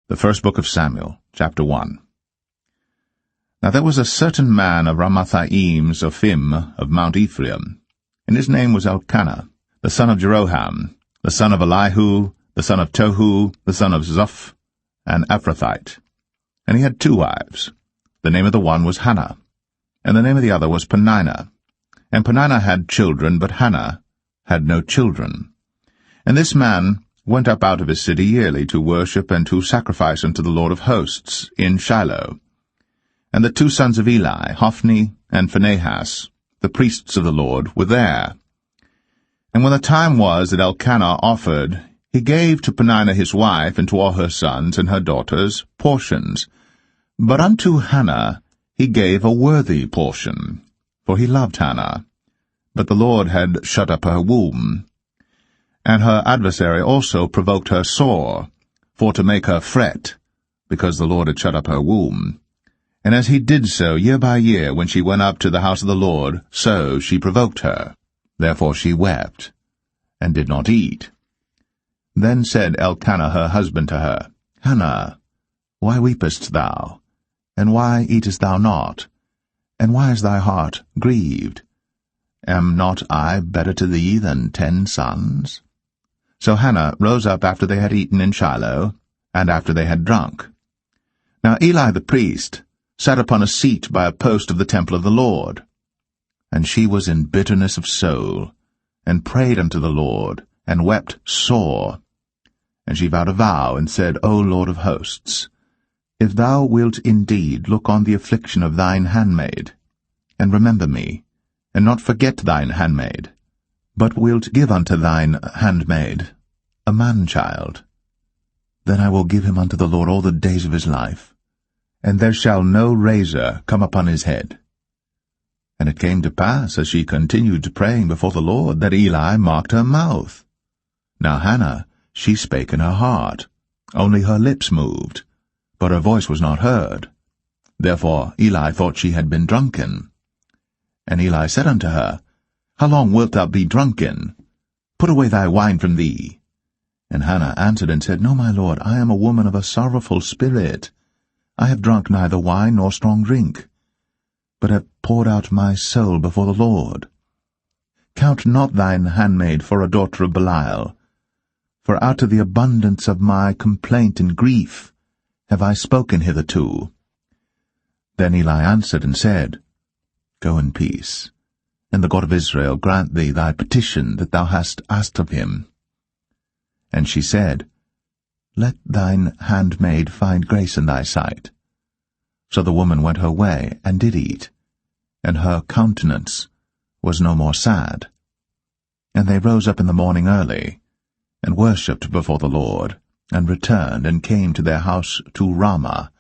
The first book of Samuel, chapter 1. Now there was a certain man of Ramathaim Zophim of Mount Ephraim, and his name was Elkanah, the son of Jeroham, the son of Elihu, the son of Tohu, the son of Zoph, an Ephrathite. And he had 2 wives. The name of the one was Hannah, and the name of the other was Peninnah. And Peninnah had children, but Hannah had no children. And this man went up out of his city yearly to worship and to sacrifice unto the Lord of hosts in Shiloh. And the 2 sons of Eli, Hophni and Phinehas, the priests of the Lord, were there. And when the time was that Elkanah offered, he gave to Peninnah his wife and to all her sons and her daughters portions. But unto Hannah he gave a worthy portion, for he loved Hannah. But the Lord had shut up her womb. And her adversary also provoked her sore, for to make her fret, because the Lord had shut up her womb. And as he did so year by year, when she went up to the house of the Lord, so she provoked her. Therefore she wept, and did not eat. Then said Elkanah her husband to her, Hannah, why weepest thou? And why eatest thou not? And why is thy heart grieved? Am not I better to thee than 10 sons? So Hannah rose up after they had eaten in Shiloh, and after they had drunk. Now Eli the priest sat upon a seat by a post of the temple of the Lord. And she was in bitterness of soul, and prayed unto the Lord, and wept sore. And she vowed a vow, and said, O Lord of hosts, if thou wilt indeed look on the affliction of thine handmaid, and remember me, and not forget thine handmaid, but wilt give unto thine handmaid a man-child, then I will give him unto the Lord all the days of his life, and there shall no razor come upon his head. And it came to pass, as she continued praying before the Lord, that Eli marked her mouth. Now Hannah, she spake in her heart, only her lips moved, but her voice was not heard. Therefore Eli thought she had been drunken. And Eli said unto her, How long wilt thou be drunken? Put away thy wine from thee. And Hannah answered and said, No, my lord, I am a woman of a sorrowful spirit. I have drunk neither wine nor strong drink, but have poured out my soul before the Lord. Count not thine handmaid for a daughter of Belial, for out of the abundance of my complaint and grief have I spoken hitherto. Then Eli answered and said, Go in peace, and the God of Israel grant thee thy petition that thou hast asked of him. And she said, Let thine handmaid find grace in thy sight. So the woman went her way, and did eat, and her countenance was no more sad. And they rose up in the morning early, and worshipped before the Lord, and returned, and came to their house to Ramah.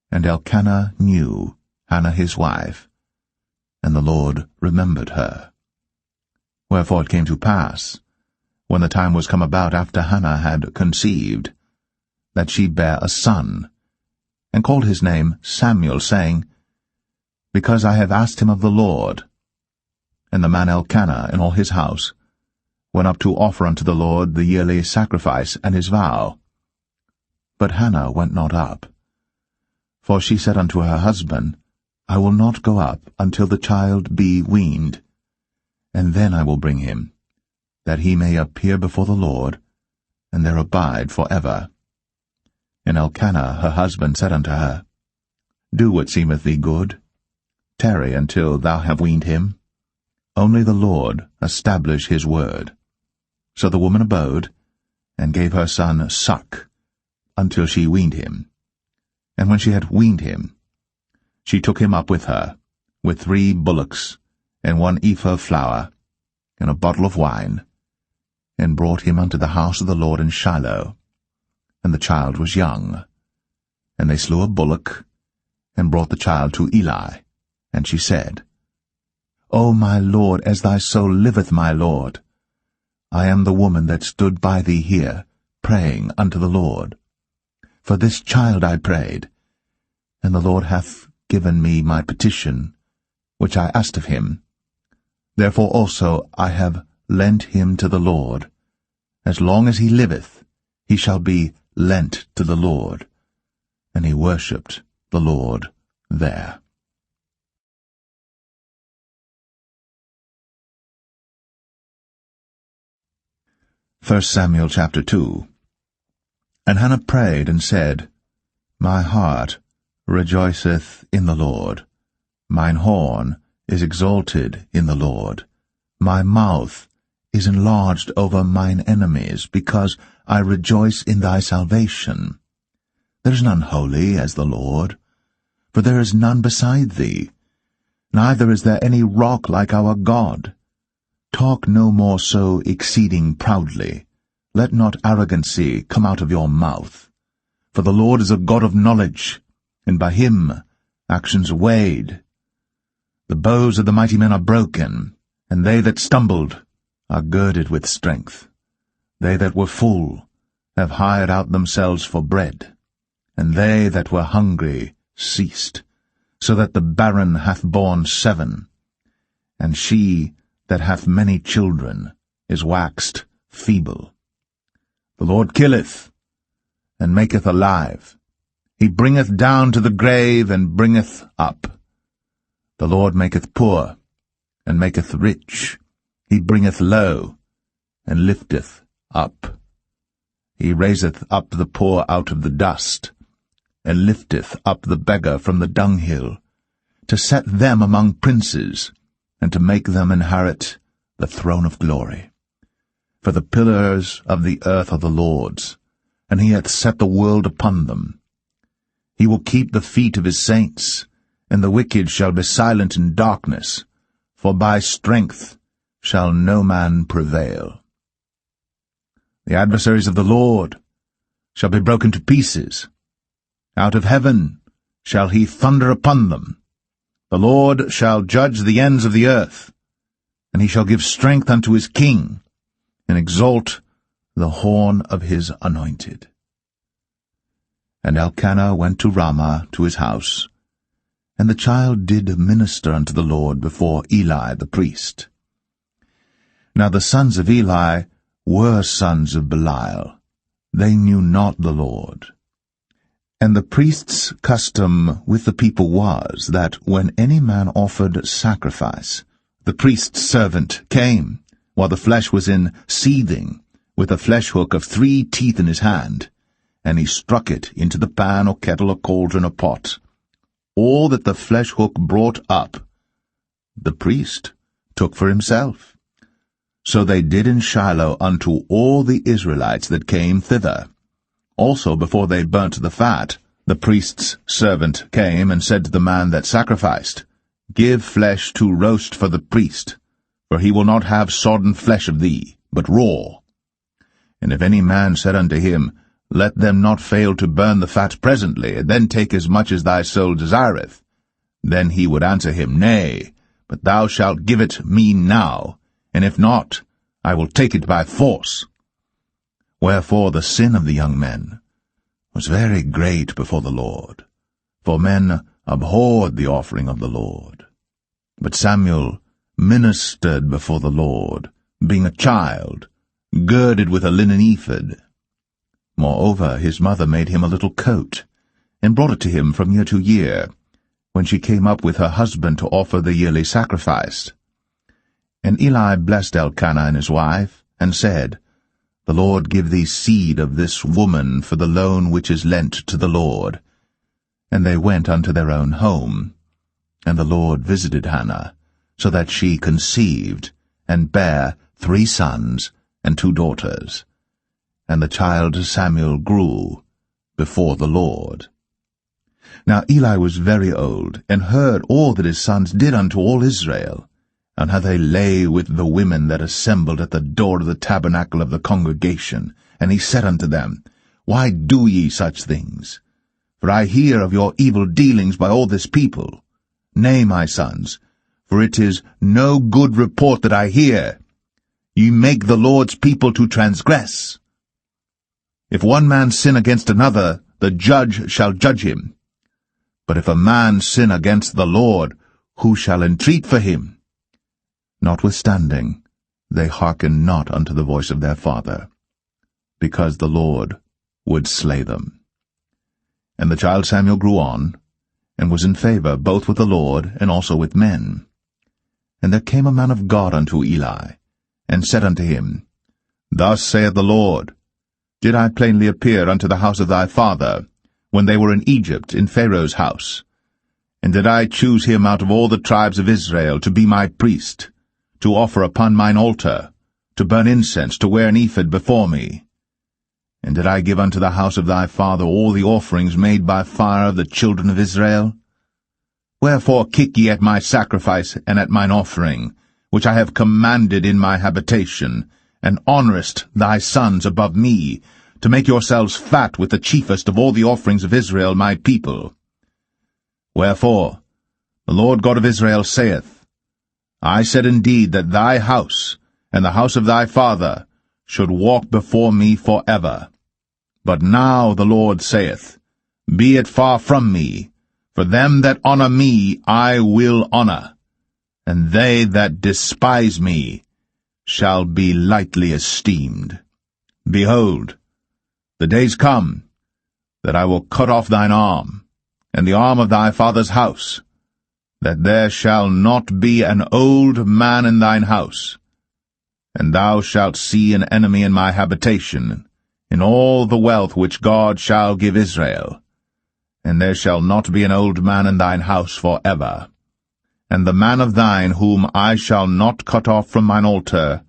And Elkanah knew Hannah his wife, and the Lord remembered her. Wherefore it came to pass, when the time was come about after Hannah had conceived, that she bare a son, and called his name Samuel, saying, Because I have asked him of the Lord. And the man Elkanah and all his house went up to offer unto the Lord the yearly sacrifice and his vow. But Hannah went not up. For she said unto her husband, I will not go up until the child be weaned, and then I will bring him, that he may appear before the Lord, and there abide for ever. And Elkanah her husband said unto her, Do what seemeth thee good. Tarry until thou have weaned him. Only the Lord establish his word. So the woman abode, and gave her son suck, until she weaned him. And when she had weaned him, she took him up with her, with 3 bullocks, and 1 ephah of flour, and a bottle of wine, and brought him unto the house of the Lord in Shiloh. And the child was young. And they slew a bullock, and brought the child to Eli. And she said, O my lord, as thy soul liveth, my lord, I am the woman that stood by thee here, praying unto the Lord. For this child I prayed, and the Lord hath given me my petition, which I asked of him. Therefore also I have lent him to the Lord. As long as he liveth, he shall be lent to the Lord. and he worshipped the Lord there. 1 Samuel chapter 2. And Hannah prayed and said, My heart rejoiceth in the Lord. Mine horn is exalted in the Lord. My mouth is enlarged over mine enemies, because I rejoice in thy salvation. There is none holy as the Lord, for there is none beside thee. Neither is there any rock like our God. Talk no more so exceeding proudly. Let not arrogancy come out of your mouth. For the Lord is a God of knowledge, and by him actions are weighed. The bows of the mighty men are broken, and they that stumbled are girded with strength. They that were full have hired out themselves for bread, and they that were hungry ceased, so that the barren hath borne 7, and she that hath many children is waxed feeble. The Lord killeth, and maketh alive. He bringeth down to the grave, and bringeth up. The Lord maketh poor, and maketh rich. He bringeth low, and lifteth up. He raiseth up the poor out of the dust, and lifteth up the beggar from the dunghill, to set them among princes, and to make them inherit the throne of glory. For the pillars of the earth are the Lord's, and he hath set the world upon them. He will keep the feet of his saints, and the wicked shall be silent in darkness, for by strength shall no man prevail. The adversaries of the Lord shall be broken to pieces. Out of heaven shall he thunder upon them. The Lord shall judge the ends of the earth, and he shall give strength unto his king, and exalt the horn of his anointed. And Elkanah went to Ramah to his house, and the child did minister unto the Lord before Eli the priest. Now the sons of Eli were sons of Belial. They knew not the Lord. And the priest's custom with the people was, that when any man offered sacrifice, the priest's servant came, while the flesh was in seething, with a flesh hook of 3 teeth in his hand, and he struck it into the pan or kettle or cauldron or pot. All that the flesh hook brought up, the priest took for himself. So they did in Shiloh unto all the Israelites that came thither. Also before they burnt the fat, the priest's servant came and said to the man that sacrificed, Give flesh to roast for the priest, for he will not have sodden flesh of thee, but raw. And if any man said unto him, Let them not fail to burn the fat presently, and then take as much as thy soul desireth, then he would answer him, Nay, but thou shalt give it me now, and if not, I will take it by force. Wherefore the sin of the young men was very great before the Lord, for men abhorred the offering of the Lord. But Samuel ministered before the Lord, being a child, girded with a linen ephod. Moreover, his mother made him a little coat, and brought it to him from year to year, when she came up with her husband to offer the yearly sacrifice. And Eli blessed Elkanah and his wife, and said, The Lord give thee seed of this woman for the loan which is lent to the Lord. And they went unto their own home. And the Lord visited Hannah, so that she conceived, and bare 3 sons and 2 daughters. And the child Samuel grew before the Lord. Now Eli was very old, and heard all that his sons did unto all Israel, and how they lay with the women that assembled at the door of the tabernacle of the congregation. And he said unto them, Why do ye such things? For I hear of your evil dealings by all this people. Nay, my sons, for it is no good report that I hear. Ye make the Lord's people to transgress. If one man sin against another, the judge shall judge him. But if a man sin against the Lord, who shall entreat for him? Notwithstanding, they hearken not unto the voice of their father, because the Lord would slay them. And the child Samuel grew on, and was in favor both with the Lord and also with men. And there came a man of God unto Eli, and said unto him, Thus saith the Lord, Did I plainly appear unto the house of thy father, when they were in Egypt in Pharaoh's house? And did I choose him out of all the tribes of Israel to be my priest, to offer upon mine altar, to burn incense, to wear an ephod before me? And did I give unto the house of thy father all the offerings made by fire of the children of Israel? Wherefore kick ye at my sacrifice and at mine offering, which I have commanded in my habitation, and honourest thy sons above me, to make yourselves fat with the chiefest of all the offerings of Israel my people? Wherefore, the Lord God of Israel saith, I said indeed that thy house, and the house of thy father, should walk before me for ever. But now the Lord saith, Be it far from me, for them that honour me I will honour, and they that despise me shall be lightly esteemed. Behold, the days come, that I will cut off thine arm, and the arm of thy father's house, that there shall not be an old man in thine house, and thou shalt see an enemy in my habitation, in all the wealth which God shall give Israel. And there shall not be an old man in thine house for ever. And the man of thine whom I shall not cut off from mine altar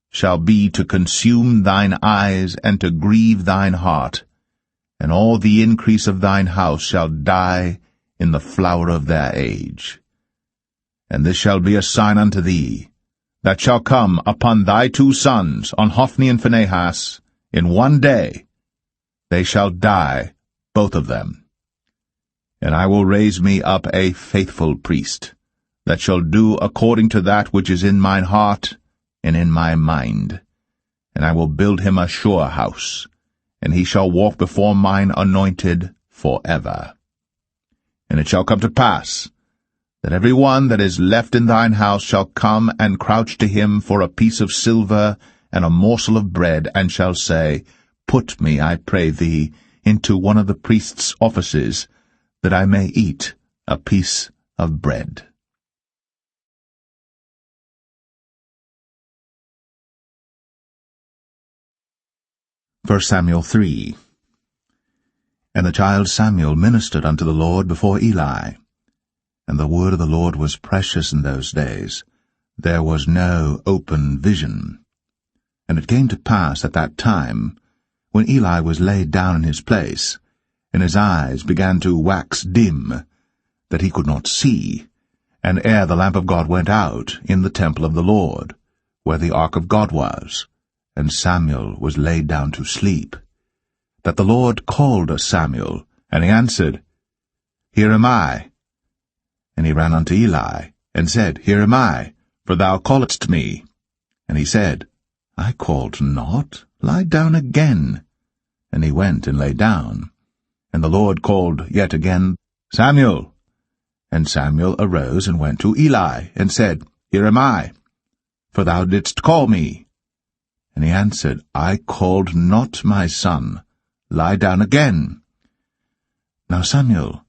shall be to consume thine eyes and to grieve thine heart, and all the increase of thine house shall die in the flower of their age. And this shall be a sign unto thee, that shall come upon thy 2 sons, on Hophni and Phinehas, in one day. They shall die, both of them. And I will raise me up a faithful priest, that shall do according to that which is in mine heart and in my mind. And I will build him a sure house, and he shall walk before mine anointed for ever. And it shall come to pass, that every one that is left in thine house shall come and crouch to him for a piece of silver and a morsel of bread, and shall say, Put me, I pray thee, into one of the priest's offices, that I may eat a piece of bread. 1 Samuel 3. And the child Samuel ministered unto the Lord before Eli. And the word of the Lord was precious in those days. There was no open vision. And it came to pass at that time, when Eli was laid down in his place, and his eyes began to wax dim, that he could not see, and ere the lamp of God went out in the temple of the Lord, where the ark of God was, and Samuel was laid down to sleep, that the Lord called Samuel, and he answered, Here am I. And he ran unto Eli, and said, Here am I, for thou calledst me. And he said, I called not, lie down again. And he went and lay down. And the Lord called yet again, Samuel. And Samuel arose and went to Eli, and said, Here am I, for thou didst call me. And he answered, I called not, my son, lie down again. Now Samuel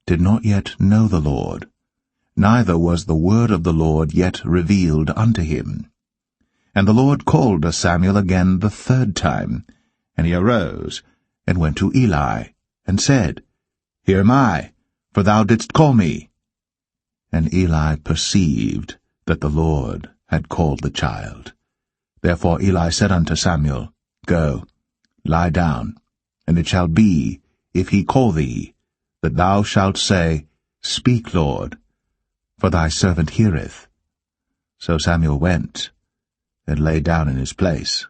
did not yet know the Lord, neither was the word of the Lord yet revealed unto him. And the Lord called Samuel again the 3rd time, and he arose, and went to Eli, and said, Here am I, for thou didst call me. And Eli perceived that the Lord had called the child. Therefore Eli said unto Samuel, Go, lie down, and it shall be, if he call thee, that thou shalt say, Speak, Lord, for thy servant heareth. So Samuel went, and lay down in his place.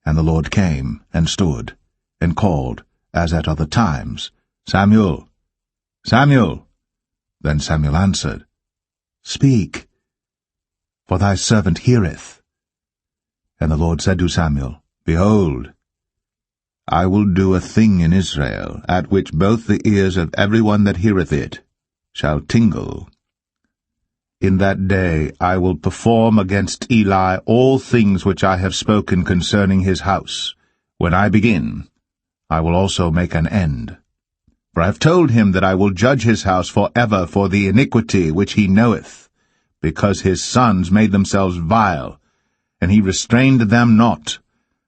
And the Lord came, and stood, and called, as at other times, Samuel, Samuel. Then Samuel answered, Speak, for thy servant heareth. And the Lord said to Samuel, Behold, I will do a thing in Israel, at which both the ears of every one that heareth it shall tingle. In that day I will perform against Eli all things which I have spoken concerning his house. When I begin, I will also make an end. For I have told him that I will judge his house forever for the iniquity which he knoweth, because his sons made themselves vile, and he restrained them not.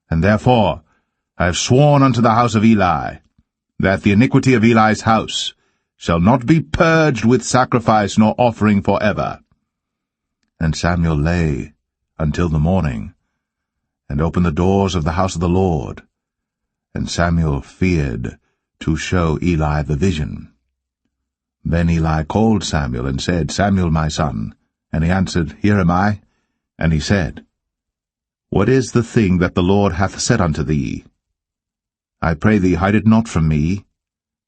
And therefore I have sworn unto the house of Eli, that the iniquity of Eli's house shall not be purged with sacrifice nor offering forever. And Samuel lay until the morning, and opened the doors of the house of the Lord. And Samuel feared to show Eli the vision. Then Eli called Samuel, and said, Samuel, my son. And he answered, Here am I. And he said, What is the thing that the Lord hath said unto thee? I pray thee, hide it not from me.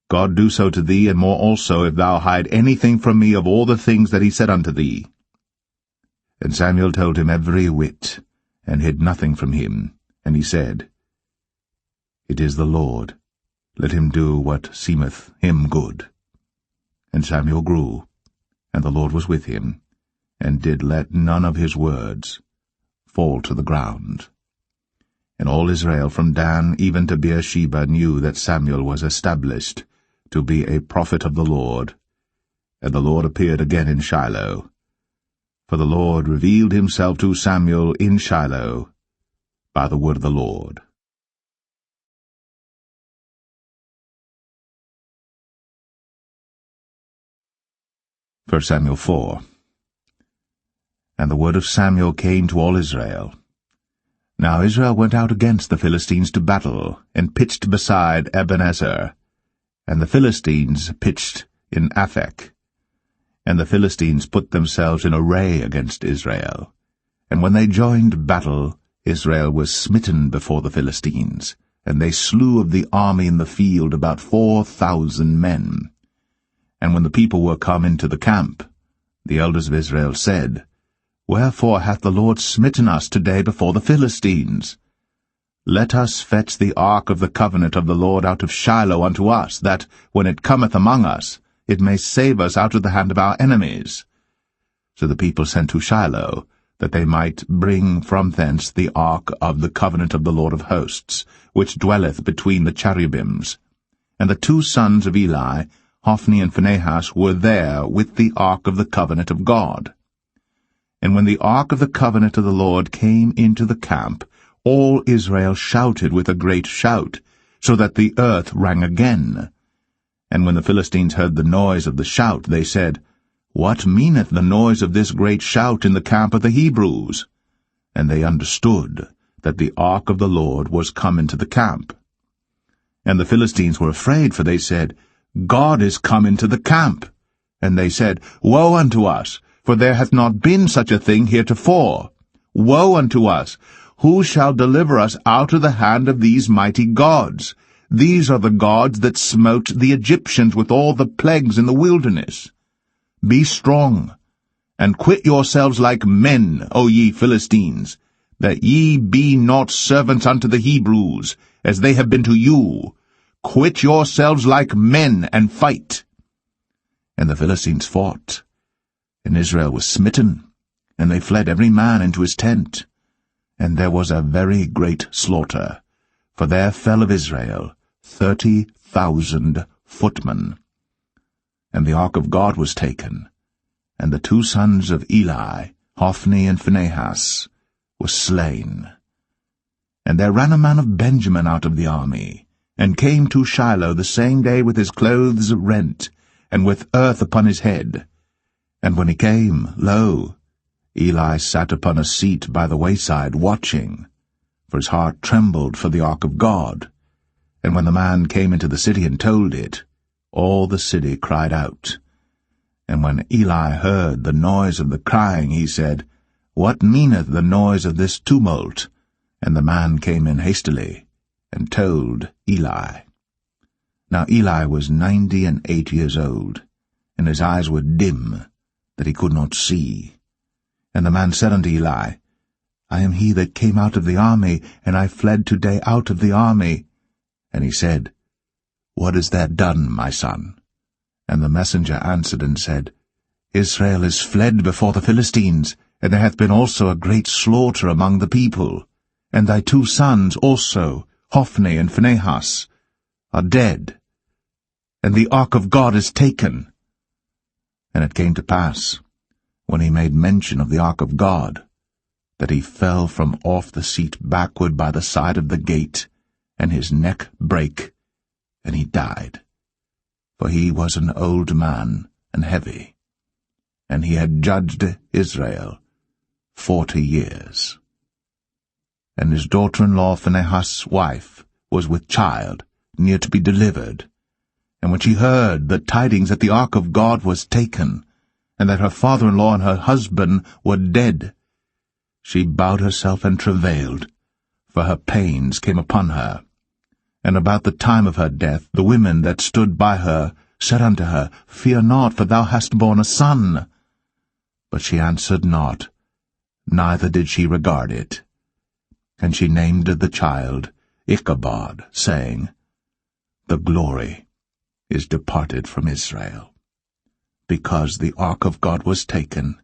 God do so to thee, and more also, if thou hide anything from me of all the things that he said unto thee. And Samuel told him every whit, and hid nothing from him. And he said, It is the Lord. Let him do what seemeth him good. And Samuel grew, and the Lord was with him, and did let none of his words fall to the ground. And all Israel from Dan even to Beersheba knew that Samuel was established to be a prophet of the Lord. And the Lord appeared again in Shiloh. For the Lord revealed himself to Samuel in Shiloh by the word of the Lord. First Samuel 4. And the word of Samuel came to all Israel. Now Israel went out against the Philistines to battle, and pitched beside Ebenezer. And the Philistines pitched in Aphek. And the Philistines put themselves in array against Israel. And when they joined battle, Israel was smitten before the Philistines, and they slew of the army in the field about 4,000 men. And when the people were come into the camp, the elders of Israel said, Wherefore hath the Lord smitten us today before the Philistines? Let us fetch the ark of the covenant of the Lord out of Shiloh unto us, that, when it cometh among us, it may save us out of the hand of our enemies. So the people sent to Shiloh, that they might bring from thence the ark of the covenant of the Lord of hosts, which dwelleth between the cherubims. And the two sons of Eli, Hophni and Phinehas, were there with the ark of the covenant of God. And when the ark of the covenant of the Lord came into the camp, all Israel shouted with a great shout, so that the earth rang again. And when the Philistines heard the noise of the shout, they said, What meaneth the noise of this great shout in the camp of the Hebrews? And they understood that the ark of the Lord was come into the camp. And the Philistines were afraid, for they said, God is come into the camp. And they said, Woe unto us, for there hath not been such a thing heretofore. Woe unto us! Who shall deliver us out of the hand of these mighty gods? These are the gods that smote the Egyptians with all the plagues in the wilderness. Be strong, and quit yourselves like men, O ye Philistines, that ye be not servants unto the Hebrews, as they have been to you. Quit yourselves like men, and fight. And the Philistines fought, and Israel was smitten, and they fled every man into his tent. And there was a very great slaughter, for there fell of Israel 30,000 footmen. And the ark of God was taken, and the two sons of Eli, Hophni and Phinehas, were slain. And there ran a man of Benjamin out of the army, and came to Shiloh the same day with his clothes rent, and with earth upon his head. And when he came, lo, Eli sat upon a seat by the wayside, watching, for his heart trembled for the ark of God. And when the man came into the city and told it, all the city cried out. And when Eli heard the noise of the crying, he said, What meaneth the noise of this tumult? And the man came in hastily, and told Eli. Now Eli was 98 years old, and his eyes were dim, that he could not see. And the man said unto Eli, I am he that came out of the army, and I fled today out of the army. And he said, What is that done, my son? And the messenger answered and said, Israel is fled before the Philistines, and there hath been also a great slaughter among the people. And thy two sons also, Hophni and Phinehas, are dead. and the ark of God is taken. And it came to pass, when he made mention of the ark of God, that he fell from off the seat backward by the side of the gate, and his neck brake, and he died. For he was an old man and heavy, and he had judged Israel 40 years. And his daughter-in-law Phinehas' wife was with child, near to be delivered. And when she heard the tidings that the ark of God was taken, and that her father-in-law and her husband were dead, she bowed herself and travailed, for her pains came upon her. And about the time of her death the women that stood by her said unto her, Fear not, for thou hast borne a son. But she answered not, neither did she regard it. And she named the child Ichabod, saying, The glory is departed from Israel, because the ark of God was taken,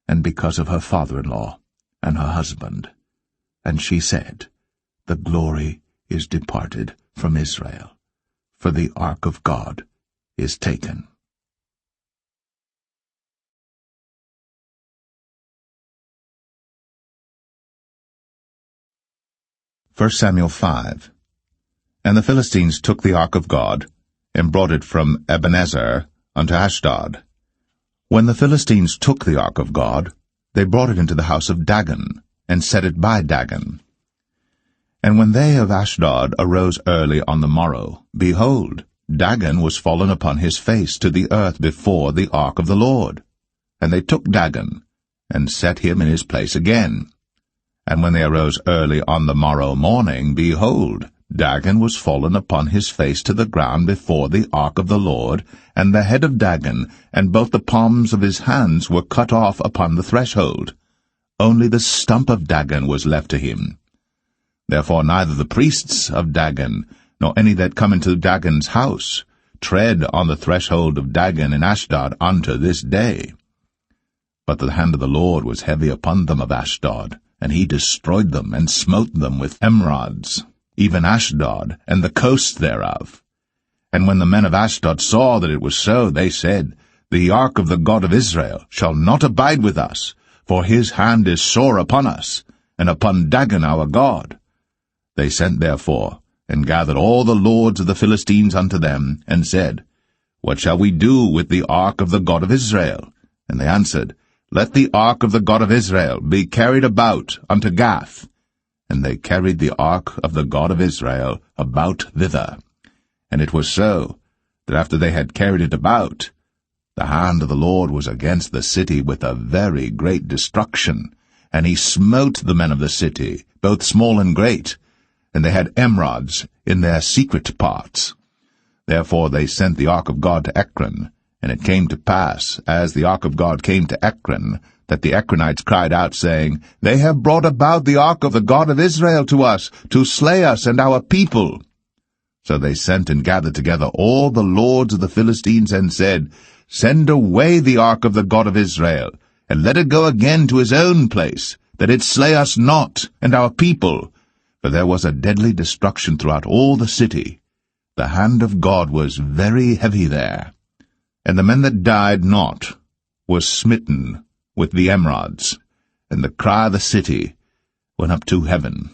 and because of her father-in-law and her husband. And she said, The glory is departed from Israel, for the ark of God is taken. 1 Samuel 5. And the Philistines took the ark of God, and brought it from Ebenezer unto Ashdod. When the Philistines took the ark of God, they brought it into the house of Dagon, and set it by Dagon. And when they of Ashdod arose early on the morrow, behold, Dagon was fallen upon his face to the earth before the ark of the Lord. And they took Dagon, and set him in his place again. And when they arose early on the morrow morning, behold, Dagon was fallen upon his face to the ground before the ark of the Lord, and the head of Dagon, and both the palms of his hands were cut off upon the threshold. Only the stump of Dagon was left to him. Therefore neither the priests of Dagon, nor any that come into Dagon's house, tread on the threshold of Dagon in Ashdod unto this day. But the hand of the Lord was heavy upon them of Ashdod, and he destroyed them, and smote them with emerods, even Ashdod, and the coast thereof. And when the men of Ashdod saw that it was so, they said, The ark of the God of Israel shall not abide with us, for his hand is sore upon us, and upon Dagon our God. They sent therefore, and gathered all the lords of the Philistines unto them, and said, What shall we do with the ark of the God of Israel? And they answered, Let the ark of the God of Israel be carried about unto Gath. And they carried the ark of the God of Israel about thither. And it was so, that after they had carried it about, the hand of the Lord was against the city with a very great destruction, and he smote the men of the city, both small and great, and they had emerods in their secret parts. Therefore they sent the ark of God to Ekron, and it came to pass, as the ark of God came to Ekron, that the Ekronites cried out, saying, They have brought about the ark of the God of Israel to us, to slay us and our people. So they sent and gathered together all the lords of the Philistines, and said, Send away the ark of the God of Israel, and let it go again to his own place, that it slay us not and our people. For there was a deadly destruction throughout all the city. The hand of God was very heavy there. And the men that died not were smitten with the emerods, and the cry of the city went up to heaven.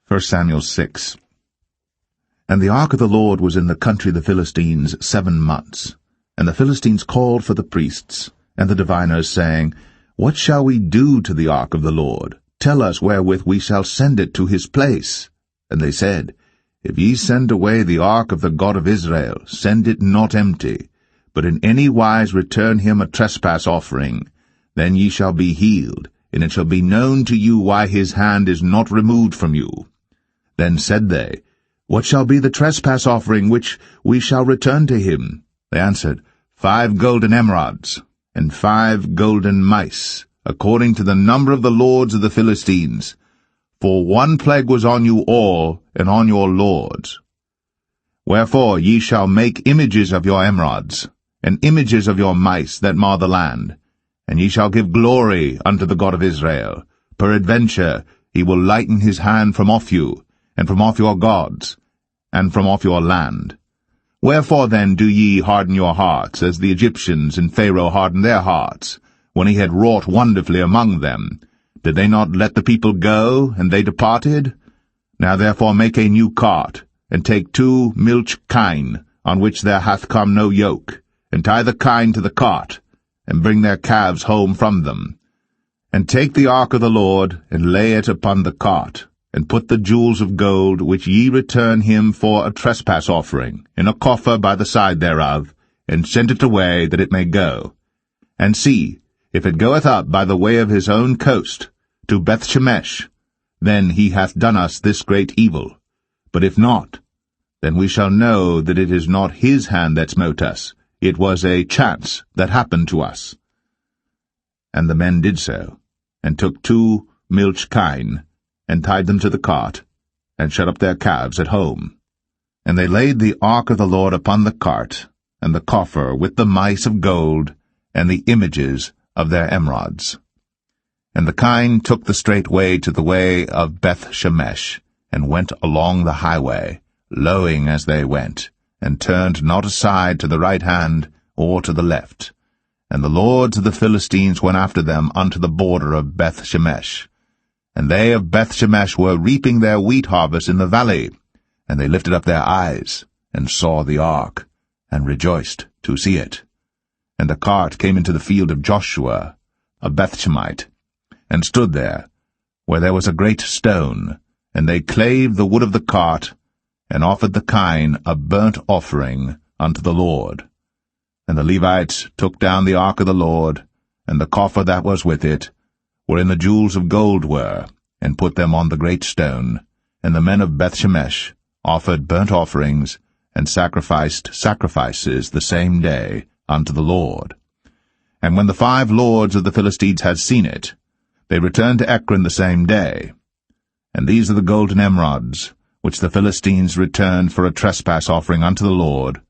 1 Samuel 6. And the ark of the Lord was in the country of the Philistines 7 months. And the Philistines called for the priests and the diviners, saying, What shall we do to the ark of the Lord? Tell us wherewith we shall send it to his place. And they said, If ye send away the ark of the God of Israel, send it not empty, but in any wise return him a trespass offering. Then ye shall be healed, and it shall be known to you why his hand is not removed from you. Then said they, What shall be the trespass offering which we shall return to him? They answered, 5 golden emerods, and 5 golden mice, according to the number of the lords of the Philistines. For 1 plague was on you all, and on your lords. Wherefore ye shall make images of your emerods, and images of your mice that mar the land, and ye shall give glory unto the God of Israel. Peradventure he will lighten his hand from off you, and from off your gods, and from off your land. Wherefore then do ye harden your hearts, as the Egyptians and Pharaoh hardened their hearts, when he had wrought wonderfully among them? Did they not let the people go, and they departed? Now therefore make a new cart, and take 2 milch kine, on which there hath come no yoke, and tie the kine to the cart, and bring their calves home from them. And take the ark of the Lord, and lay it upon the cart, and put the jewels of gold, which ye return him for a trespass offering, in a coffer by the side thereof, and send it away, that it may go. And see, if it goeth up by the way of his own coast, to Bethshemesh, then he hath done us this great evil. But if not, then we shall know that it is not his hand that smote us, it was a chance that happened to us. And the men did so, and took 2 milch kine, and tied them to the cart, and shut up their calves at home. And they laid the ark of the Lord upon the cart, and the coffer with the mice of gold, and the images of their emerods. And the kine took the straight way to the way of Bethshemesh, and went along the highway, lowing as they went, and turned not aside to the right hand or to the left. And the lords of the Philistines went after them unto the border of Bethshemesh. And they of Bethshemesh were reaping their wheat harvest in the valley, and they lifted up their eyes, and saw the ark, and rejoiced to see it. And the cart came into the field of Joshua, a Bethshemite, and stood there, where there was a great stone, and they clave the wood of the cart, and offered the kine a burnt offering unto the Lord. And the Levites took down the ark of the Lord, and the coffer that was with it, wherein the jewels of gold were, and put them on the great stone. And the men of Bethshemesh offered burnt offerings, and sacrificed sacrifices the same day unto the Lord. And when the 5 lords of the Philistines had seen it, they returned to Ekron the same day. And these are the golden emerods, which the Philistines returned for a trespass offering unto the Lord: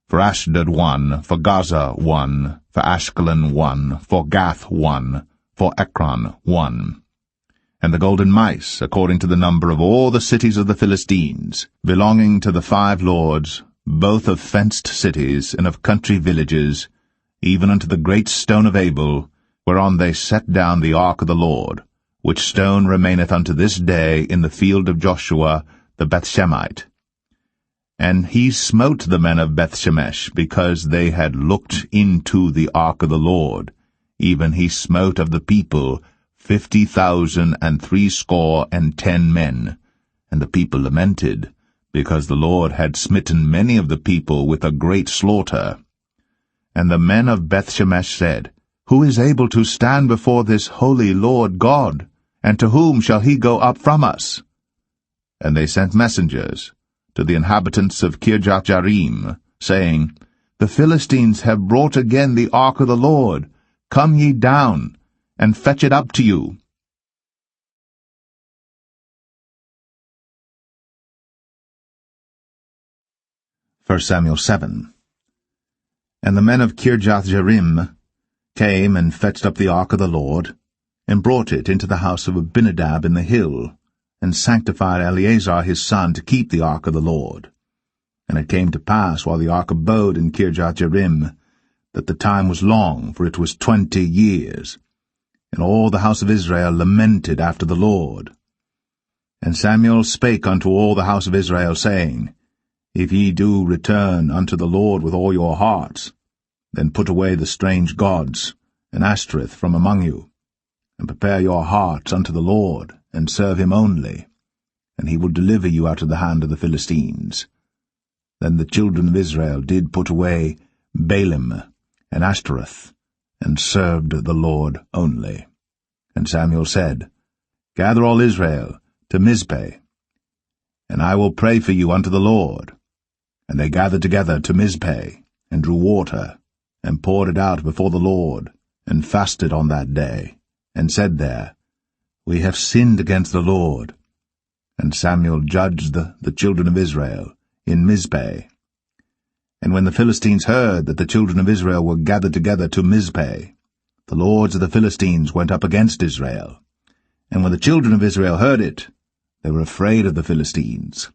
for Ashdod 1, for Gaza 1, for Ashkelon 1, for Gath 1, for Ekron 1. And the golden mice, according to the number of all the cities of the Philistines, belonging to the 5 lords, both of fenced cities and of country villages, even unto the great stone of Abel, whereon they set down the ark of the Lord, which stone remaineth unto this day in the field of Joshua the Bethshemite. And he smote the men of Bethshemesh, because they had looked into the ark of the Lord. Even he smote of the people 50,060 men. And the people lamented, because the Lord had smitten many of the people with a great slaughter. And the men of Bethshemesh said, Who is able to stand before this holy Lord God? And to whom shall he go up from us? And they sent messengers to the inhabitants of Kirjath-jearim, saying, The Philistines have brought again the ark of the Lord. Come ye down, and fetch it up to you. First Samuel 7. And the men of Kirjath-jearim came and fetched up the ark of the Lord, and brought it into the house of Abinadab in the hill, and sanctified Eleazar his son to keep the ark of the Lord. And it came to pass, while the ark abode in Kirjath-jearim, that the time was long, for it was 20 years. And all the house of Israel lamented after the Lord. And Samuel spake unto all the house of Israel, saying, If ye do return unto the Lord with all your hearts, then put away the strange gods, and Ashtoreth from among you, and prepare your hearts unto the Lord, and serve him only, and he will deliver you out of the hand of the Philistines. Then the children of Israel did put away Baalim and Ashtoreth, and served the Lord only. And Samuel said, Gather all Israel to Mizpeh, and I will pray for you unto the Lord. And they gathered together to Mizpeh, and drew water, and poured it out before the Lord, and fasted on that day, and said there, We have sinned against the Lord. And Samuel judged the children of Israel in Mizpeh. And when the Philistines heard that the children of Israel were gathered together to Mizpeh, the lords of the Philistines went up against Israel. And when the children of Israel heard it, they were afraid of the Philistines.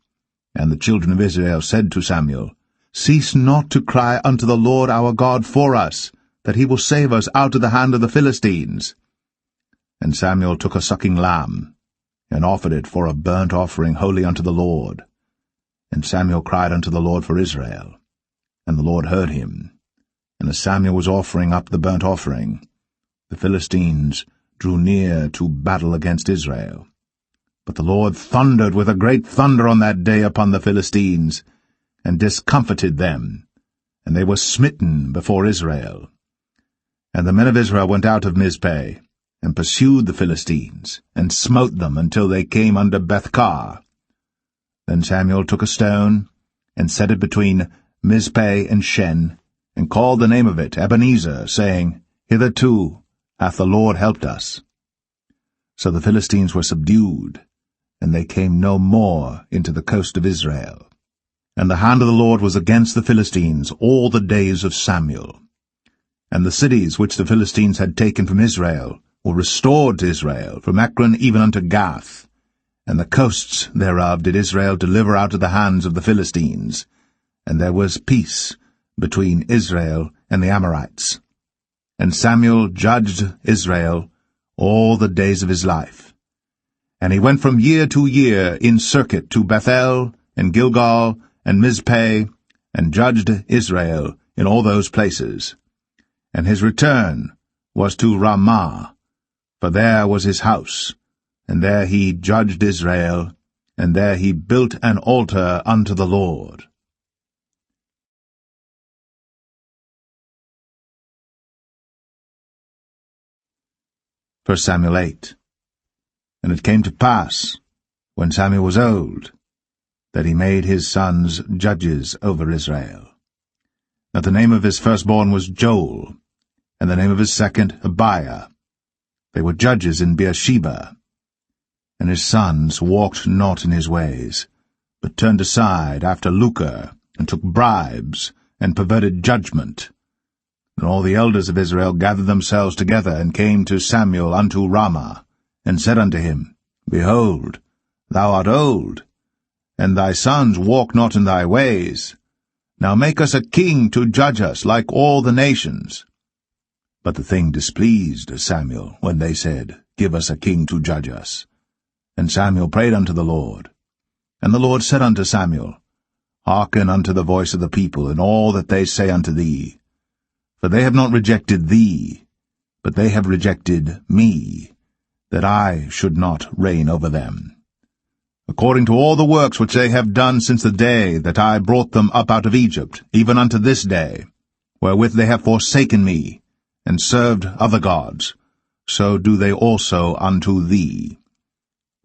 And the children of Israel said to Samuel, Cease not to cry unto the Lord our God for us, that he will save us out of the hand of the Philistines. And Samuel took a sucking lamb, and offered it for a burnt offering holy unto the Lord. And Samuel cried unto the Lord for Israel. And the Lord heard him. And as Samuel was offering up the burnt offering, the Philistines drew near to battle against Israel. But the Lord thundered with a great thunder on that day upon the Philistines, and discomfited them, and they were smitten before Israel. And the men of Israel went out of Mizpeh, and pursued the Philistines, and smote them until they came under Bethkar. Then Samuel took a stone, and set it between Mizpeh and Shen, and called the name of it Ebenezer, saying, Hitherto hath the Lord helped us. So the Philistines were subdued, and they came no more into the coast of Israel. And the hand of the Lord was against the Philistines all the days of Samuel. And the cities which the Philistines had taken from Israel were restored to Israel, from Ekron even unto Gath. And the coasts thereof did Israel deliver out of the hands of the Philistines, and there was peace between Israel and the Amorites. And Samuel judged Israel all the days of his life. And he went from year to year in circuit to Bethel, and Gilgal, and Mizpeh, and judged Israel in all those places. And his return was to Ramah, for there was his house, and there he judged Israel, and there he built an altar unto the Lord. 1 Samuel 8. And it came to pass, when Samuel was old, that he made his sons judges over Israel. Now the name of his firstborn was Joel, and the name of his second Abiah. They were judges in Beersheba. And his sons walked not in his ways, but turned aside after lucre, and took bribes, and perverted judgment. And all the elders of Israel gathered themselves together, and came to Samuel unto Ramah, and said unto him, Behold, thou art old, and thy sons walk not in thy ways. Now make us a king to judge us like all the nations. But the thing displeased Samuel, when they said, Give us a king to judge us. And Samuel prayed unto the Lord. And the Lord said unto Samuel, Hearken unto the voice of the people, in all that they say unto thee. For they have not rejected thee, but they have rejected me, that I should not reign over them. According to all the works which they have done since the day that I brought them up out of Egypt, even unto this day, wherewith they have forsaken me, and served other gods, so do they also unto thee.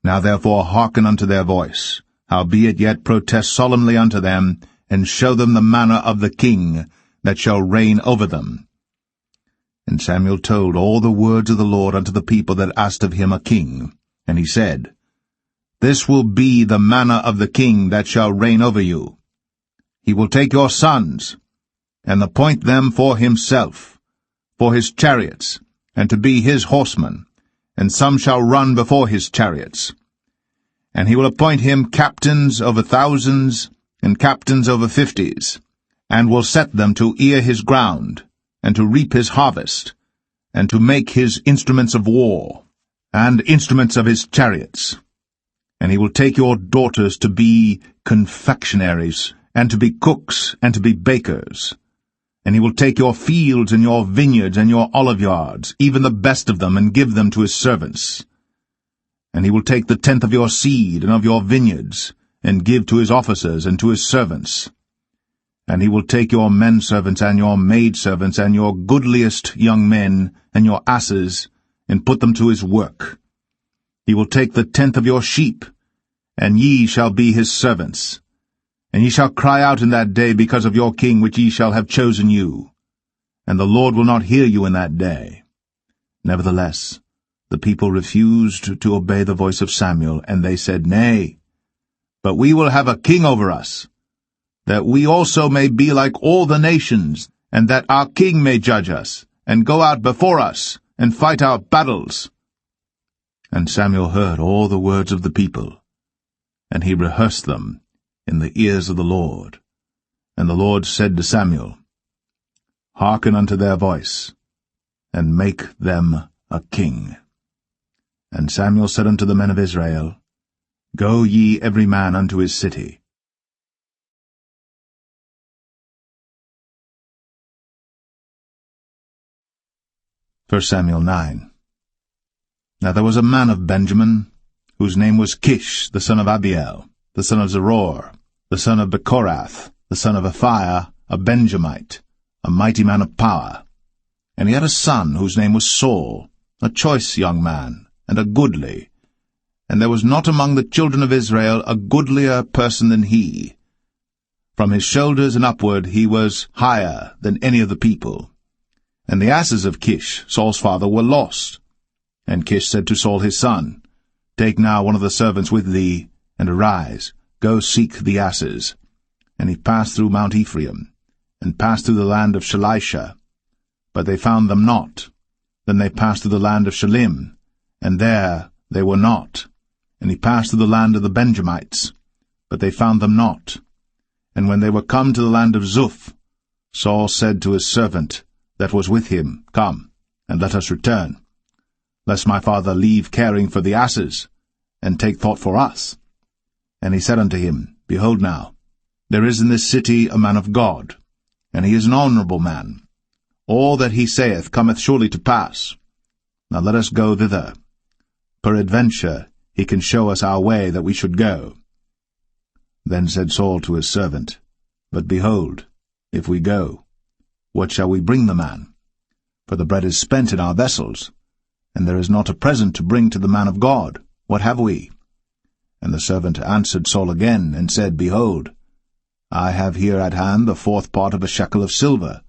Now therefore hearken unto their voice, howbeit yet protest solemnly unto them, and show them the manner of the king that shall reign over them. And Samuel told all the words of the Lord unto the people that asked of him a king. And he said, This will be the manner of the king that shall reign over you. He will take your sons, and appoint them for himself, for his chariots, and to be his horsemen, and some shall run before his chariots. And he will appoint him captains over thousands, and captains over 50s, and will set them to ear his ground, and to reap his harvest, and to make his instruments of war, and instruments of his chariots. And he will take your daughters to be confectionaries, and to be cooks, and to be bakers. And he will take your fields, and your vineyards, and your oliveyards, even the best of them, and give them to his servants. And he will take the tenth of your seed, and of your vineyards, and give to his officers, and to his servants. And he will take your menservants, and your maidservants, and your goodliest young men, and your asses, and put them to his work. He will take the tenth of your sheep, and ye shall be his servants. And ye shall cry out in that day because of your king which ye shall have chosen you. And the Lord will not hear you in that day. Nevertheless, the people refused to obey the voice of Samuel, and they said, Nay, but we will have a king over us, that we also may be like all the nations, and that our king may judge us, and go out before us, and fight our battles. And Samuel heard all the words of the people, and he rehearsed them in the ears of the Lord. And the Lord said to Samuel, Hearken unto their voice, and make them a king. And Samuel said unto the men of Israel, Go ye every man unto his city. 1 Samuel 9. Now there was a man of Benjamin, whose name was Kish, the son of Abiel, the son of Zeror, the son of Bechorath, the son of Aphiah, a Benjamite, a mighty man of power. And he had a son whose name was Saul, a choice young man, and a goodly. And there was not among the children of Israel a goodlier person than he. From his shoulders and upward he was higher than any of the people. And the asses of Kish, Saul's father, were lost. And Kish said to Saul his son, Take now one of the servants with thee, and arise, go seek the asses. And he passed through Mount Ephraim, and passed through the land of Shalisha. But they found them not. Then they passed through the land of Shalim, and there they were not. And he passed through the land of the Benjamites, but they found them not. And when they were come to the land of Zuph, Saul said to his servant that was with him, Come, and let us return, lest my father leave caring for the asses, and take thought for us. And he said unto him, Behold now, there is in this city a man of God, and he is an honorable man. All that he saith cometh surely to pass. Now let us go thither. Peradventure he can show us our way that we should go. Then said Saul to his servant, But behold, if we go, what shall we bring the man? For the bread is spent in our vessels, and there is not a present to bring to the man of God. What have we? And the servant answered Saul again, and said, Behold, I have here at hand the 4th part of a shekel of silver.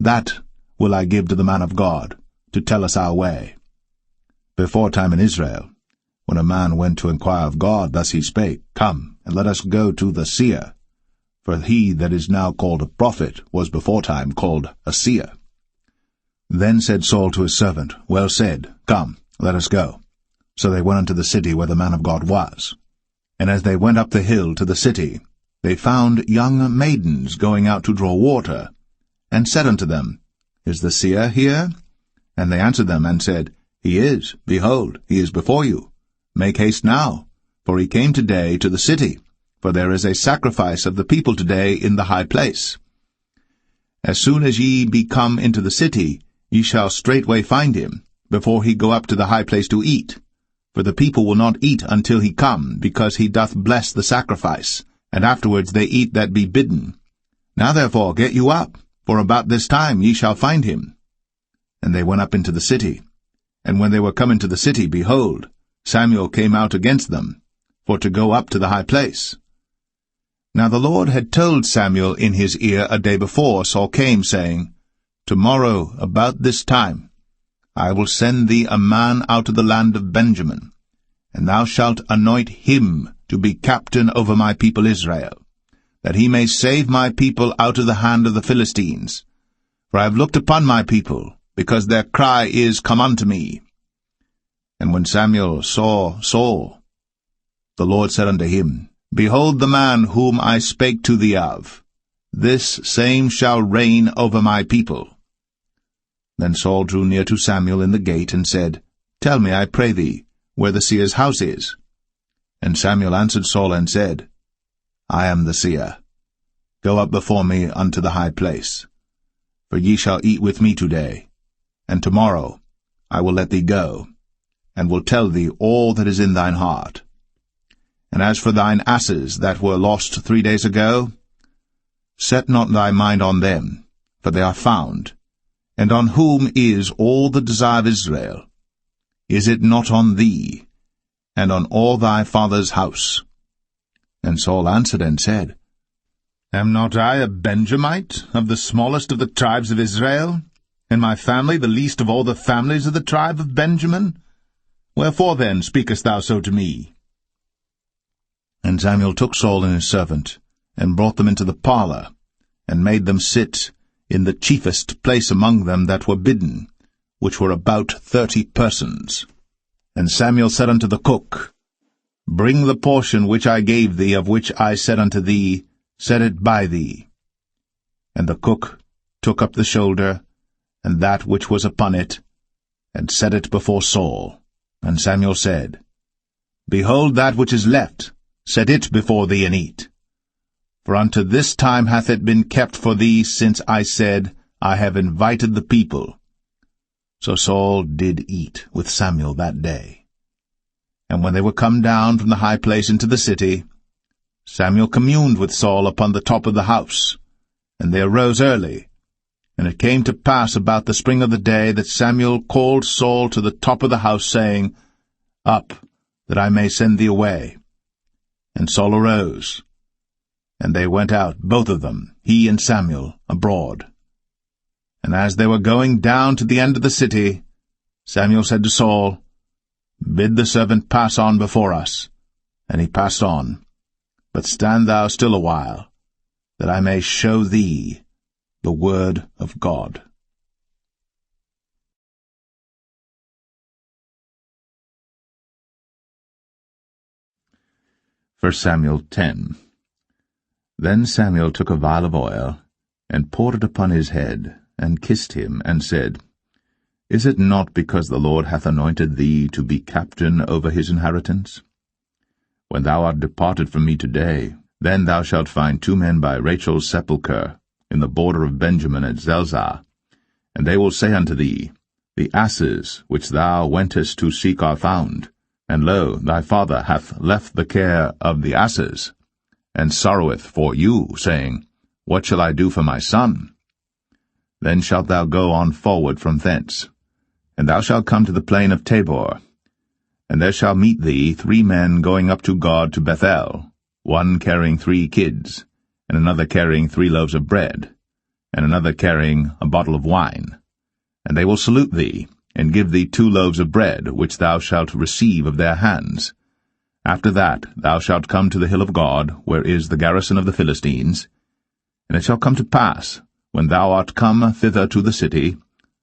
That will I give to the man of God, to tell us our way. Before time in Israel, when a man went to inquire of God, thus he spake, Come, and let us go to the seer. For he that is now called a prophet was before time called a seer. Then said Saul to his servant, Well said, Come, let us go. So they went unto the city where the man of God was. And as they went up the hill to the city, they found young maidens going out to draw water, and said unto them, Is the seer here? And they answered them, and said, He is, behold, he is before you. Make haste now, for he came today to the city, for there is a sacrifice of the people today in the high place. As soon as ye be come into the city, ye shall straightway find him, before he go up to the high place to eat. For the people will not eat until he come, because he doth bless the sacrifice, and afterwards they eat that be bidden. Now therefore get you up, for about this time ye shall find him. And they went up into the city. And when they were come into the city, behold, Samuel came out against them, for to go up to the high place. Now the Lord had told Samuel in his ear a day before Saul came, saying, Tomorrow, about this time, I will send thee a man out of the land of Benjamin, and thou shalt anoint him to be captain over my people Israel, that he may save my people out of the hand of the Philistines. For I have looked upon my people, because their cry is, Come unto me. And when Samuel saw Saul, the Lord said unto him, Behold the man whom I spake to thee of. This same shall reign over my people. Then Saul drew near to Samuel in the gate, and said, Tell me, I pray thee, where the seer's house is. And Samuel answered Saul, and said, I am the seer. Go up before me unto the high place. For ye shall eat with me today, and tomorrow I will let thee go, and will tell thee all that is in thine heart. And as for thine asses that were lost 3 days ago, set not thy mind on them, for they are found. And on whom is all the desire of Israel? Is it not on thee, and on all thy father's house? And Saul answered and said, Am not I a Benjamite, of the smallest of the tribes of Israel, and my family the least of all the families of the tribe of Benjamin? Wherefore then speakest thou so to me? And Samuel took Saul and his servant, and brought them into the parlour, and made them sit in the chiefest place among them that were bidden, which were about 30 persons. And Samuel said unto the cook, Bring the portion which I gave thee, of which I said unto thee, Set it by thee. And the cook took up the shoulder, and that which was upon it, and set it before Saul. And Samuel said, Behold that which is left, set it before thee, and eat. For unto this time hath it been kept for thee, since I said, I have invited the people. So Saul did eat with Samuel that day. And when they were come down from the high place into the city, Samuel communed with Saul upon the top of the house. And they arose early. And it came to pass about the spring of the day that Samuel called Saul to the top of the house, saying, Up, that I may send thee away. And Saul arose. And they went out, both of them, he and Samuel, abroad. And as they were going down to the end of the city, Samuel said to Saul, Bid the servant pass on before us. And he passed on. But stand thou still a while, that I may show thee the word of God. 1 Samuel 10. Then Samuel took a vial of oil, and poured it upon his head, and kissed him, and said, Is it not because the Lord hath anointed thee to be captain over his inheritance? When thou art departed from me today, then thou shalt find 2 men by Rachel's sepulchre, in the border of Benjamin at Zelzah. And they will say unto thee, The asses which thou wentest to seek are found, and lo, thy father hath left the care of the asses, and sorroweth for you, saying, What shall I do for my son? Then shalt thou go on forward from thence, and thou shalt come to the plain of Tabor. And there shall meet thee 3 men going up to God to Bethel, one carrying 3 kids, and another carrying 3 loaves of bread, and another carrying a bottle of wine. And they will salute thee, and give thee 2 loaves of bread, which thou shalt receive of their hands. After that thou shalt come to the hill of God, where is the garrison of the Philistines. And it shall come to pass, when thou art come thither to the city,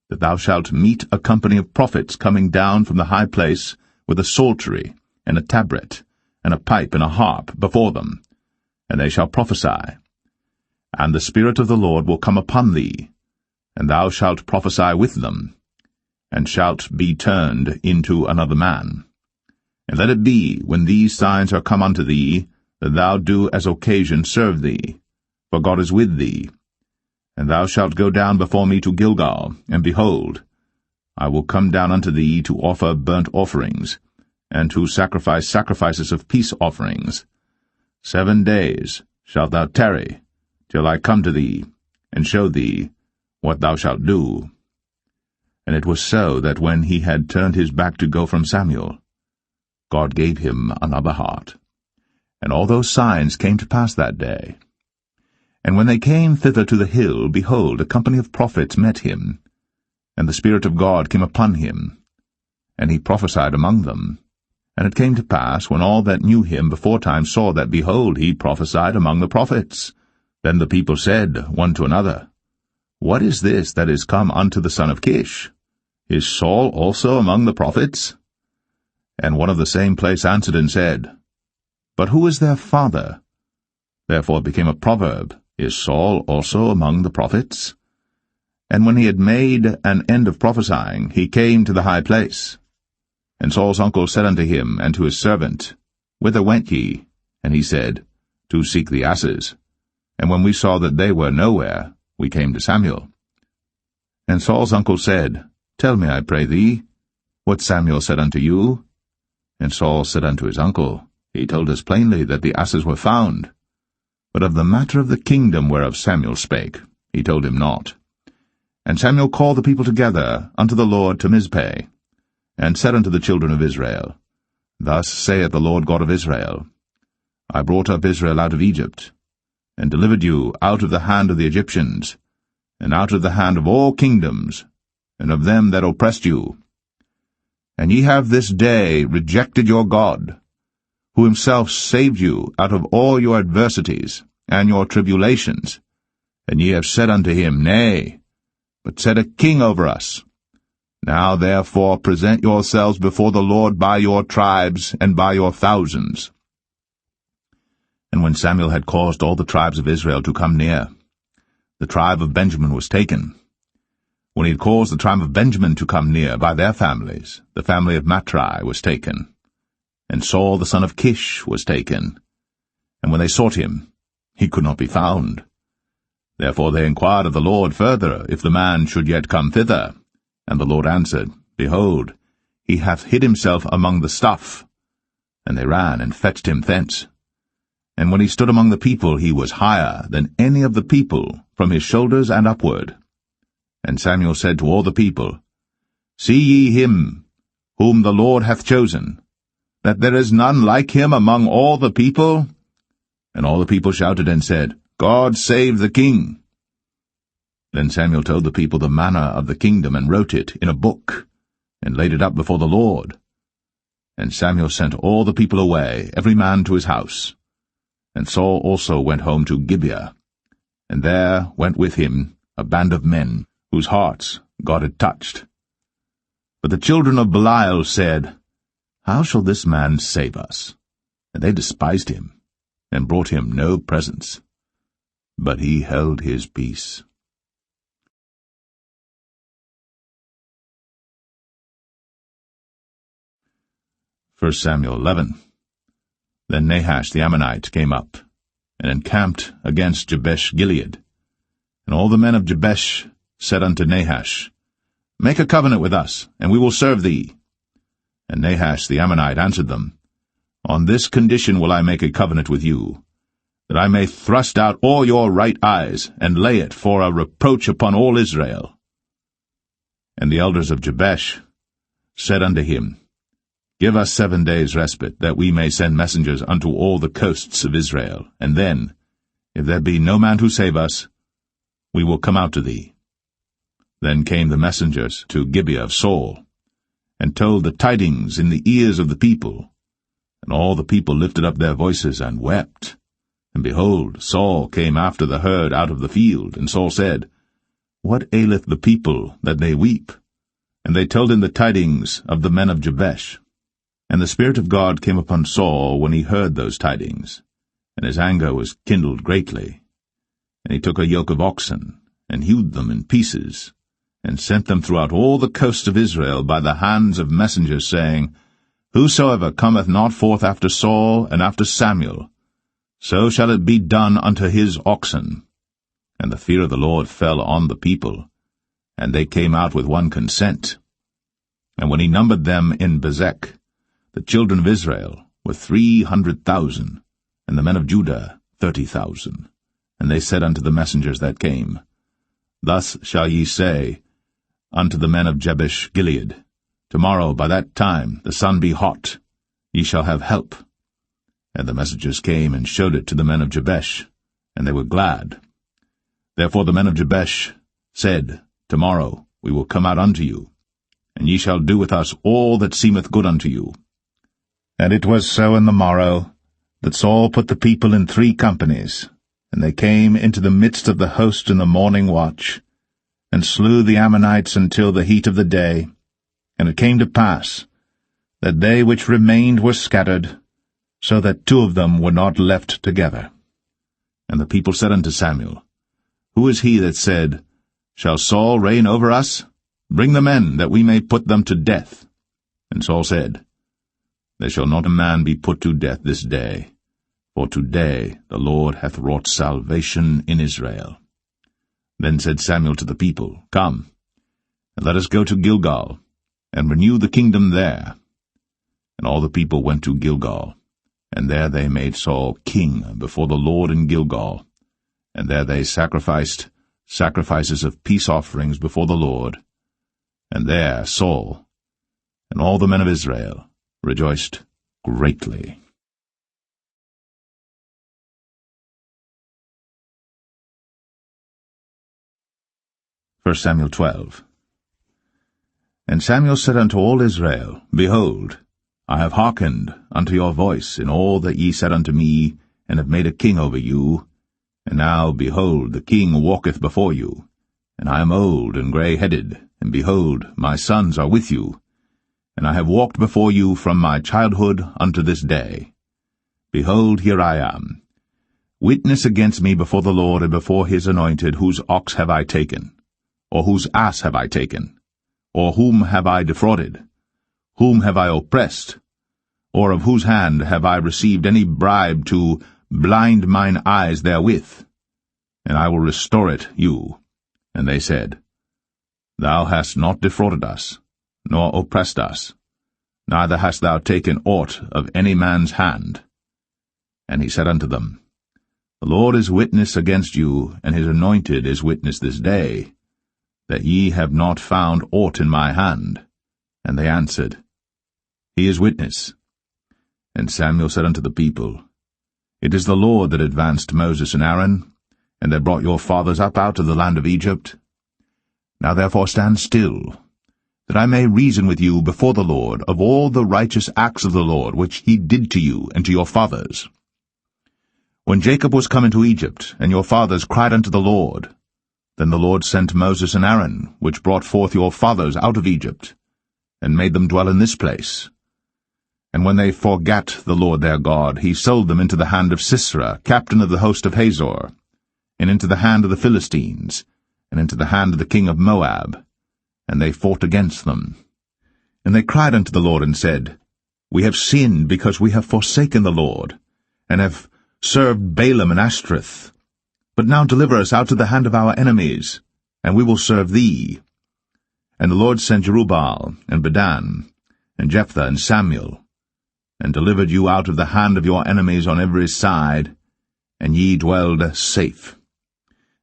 that thou shalt meet a company of prophets coming down from the high place, with a psaltery, and a tabret, and a pipe, and a harp before them. And they shall prophesy. And the Spirit of the Lord will come upon thee, and thou shalt prophesy with them, and shalt be turned into another man. And let it be, when these signs are come unto thee, that thou do as occasion serve thee, for God is with thee. And thou shalt go down before me to Gilgal, and behold, I will come down unto thee to offer burnt offerings, and to sacrifice sacrifices of peace offerings. 7 days shalt thou tarry, till I come to thee, and show thee what thou shalt do. And it was so that when he had turned his back to go from Samuel, God gave him another heart. And all those signs came to pass that day. And when they came thither to the hill, behold, a company of prophets met him, and the Spirit of God came upon him, and he prophesied among them. And it came to pass, when all that knew him beforetime saw that, behold, he prophesied among the prophets, then the people said one to another, What is this that is come unto the son of Kish? Is Saul also among the prophets? And one of the same place answered and said, But who is their father? Therefore it became a proverb, Is Saul also among the prophets? And when he had made an end of prophesying, he came to the high place. And Saul's uncle said unto him and to his servant, Whither went ye? And he said, To seek the asses. And when we saw that they were nowhere, we came to Samuel. And Saul's uncle said, Tell me, I pray thee, what Samuel said unto you. And Saul said unto his uncle, He told us plainly that the asses were found. But of the matter of the kingdom whereof Samuel spake, he told him not. And Samuel called the people together unto the Lord to Mizpeh, and said unto the children of Israel, Thus saith the Lord God of Israel, I brought up Israel out of Egypt, and delivered you out of the hand of the Egyptians, and out of the hand of all kingdoms, and of them that oppressed you. And ye have this day rejected your God, who himself saved you out of all your adversities and your tribulations. And ye have said unto him, Nay, but set a king over us. Now therefore present yourselves before the Lord by your tribes and by your thousands. And when Samuel had caused all the tribes of Israel to come near, the tribe of Benjamin was taken. When he had caused the tribe of Benjamin to come near by their families, the family of Matri was taken. And Saul the son of Kish was taken. And when they sought him, he could not be found. Therefore they inquired of the Lord further, if the man should yet come thither. And the Lord answered, Behold, he hath hid himself among the stuff. And they ran and fetched him thence. And when he stood among the people, he was higher than any of the people, from his shoulders and upward. And Samuel said to all the people, See ye him, whom the Lord hath chosen, that there is none like him among all the people? And all the people shouted and said, God save the king. Then Samuel told the people the manner of the kingdom, and wrote it in a book, and laid it up before the Lord. And Samuel sent all the people away, every man to his house. And Saul also went home to Gibeah, and there went with him a band of men, whose hearts God had touched. But the children of Belial said, How shall this man save us? And they despised him, and brought him no presents. But he held his peace. 1 Samuel 11. Then Nahash the Ammonite came up, and encamped against Jabesh-Gilead. And all the men of Jabesh said unto Nahash, Make a covenant with us, and we will serve thee. And Nahash the Ammonite answered them, On this condition will I make a covenant with you, that I may thrust out all your right eyes, and lay it for a reproach upon all Israel. And the elders of Jabesh said unto him, Give us 7 days' respite, that we may send messengers unto all the coasts of Israel, and then, if there be no man to save us, we will come out to thee. Then came the messengers to Gibeah of Saul, and told the tidings in the ears of the people. And all the people lifted up their voices and wept. And behold, Saul came after the herd out of the field, and Saul said, What aileth the people, that they weep? And they told him the tidings of the men of Jabesh. And the Spirit of God came upon Saul when he heard those tidings, and his anger was kindled greatly. And he took a yoke of oxen, and hewed them in pieces, and sent them throughout all the coasts of Israel by the hands of messengers, saying, Whosoever cometh not forth after Saul and after Samuel, so shall it be done unto his oxen. And the fear of the Lord fell on the people, and they came out with one consent. And when he numbered them in Bezek, the children of Israel were 300,000, and the men of Judah 30,000. And they said unto the messengers that came, Thus shall ye say unto the men of Jabesh-Gilead, Tomorrow by that time the sun be hot, ye shall have help. And the messengers came and showed it to the men of Jabesh, and they were glad. Therefore the men of Jabesh said, Tomorrow we will come out unto you, and ye shall do with us all that seemeth good unto you. And it was so in the morrow, that Saul put the people in 3 companies, and they came into the midst of the host in the morning watch, and slew the Ammonites until the heat of the day. And it came to pass, that they which remained were scattered, so that 2 of them were not left together. And the people said unto Samuel, Who is he that said, Shall Saul reign over us? Bring the men, that we may put them to death. And Saul said, There shall not a man be put to death this day, for today the Lord hath wrought salvation in Israel. Then said Samuel to the people, Come, and let us go to Gilgal, and renew the kingdom there. And all the people went to Gilgal, and there they made Saul king before the Lord in Gilgal, and there they sacrificed sacrifices of peace offerings before the Lord. And there Saul and all the men of Israel rejoiced greatly. 1 Samuel 12. And Samuel said unto all Israel, Behold, I have hearkened unto your voice in all that ye said unto me, and have made a king over you. And now, behold, the king walketh before you, and I am old and grey-headed, and behold, my sons are with you, and I have walked before you from my childhood unto this day. Behold, here I am. Witness against me before the Lord and before his anointed, whose ox have I taken? Or whose ass have I taken? Or whom have I defrauded? Whom have I oppressed? Or of whose hand have I received any bribe to blind mine eyes therewith? And I will restore it you. And they said, Thou hast not defrauded us, nor oppressed us, neither hast thou taken aught of any man's hand. And he said unto them, The Lord is witness against you, and his anointed is witness this day, that ye have not found aught in my hand. And they answered, He is witness. And Samuel said unto the people, It is the Lord that advanced Moses and Aaron, and that brought your fathers up out of the land of Egypt. Now therefore stand still, that I may reason with you before the Lord of all the righteous acts of the Lord which he did to you and to your fathers. When Jacob was come into Egypt, and your fathers cried unto the Lord, then the Lord sent Moses and Aaron, which brought forth your fathers out of Egypt, and made them dwell in this place. And when they forgat the Lord their God, he sold them into the hand of Sisera, captain of the host of Hazor, and into the hand of the Philistines, and into the hand of the king of Moab, and they fought against them. And they cried unto the Lord, and said, We have sinned, because we have forsaken the Lord, and have served Balaam and Ashtoreth. But now deliver us out of the hand of our enemies, and we will serve thee. And the Lord sent Jerubbaal, and Bedan, and Jephthah, and Samuel, and delivered you out of the hand of your enemies on every side, and ye dwelled safe.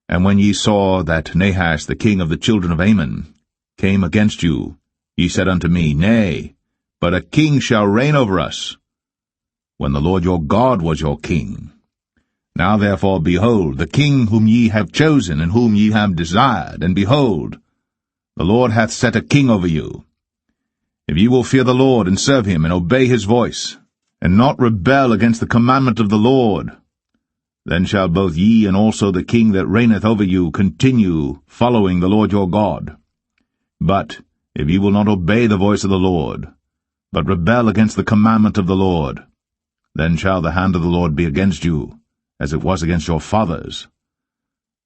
And when ye saw that Nahash the king of the children of Ammon came against you, ye said unto me, Nay, but a king shall reign over us, when the Lord your God was your king. Now therefore, behold, the king whom ye have chosen, and whom ye have desired, and behold, the Lord hath set a king over you. If ye will fear the Lord, and serve him, and obey his voice, and not rebel against the commandment of the Lord, then shall both ye and also the king that reigneth over you continue following the Lord your God. But if ye will not obey the voice of the Lord, but rebel against the commandment of the Lord, then shall the hand of the Lord be against you, as it was against your fathers.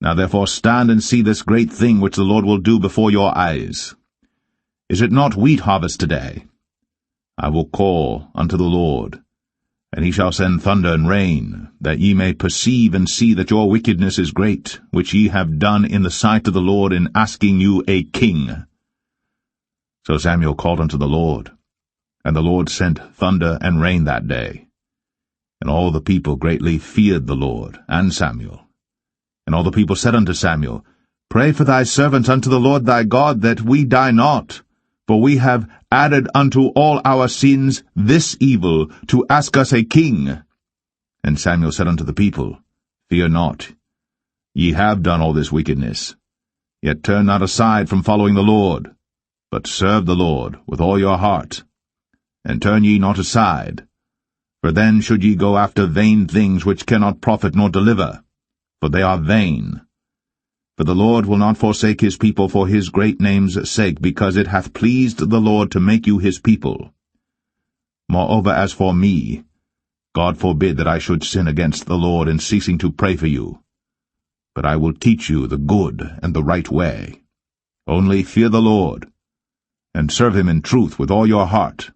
Now therefore stand and see this great thing which the Lord will do before your eyes. Is it not wheat harvest today? I will call unto the Lord, and he shall send thunder and rain, that ye may perceive and see that your wickedness is great, which ye have done in the sight of the Lord in asking you a king. So Samuel called unto the Lord, and the Lord sent thunder and rain that day. And all the people greatly feared the Lord and Samuel. And all the people said unto Samuel, Pray for thy servants unto the Lord thy God, that we die not. For we have added unto all our sins this evil, to ask us a king. And Samuel said unto the people, Fear not. Ye have done all this wickedness. Yet turn not aside from following the Lord, but serve the Lord with all your heart. And turn ye not aside, for then should ye go after vain things which cannot profit nor deliver, for they are vain. For the Lord will not forsake his people for his great name's sake, because it hath pleased the Lord to make you his people. Moreover, as for me, God forbid that I should sin against the Lord in ceasing to pray for you. But I will teach you the good and the right way. Only fear the Lord, and serve him in truth with all your heart.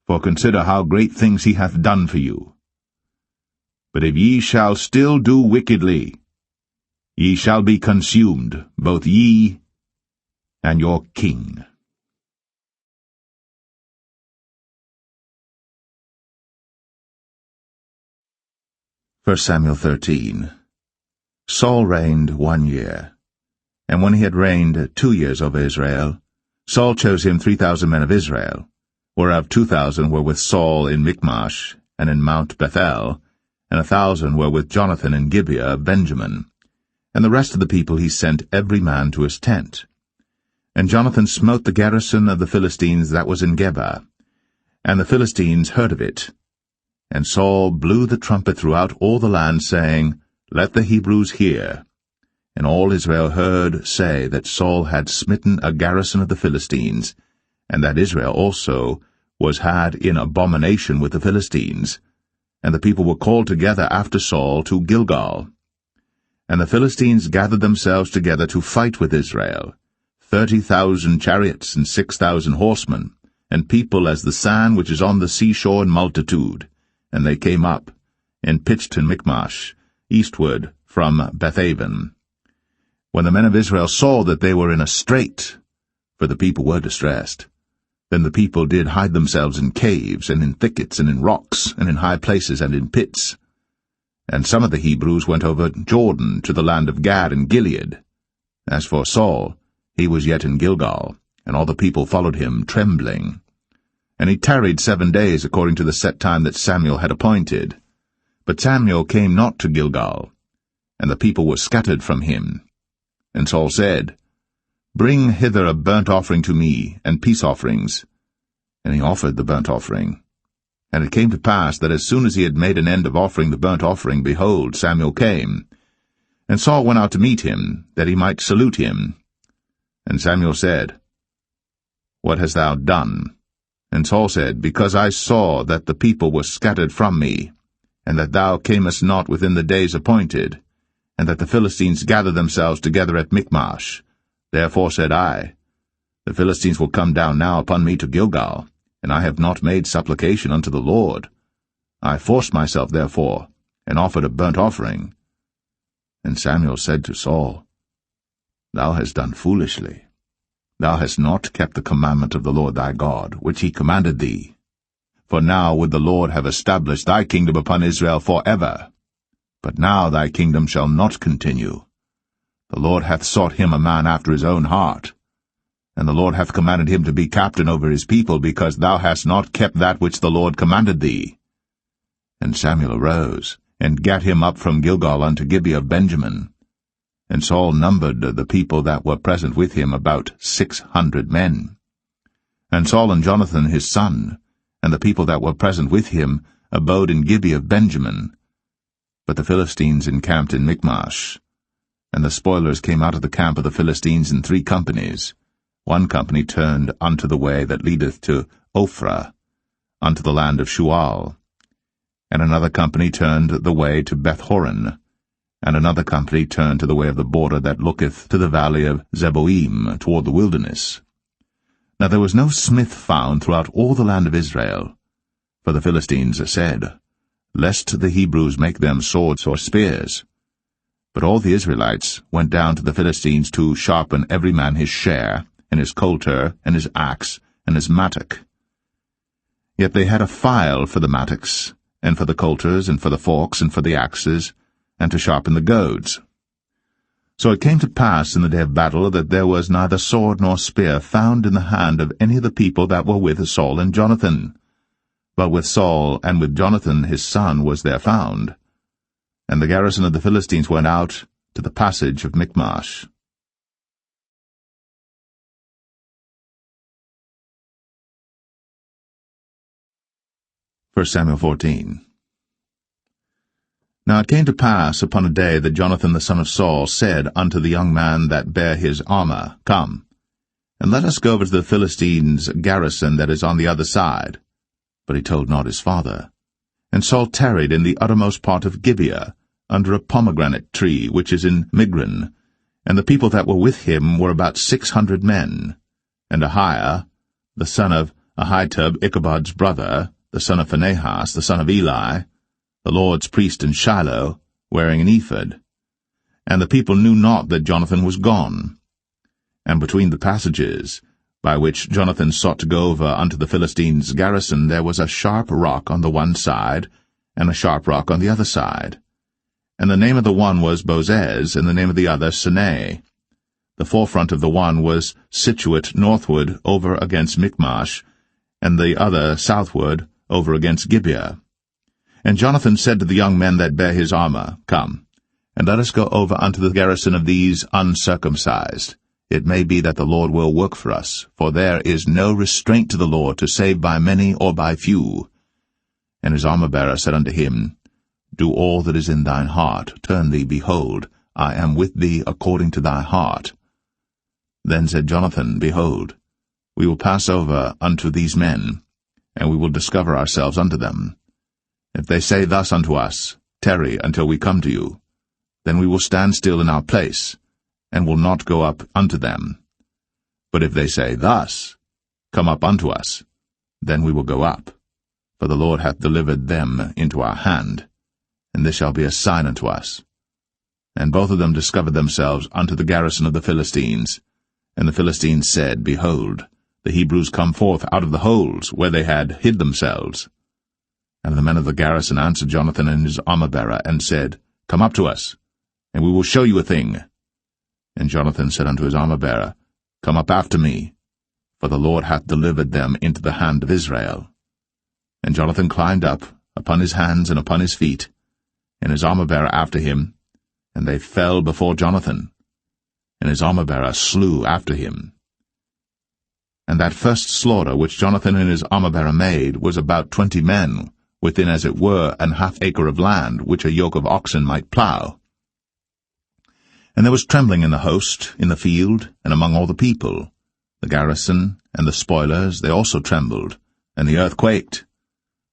For consider how great things he hath done for you. But if ye shall still do wickedly, ye shall be consumed, both ye and your king. 1 Samuel 13. Saul reigned 1 year. And when he had reigned 2 years over Israel, Saul chose him 3,000 men of Israel, whereof 2,000 were with Saul in Michmash and in Mount Bethel, and 1,000 were with Jonathan in Gibeah of Benjamin. And the rest of the people he sent every man to his tent. And Jonathan smote the garrison of the Philistines that was in Geba. And the Philistines heard of it. And Saul blew the trumpet throughout all the land, saying, Let the Hebrews hear. And all Israel heard say that Saul had smitten a garrison of the Philistines, and that Israel also was had in abomination with the Philistines. And the people were called together after Saul to Gilgal. And the Philistines gathered themselves together to fight with Israel, 30,000 chariots and 6,000 horsemen, and people as the sand which is on the seashore in multitude. And they came up, and pitched in Michmash, eastward from Bethaven. When the men of Israel saw that they were in a strait, for the people were distressed, then the people did hide themselves in caves, and in thickets, and in rocks, and in high places, and in pits. And some of the Hebrews went over Jordan to the land of Gad and Gilead. As for Saul, he was yet in Gilgal, and all the people followed him, trembling. And he tarried 7 days according to the set time that Samuel had appointed. But Samuel came not to Gilgal, and the people were scattered from him. And Saul said, Bring hither a burnt offering to me, and peace offerings. And he offered the burnt offering. And it came to pass that as soon as he had made an end of offering the burnt offering, behold, Samuel came. And Saul went out to meet him, that he might salute him. And Samuel said, What hast thou done? And Saul said, Because I saw that the people were scattered from me, and that thou camest not within the days appointed, and that the Philistines gathered themselves together at Michmash. Therefore said I, The Philistines will come down now upon me to Gilgal, and I have not made supplication unto the Lord. I forced myself therefore, and offered a burnt offering. And Samuel said to Saul, Thou hast done foolishly. Thou hast not kept the commandment of the Lord thy God, which he commanded thee. For now would the Lord have established thy kingdom upon Israel for ever. But now thy kingdom shall not continue. The Lord hath sought him a man after his own heart. And the Lord hath commanded him to be captain over his people, because thou hast not kept that which the Lord commanded thee. And Samuel arose, and gat him up from Gilgal unto Gibeah of Benjamin. And Saul numbered the people that were present with him about 600 men. And Saul and Jonathan his son, and the people that were present with him, abode in Gibeah of Benjamin. But the Philistines encamped in Michmash. And the spoilers came out of the camp of the Philistines in 3 companies. One company turned unto the way that leadeth to Ophrah, unto the land of Shual. And another company turned the way to Bethhoron. And another company turned to the way of the border that looketh to the valley of Zeboim, toward the wilderness. Now there was no smith found throughout all the land of Israel. For the Philistines said, Lest the Hebrews make them swords or spears. But all the Israelites went down to the Philistines to sharpen every man his share, and his coulter, and his axe, and his mattock. Yet they had a file for the mattocks, and for the coulters, and for the forks, and for the axes, and to sharpen the goads. So it came to pass in the day of battle that there was neither sword nor spear found in the hand of any of the people that were with Saul and Jonathan. But with Saul and with Jonathan his son was there found. And the garrison of the Philistines went out to the passage of Michmash. 1 Samuel 14. Now it came to pass upon a day that Jonathan the son of Saul said unto the young man that bare his armor, Come, and let us go over to the Philistines' garrison that is on the other side. But he told not his father. And Saul tarried in the uttermost part of Gibeah, under a pomegranate tree which is in Migron, and the people that were with him were about 600 men. And Ahiah, the son of Ahitub, Ichabod's brother, the son of Phinehas, the son of Eli, the Lord's priest in Shiloh, wearing an ephod. And the people knew not that Jonathan was gone. And between the passages, by which Jonathan sought to go over unto the Philistines' garrison, there was a sharp rock on the one side, and a sharp rock on the other side. And the name of the one was Bozez, and the name of the other Sinai. The forefront of the one was situate northward over against Michmash, and the other southward over against Gibeah. And Jonathan said to the young men that bare his armor, Come, and let us go over unto the garrison of these uncircumcised. It may be that the Lord will work for us, for there is no restraint to the Lord to save by many or by few. And his armor-bearer said unto him, Do all that is in thine heart, turn thee, behold, I am with thee according to thy heart. Then said Jonathan, Behold, we will pass over unto these men, and we will discover ourselves unto them. If they say thus unto us, Tarry until we come to you, then we will stand still in our place, and will not go up unto them. But if they say thus, Come up unto us, then we will go up. For the Lord hath delivered them into our hand, and this shall be a sign unto us. And both of them discovered themselves unto the garrison of the Philistines. And the Philistines said, Behold, the Hebrews come forth out of the holes where they had hid themselves. And the men of the garrison answered Jonathan and his armor-bearer, and said, Come up to us, and we will show you a thing. And Jonathan said unto his armor-bearer, Come up after me, for the Lord hath delivered them into the hand of Israel. And Jonathan climbed up, upon his hands and upon his feet, and his armor-bearer after him, and they fell before Jonathan, and his armor-bearer slew after him. And that first slaughter which Jonathan and his armor-bearer made was about 20 men, within as it were an half-acre of land, which a yoke of oxen might plough. And there was trembling in the host, in the field, and among all the people. The garrison and the spoilers, they also trembled, and the earth quaked.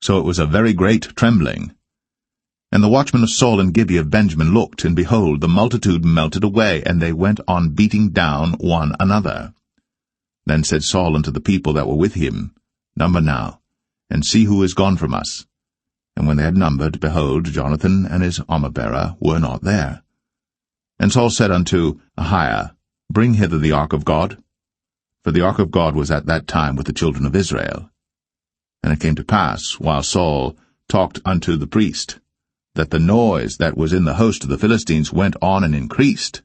So it was a very great trembling. And the watchmen of Saul and Gibeah of Benjamin looked, and behold, the multitude melted away, and they went on beating down one another. Then said Saul unto the people that were with him, Number now, and see who is gone from us. And when they had numbered, behold, Jonathan and his armor-bearer were not there. And Saul said unto Ahiah, Bring hither the ark of God. For the ark of God was at that time with the children of Israel. And it came to pass, while Saul talked unto the priest, that the noise that was in the host of the Philistines went on and increased.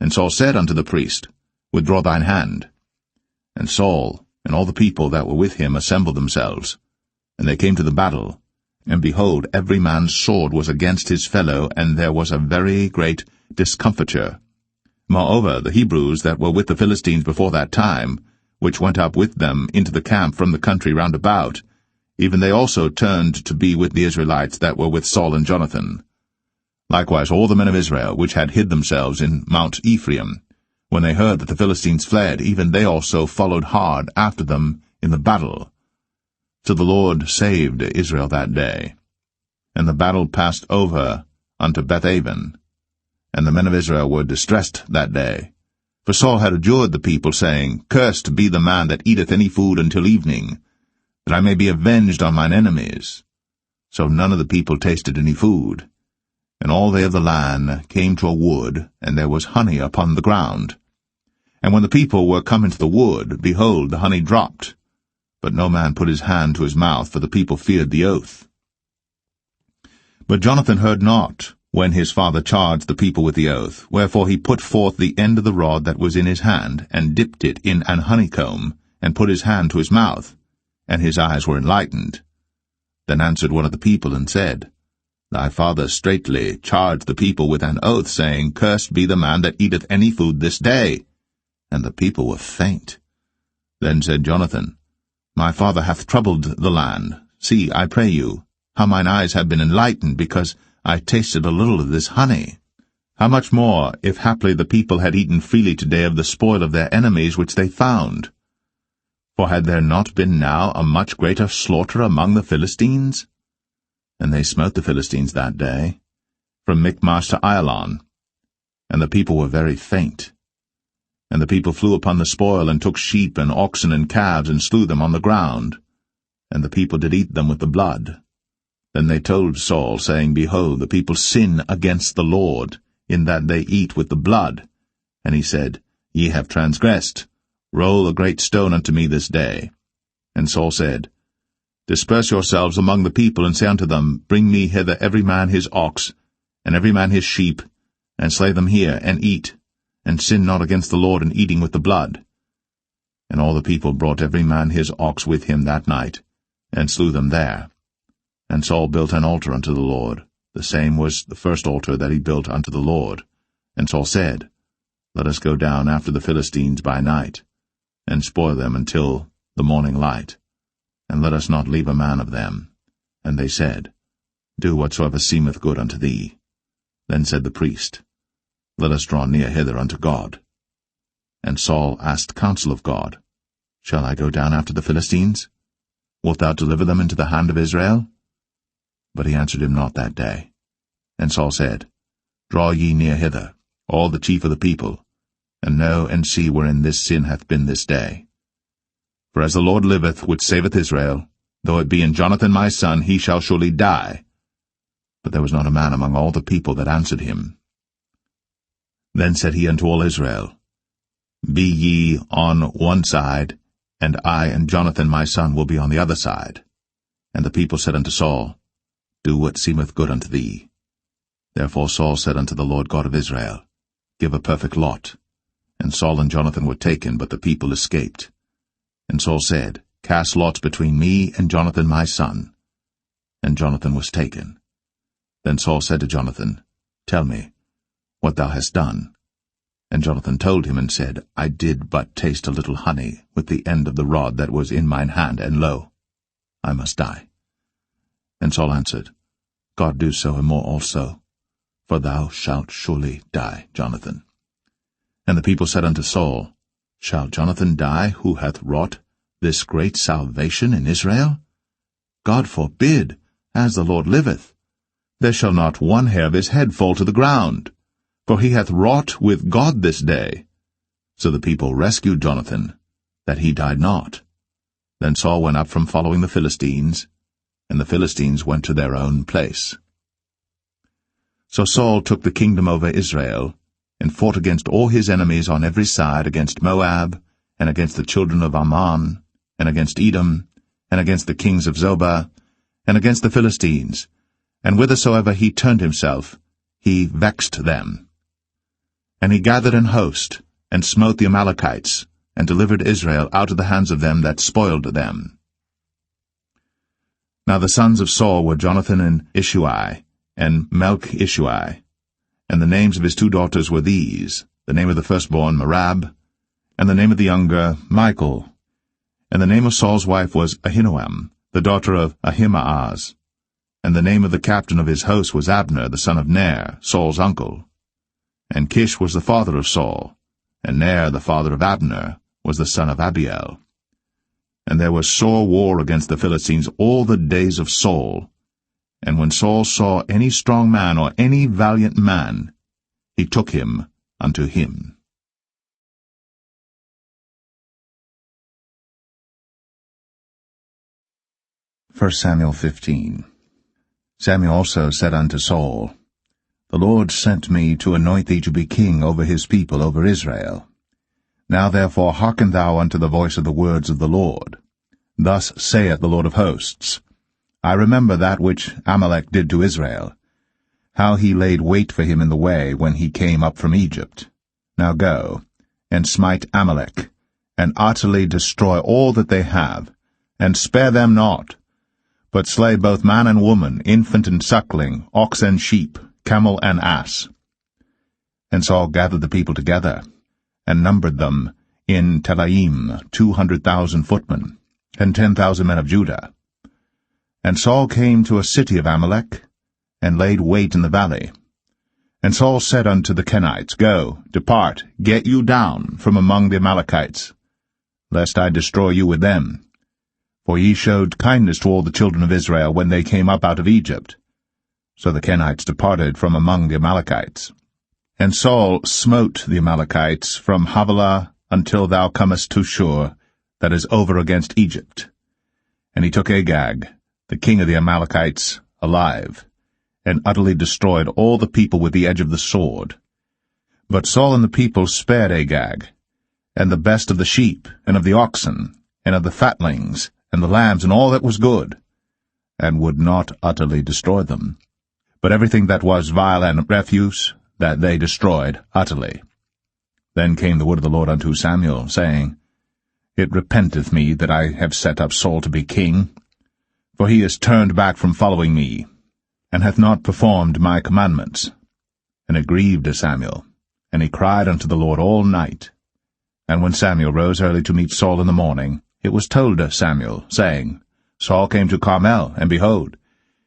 And Saul said unto the priest, Withdraw thine hand. And Saul and all the people that were with him assembled themselves. And they came to the battle. And behold, every man's sword was against his fellow, and there was a very great discomfiture. Moreover, the Hebrews that were with the Philistines before that time, which went up with them into the camp from the country round about, even they also turned to be with the Israelites that were with Saul and Jonathan. Likewise all the men of Israel, which had hid themselves in Mount Ephraim, when they heard that the Philistines fled, even they also followed hard after them in the battle. So the Lord saved Israel that day. And the battle passed over unto Bethaven. And the men of Israel were distressed that day. For Saul had adjured the people, saying, Cursed be the man that eateth any food until evening, that I may be avenged on mine enemies. So none of the people tasted any food. And all they of the land came to a wood, and there was honey upon the ground. And when the people were come into the wood, behold, the honey dropped. But no man put his hand to his mouth, for the people feared the oath. But Jonathan heard not, when his father charged the people with the oath, wherefore he put forth the end of the rod that was in his hand, and dipped it in an honeycomb, and put his hand to his mouth, and his eyes were enlightened. Then answered one of the people, and said, Thy father straitly charged the people with an oath, saying, Cursed be the man that eateth any food this day. And the people were faint. Then said Jonathan, My father hath troubled the land. See, I pray you, how mine eyes have been enlightened, because I tasted a little of this honey. How much more, if haply the people had eaten freely today of the spoil of their enemies which they found? For had there not been now a much greater slaughter among the Philistines? And they smote the Philistines that day, from Michmash to Ajalon. And the people were very faint. And the people flew upon the spoil, and took sheep and oxen and calves, and slew them on the ground. And the people did eat them with the blood. Then they told Saul, saying, Behold, the people sin against the Lord, in that they eat with the blood. And he said, Ye have transgressed. Roll a great stone unto me this day. And Saul said, Disperse yourselves among the people, and say unto them, Bring me hither every man his ox, and every man his sheep, and slay them here, and eat, and sin not against the Lord in eating with the blood. And all the people brought every man his ox with him that night, and slew them there. And Saul built an altar unto the Lord. The same was the first altar that he built unto the Lord. And Saul said, Let us go down after the Philistines by night, and spoil them until the morning light, and let us not leave a man of them. And they said, Do whatsoever seemeth good unto thee. Then said the priest, Let us draw near hither unto God. And Saul asked counsel of God, Shall I go down after the Philistines? Wilt thou deliver them into the hand of Israel? But he answered him not that day. And Saul said, Draw ye near hither, all the chief of the people, and know and see wherein this sin hath been this day. For as the Lord liveth, which saveth Israel, though it be in Jonathan my son, he shall surely die. But there was not a man among all the people that answered him. Then said he unto all Israel, Be ye on one side, and I and Jonathan my son will be on the other side. And the people said unto Saul, Do what seemeth good unto thee. Therefore Saul said unto the Lord God of Israel, Give a perfect lot. And Saul and Jonathan were taken, but the people escaped. And Saul said, Cast lots between me and Jonathan my son. And Jonathan was taken. Then Saul said to Jonathan, Tell me what thou hast done. And Jonathan told him and said, I did but taste a little honey with the end of the rod that was in mine hand, and lo, I must die. And Saul answered, God do so and more also, for thou shalt surely die, Jonathan. And the people said unto Saul, Shall Jonathan die, who hath wrought this great salvation in Israel? God forbid, as the Lord liveth. There shall not one hair of his head fall to the ground, for he hath wrought with God this day. So the people rescued Jonathan, that he died not. Then Saul went up from following the Philistines, and the Philistines went to their own place. So Saul took the kingdom over Israel, and fought against all his enemies on every side, against Moab, and against the children of Ammon, and against Edom, and against the kings of Zobah, and against the Philistines, and whithersoever he turned himself, he vexed them. And he gathered an host, and smote the Amalekites, and delivered Israel out of the hands of them that spoiled them. Now the sons of Saul were Jonathan and Ishui, and Melch-Ishui. And the names of his two daughters were these, the name of the firstborn Merab, and the name of the younger Michal. And the name of Saul's wife was Ahinoam, the daughter of Ahimaaz. And the name of the captain of his host was Abner, the son of Ner, Saul's uncle. And Kish was the father of Saul, and Ner, the father of Abner, was the son of Abiel. And there was sore war against the Philistines all the days of Saul. And when Saul saw any strong man or any valiant man, he took him unto him. 1 Samuel 15. Samuel also said unto Saul, The Lord sent me to anoint thee to be king over his people, over Israel. Now therefore hearken thou unto the voice of the words of the Lord. Thus saith the Lord of hosts, I remember that which Amalek did to Israel, how he laid wait for him in the way when he came up from Egypt. Now go, and smite Amalek, and utterly destroy all that they have, and spare them not, but slay both man and woman, infant and suckling, ox and sheep, camel and ass. And Saul gathered the people together, and numbered them in Telaim 200,000 footmen, and 10,000 men of Judah. And Saul came to a city of Amalek, and laid wait in the valley. And Saul said unto the Kenites, Go, depart, get you down from among the Amalekites, lest I destroy you with them. For ye showed kindness to all the children of Israel when they came up out of Egypt. So the Kenites departed from among the Amalekites. And Saul smote the Amalekites from Havilah until thou comest to Shur, that is over against Egypt. And he took Agag, the king of the Amalekites, alive, and utterly destroyed all the people with the edge of the sword. But Saul and the people spared Agag, and the best of the sheep, and of the oxen, and of the fatlings, and the lambs, and all that was good, and would not utterly destroy them. But everything that was vile and refuse, that they destroyed utterly. Then came the word of the Lord unto Samuel, saying, It repenteth me that I have set up Saul to be king, for he is turned back from following me, and hath not performed my commandments. And it grieved Samuel, and he cried unto the Lord all night. And when Samuel rose early to meet Saul in the morning, it was told Samuel, saying, Saul came to Carmel, and behold,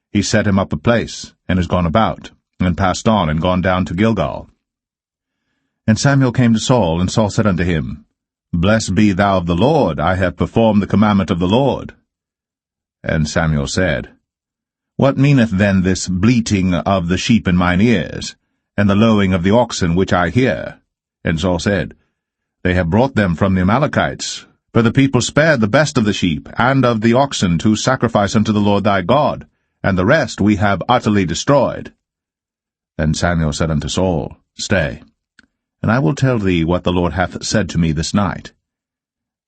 he set him up a place, and is gone about, and passed on, and gone down to Gilgal. And Samuel came to Saul, and Saul said unto him, Blessed be thou of the Lord, I have performed the commandment of the Lord. And Samuel said, What meaneth then this bleating of the sheep in mine ears, and the lowing of the oxen which I hear? And Saul said, They have brought them from the Amalekites, for the people spared the best of the sheep and of the oxen to sacrifice unto the Lord thy God, and the rest we have utterly destroyed. Then Samuel said unto Saul, Stay, and I will tell thee what the Lord hath said to me this night.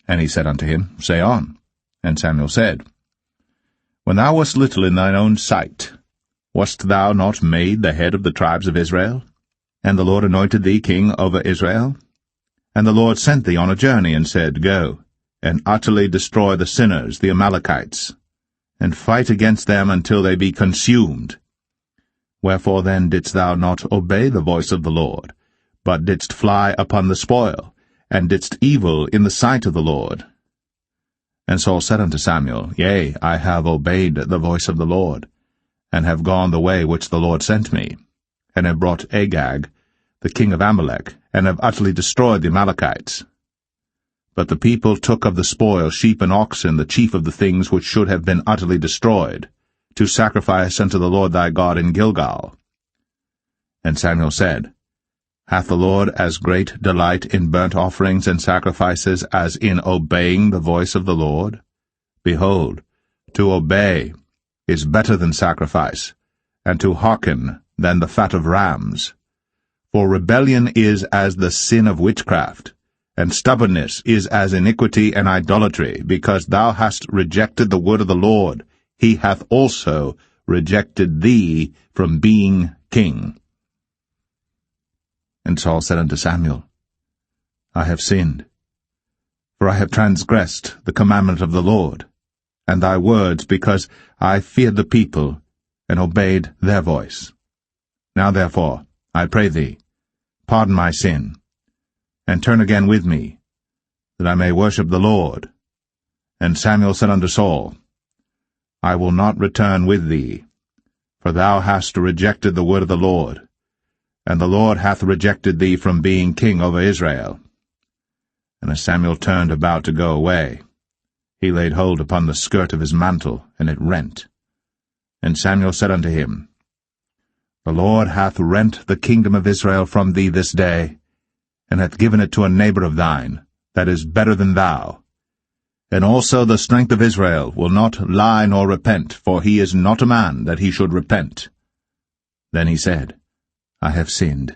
And he said unto him, Say on. And Samuel said, When thou wast little in thine own sight, wast thou not made the head of the tribes of Israel? And the Lord anointed thee king over Israel? And the Lord sent thee on a journey, and said, Go, and utterly destroy the sinners, the Amalekites, and fight against them until they be consumed. Wherefore then didst thou not obey the voice of the Lord, but didst fly upon the spoil, and didst evil in the sight of the Lord? And Saul said unto Samuel, Yea, I have obeyed the voice of the Lord, and have gone the way which the Lord sent me, and have brought Agag, the king of Amalek, and have utterly destroyed the Amalekites. But the people took of the spoil sheep and oxen, the chief of the things which should have been utterly destroyed, to sacrifice unto the Lord thy God in Gilgal. And Samuel said, Hath the Lord as great delight in burnt offerings and sacrifices as in obeying the voice of the Lord? Behold, to obey is better than sacrifice, and to hearken than the fat of rams. For rebellion is as the sin of witchcraft, and stubbornness is as iniquity and idolatry. Because thou hast rejected the word of the Lord, he hath also rejected thee from being king. And Saul said unto Samuel, I have sinned, for I have transgressed the commandment of the Lord, and thy words, because I feared the people, and obeyed their voice. Now therefore, I pray thee, pardon my sin, and turn again with me, that I may worship the Lord. And Samuel said unto Saul, I will not return with thee, for thou hast rejected the word of the Lord, and the Lord hath rejected thee from being king over Israel. And as Samuel turned about to go away, he laid hold upon the skirt of his mantle, and it rent. And Samuel said unto him, The Lord hath rent the kingdom of Israel from thee this day, and hath given it to a neighbor of thine, that is better than thou. And also the strength of Israel will not lie nor repent, for he is not a man that he should repent. Then he said, I have sinned.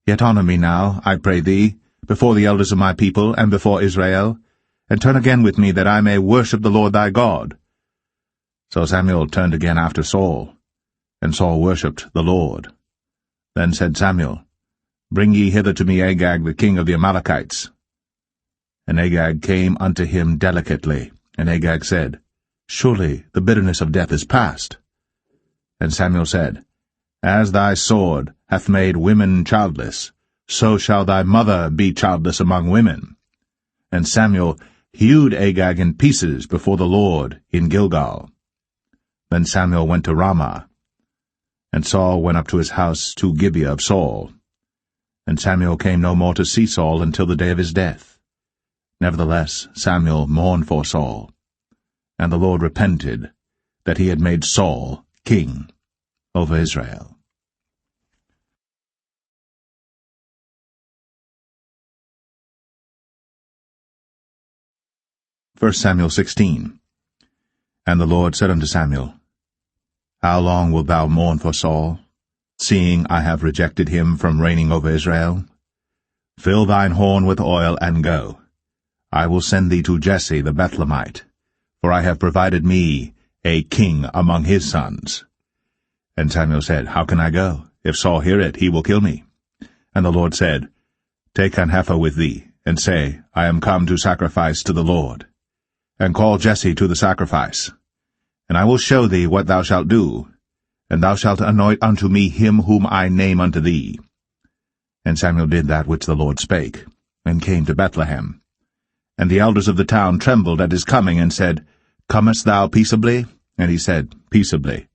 Yet honor me now, I pray thee, before the elders of my people, and before Israel, and turn again with me, that I may worship the Lord thy God. So Samuel turned again after Saul, and Saul worshipped the Lord. Then said Samuel, Bring ye hither to me Agag the king of the Amalekites. And Agag came unto him delicately, and Agag said, Surely the bitterness of death is past. And Samuel said, As thy sword hath made women childless, so shall thy mother be childless among women. And Samuel hewed Agag in pieces before the Lord in Gilgal. Then Samuel went to Ramah, and Saul went up to his house to Gibeah of Saul. And Samuel came no more to see Saul until the day of his death. Nevertheless Samuel mourned for Saul, and the Lord repented that he had made Saul king over Israel. 1 Samuel 16. And the Lord said unto Samuel, How long wilt thou mourn for Saul, seeing I have rejected him from reigning over Israel? Fill thine horn with oil, and go. I will send thee to Jesse the Bethlehemite, for I have provided me a king among his sons. And Samuel said, How can I go? If Saul hear it, he will kill me. And the Lord said, Take an heifer with thee, and say, I am come to sacrifice to the Lord. And call Jesse to the sacrifice. And I will show thee what thou shalt do, and thou shalt anoint unto me him whom I name unto thee. And Samuel did that which the Lord spake, and came to Bethlehem. And the elders of the town trembled at his coming, and said, Comest thou peaceably? And he said, Peaceably.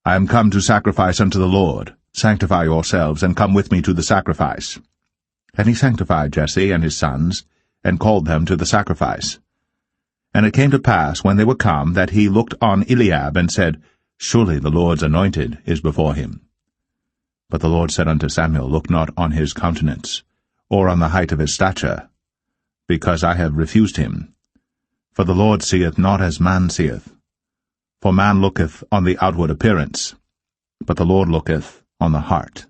I am come to sacrifice unto the Lord. Sanctify yourselves, and come with me to the sacrifice. And he sanctified Jesse and his sons, and called them to the sacrifice. And it came to pass, when they were come, that he looked on Eliab, and said, Surely the Lord's anointed is before him. But the Lord said unto Samuel, Look not on his countenance, or on the height of his stature, because I have refused him. For the Lord seeth not as man seeth. For man looketh on the outward appearance, but the Lord looketh on the heart.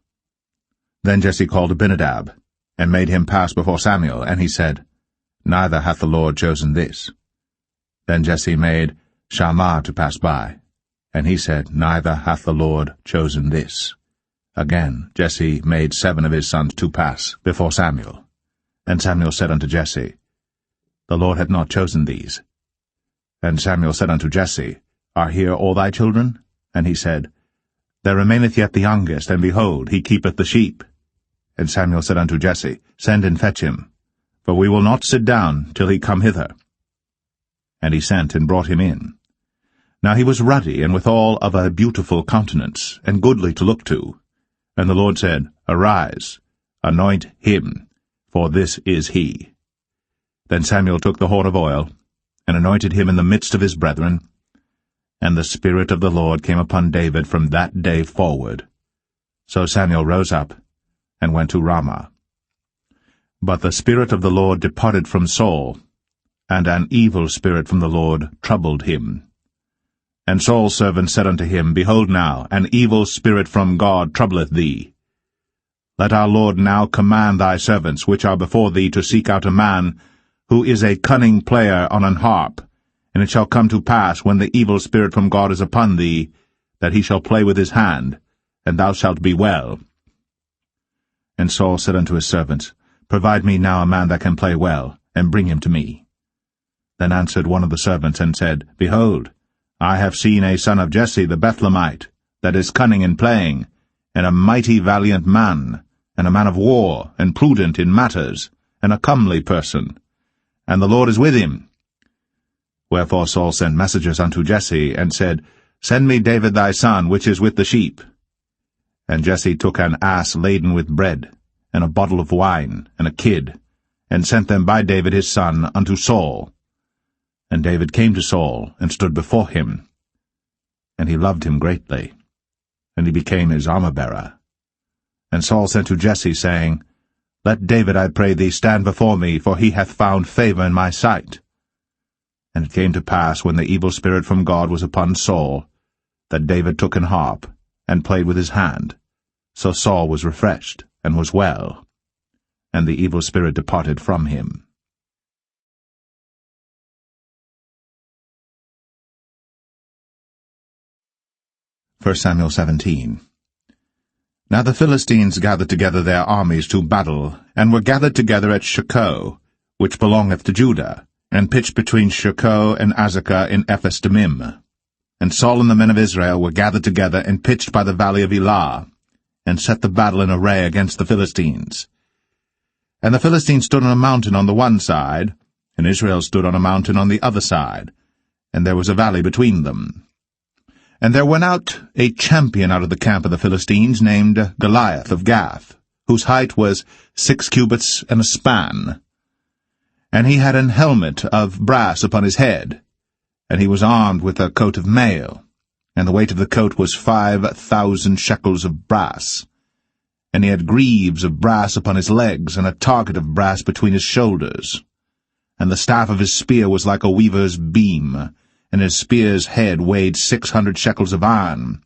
Then Jesse called Abinadab, and made him pass before Samuel, and he said, Neither hath the Lord chosen this. Then Jesse made Shammah to pass by, and he said, Neither hath the Lord chosen this. Again Jesse made 7 of his sons to pass before Samuel. And Samuel said unto Jesse, The Lord hath not chosen these. And Samuel said unto Jesse, Are here all thy children? And he said, There remaineth yet the youngest, and behold, he keepeth the sheep. And Samuel said unto Jesse, Send and fetch him, for we will not sit down till he come hither. And he sent and brought him in. Now he was ruddy, and withal of a beautiful countenance, and goodly to look to. And the Lord said, Arise, anoint him, for this is he. Then Samuel took the horn of oil, and anointed him in the midst of his brethren. And the Spirit of the Lord came upon David from that day forward. So Samuel rose up, and went to Ramah. But the Spirit of the Lord departed from Saul, and an evil spirit from the Lord troubled him. And Saul's servant said unto him, Behold now, an evil spirit from God troubleth thee. Let our Lord now command thy servants, which are before thee, to seek out a man, who is a cunning player on an harp. And it shall come to pass, when the evil spirit from God is upon thee, that he shall play with his hand, and thou shalt be well. And Saul said unto his servants, Provide me now a man that can play well, and bring him to me. Then answered one of the servants, and said, Behold, I have seen a son of Jesse the Bethlehemite, that is cunning in playing, and a mighty valiant man, and a man of war, and prudent in matters, and a comely person. And the Lord is with him. Wherefore Saul sent messengers unto Jesse, and said, Send me David thy son, which is with the sheep. And Jesse took an ass laden with bread, and a bottle of wine, and a kid, and sent them by David his son unto Saul. And David came to Saul, and stood before him. And he loved him greatly, and he became his armor-bearer. And Saul sent to Jesse, saying, Let David, I pray thee, stand before me, for he hath found favor in my sight. And it came to pass, when the evil spirit from God was upon Saul, that David took an harp, and played with his hand. So Saul was refreshed, and was well, and the evil spirit departed from him. 1 Samuel 17. Now the Philistines gathered together their armies to battle, and were gathered together at Ch, which belongeth to Judah, and pitched between Ch and Azekah in Ephes-dammim. And Saul and the men of Israel were gathered together, and pitched by the valley of Elah, and set the battle in array against the Philistines. And the Philistines stood on a mountain on the one side, and Israel stood on a mountain on the other side, and there was a valley between them. And there went out a champion out of the camp of the Philistines, named Goliath of Gath, whose height was 6 cubits and a span. And he had an helmet of brass upon his head, and he was armed with a coat of mail, and the weight of the coat was 5,000 shekels of brass. And he had greaves of brass upon his legs, and a target of brass between his shoulders. And the staff of his spear was like a weaver's beam, and his spear's head weighed 600 shekels of iron,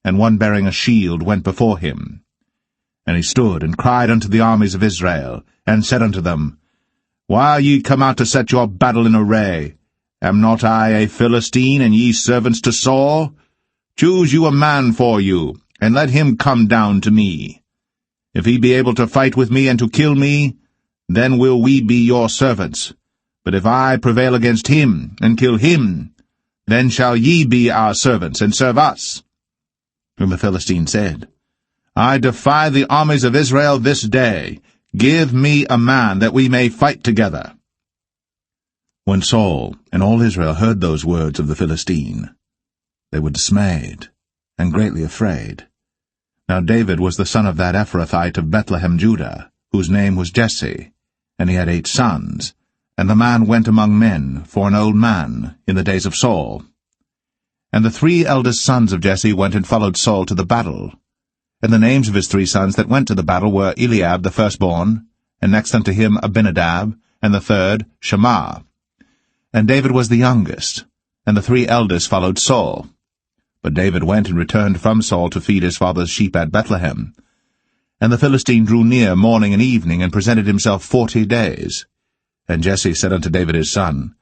and one bearing a shield went before him. And he stood and cried unto the armies of Israel, and said unto them, Why are ye come out to set your battle in array? Am not I a Philistine, and ye servants to Saul? Choose you a man for you, and let him come down to me. If he be able to fight with me and to kill me, then will we be your servants. But if I prevail against him, and kill him, then shall ye be our servants, and serve us. And the Philistine said, I defy the armies of Israel this day. Give me a man, that we may fight together. When Saul and all Israel heard those words of the Philistine, they were dismayed, and greatly afraid. Now David was the son of that Ephrathite of Bethlehem, Judah, whose name was Jesse, and he had 8 sons. And the man went among men for an old man in the days of Saul. And the 3 eldest sons of Jesse went and followed Saul to the battle. And the names of his 3 sons that went to the battle were Eliab the firstborn, and next unto him Abinadab, and the third Shammah. And David was the youngest, and the 3 eldest followed Saul. But David went and returned from Saul to feed his father's sheep at Bethlehem. And the Philistine drew near morning and evening, and presented himself 40 days. And Jesse said unto David his son,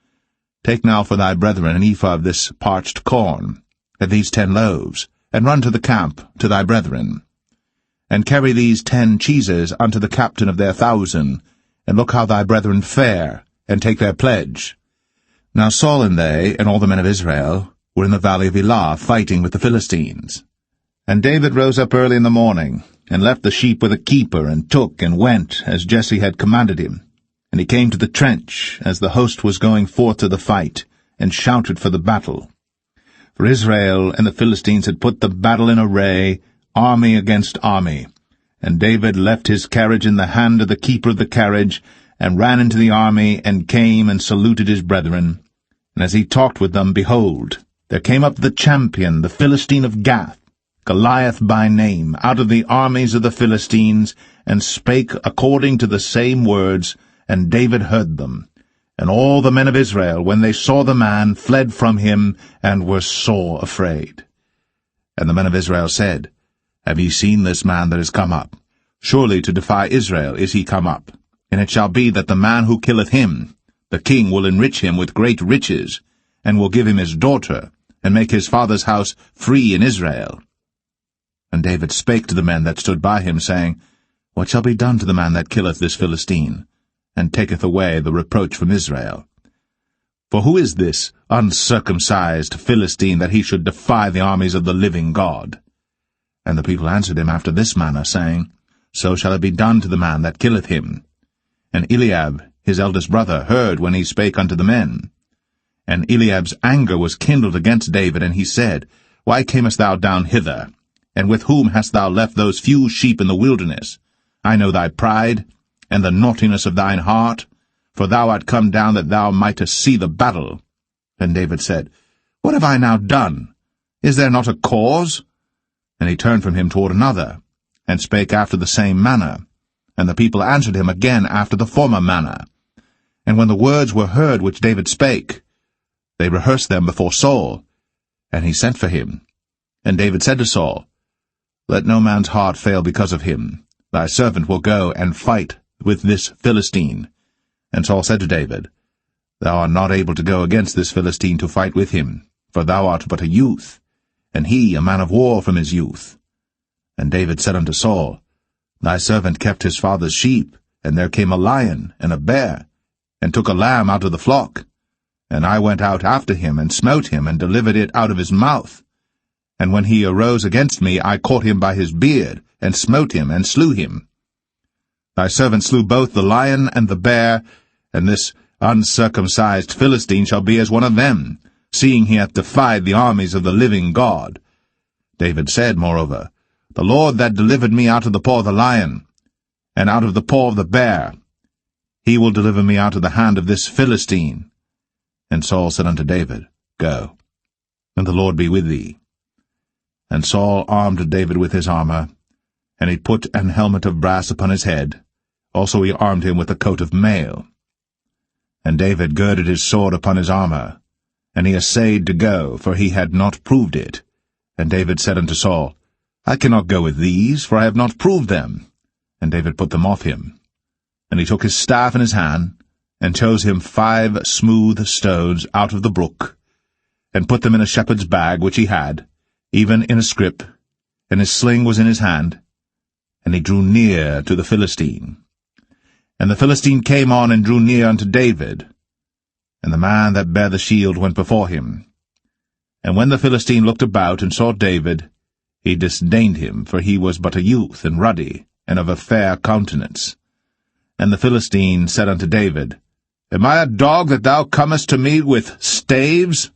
Take now for thy brethren an ephah of this parched corn, and these 10 loaves, and run to the camp to thy brethren. And carry these 10 cheeses unto the captain of their 1,000, and look how thy brethren fare, and take their pledge. Now Saul and they, and all the men of Israel, were in the valley of Elah, fighting with the Philistines. And David rose up early in the morning, and left the sheep with a keeper, and took and went, as Jesse had commanded him. And he came to the trench, as the host was going forth to the fight, and shouted for the battle. For Israel and the Philistines had put the battle in array, army against army. And David left his carriage in the hand of the keeper of the carriage, and ran into the army, and came and saluted his brethren. And as he talked with them, behold, there came up the champion, the Philistine of Gath, Goliath by name, out of the armies of the Philistines, and spake according to the same words, and David heard them. And all the men of Israel, when they saw the man, fled from him, and were sore afraid. And the men of Israel said, Have ye seen this man that is come up? Surely to defy Israel is he come up. And it shall be that the man who killeth him, the king will enrich him with great riches, and will give him his daughter, and make his father's house free in Israel. And David spake to the men that stood by him, saying, What shall be done to the man that killeth this Philistine, and taketh away the reproach from Israel? For who is this uncircumcised Philistine, that he should defy the armies of the living God? And the people answered him after this manner, saying, So shall it be done to the man that killeth him. And Eliab, his eldest brother, heard when he spake unto the men. And Eliab's anger was kindled against David, and he said, Why camest thou down hither? And with whom hast thou left those few sheep in the wilderness? I know thy pride, and the naughtiness of thine heart, for thou art come down that thou mightest see the battle. And David said, What have I now done? Is there not a cause? And he turned from him toward another, and spake after the same manner. And the people answered him again after the former manner. And when the words were heard which David spake, they rehearsed them before Saul, and he sent for him. And David said to Saul, Let no man's heart fail because of him. Thy servant will go and fight with this Philistine. And Saul said to David, Thou art not able to go against this Philistine to fight with him, for thou art but a youth, and he a man of war from his youth. And David said unto Saul, Thy servant kept his father's sheep, and there came a lion and a bear, and took a lamb out of the flock. And I went out after him, and smote him, and delivered it out of his mouth. And when he arose against me, I caught him by his beard, and smote him, and slew him. Thy servant slew both the lion and the bear, and this uncircumcised Philistine shall be as one of them, seeing he hath defied the armies of the living God. David said, moreover, The Lord that delivered me out of the paw of the lion, and out of the paw of the bear, he will deliver me out of the hand of this Philistine. And Saul said unto David, Go, and the Lord be with thee. And Saul armed David with his armor, and he put an helmet of brass upon his head. Also he armed him with a coat of mail. And David girded his sword upon his armor, and he essayed to go, for he had not proved it. And David said unto Saul, I cannot go with these, for I have not proved them. And David put them off him. And he took his staff in his hand, and chose him 5 smooth stones out of the brook, and put them in a shepherd's bag which he had, even in a scrip, and his sling was in his hand. And he drew near to the Philistine. And the Philistine came on and drew near unto David, and the man that bare the shield went before him. And when the Philistine looked about and saw David, he disdained him, for he was but a youth, and ruddy, and of a fair countenance. And the Philistine said unto David, Am I a dog that thou comest to me with staves?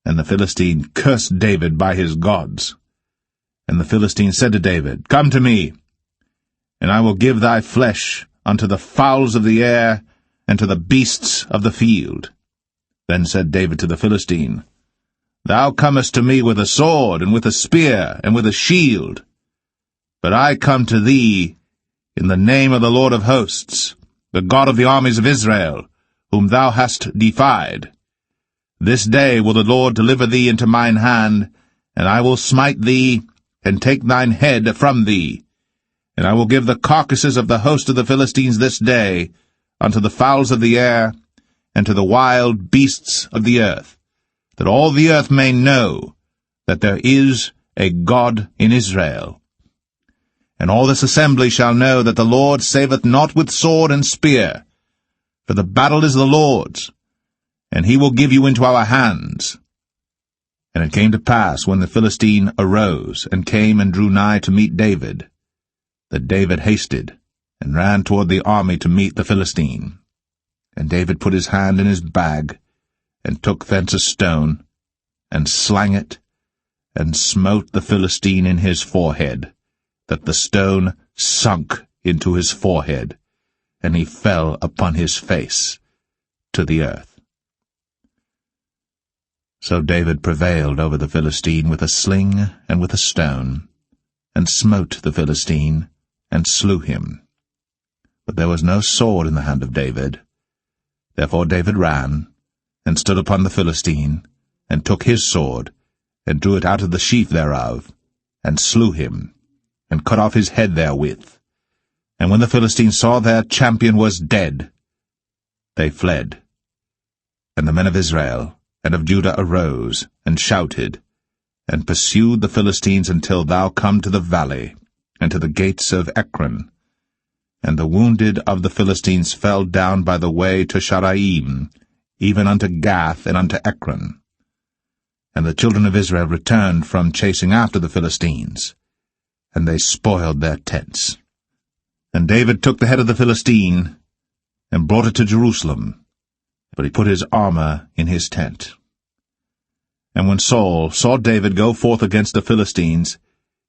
And the Philistine cursed David by his gods. And the Philistine said to David, Come to me. and I will give thy flesh unto the fowls of the air, and to the beasts of the field. Then said David to the Philistine, Thou comest to me with a sword, and with a spear, and with a shield. But I come to thee in the name of the Lord of hosts, the God of the armies of Israel, whom thou hast defied. This day will the Lord deliver thee into mine hand, and I will smite thee, and take thine head from thee. And I will give the carcasses of the host of the Philistines this day unto the fowls of the air, and to the wild beasts of the earth, that all the earth may know that there is a God in Israel. And all this assembly shall know that the Lord saveth not with sword and spear, for the battle is the Lord's, and he will give you into our hands. And it came to pass, when the Philistine arose, and came and drew nigh to meet David, that David hasted, and ran toward the army to meet the Philistine. And David put his hand in his bag, and took thence a stone, and slang it, and smote the Philistine in his forehead, that the stone sunk into his forehead, and he fell upon his face to the earth. So David prevailed over the Philistine with a sling and with a stone, and smote the Philistine, and slew him. But there was no sword in the hand of David. Therefore David ran, and stood upon the Philistine, and took his sword, and drew it out of the sheath thereof, and slew him, and cut off his head therewith. And when the Philistines saw their champion was dead, they fled. And the men of Israel and of Judah arose, and shouted, and pursued the Philistines until thou come to the valley, and to the gates of Ekron. And the wounded of the Philistines fell down by the way to Sharaim, even unto Gath and unto Ekron. And the children of Israel returned from chasing after the Philistines, and they spoiled their tents. And David took the head of the Philistine, and brought it to Jerusalem, but he put his armor in his tent. And when Saul saw David go forth against the Philistines,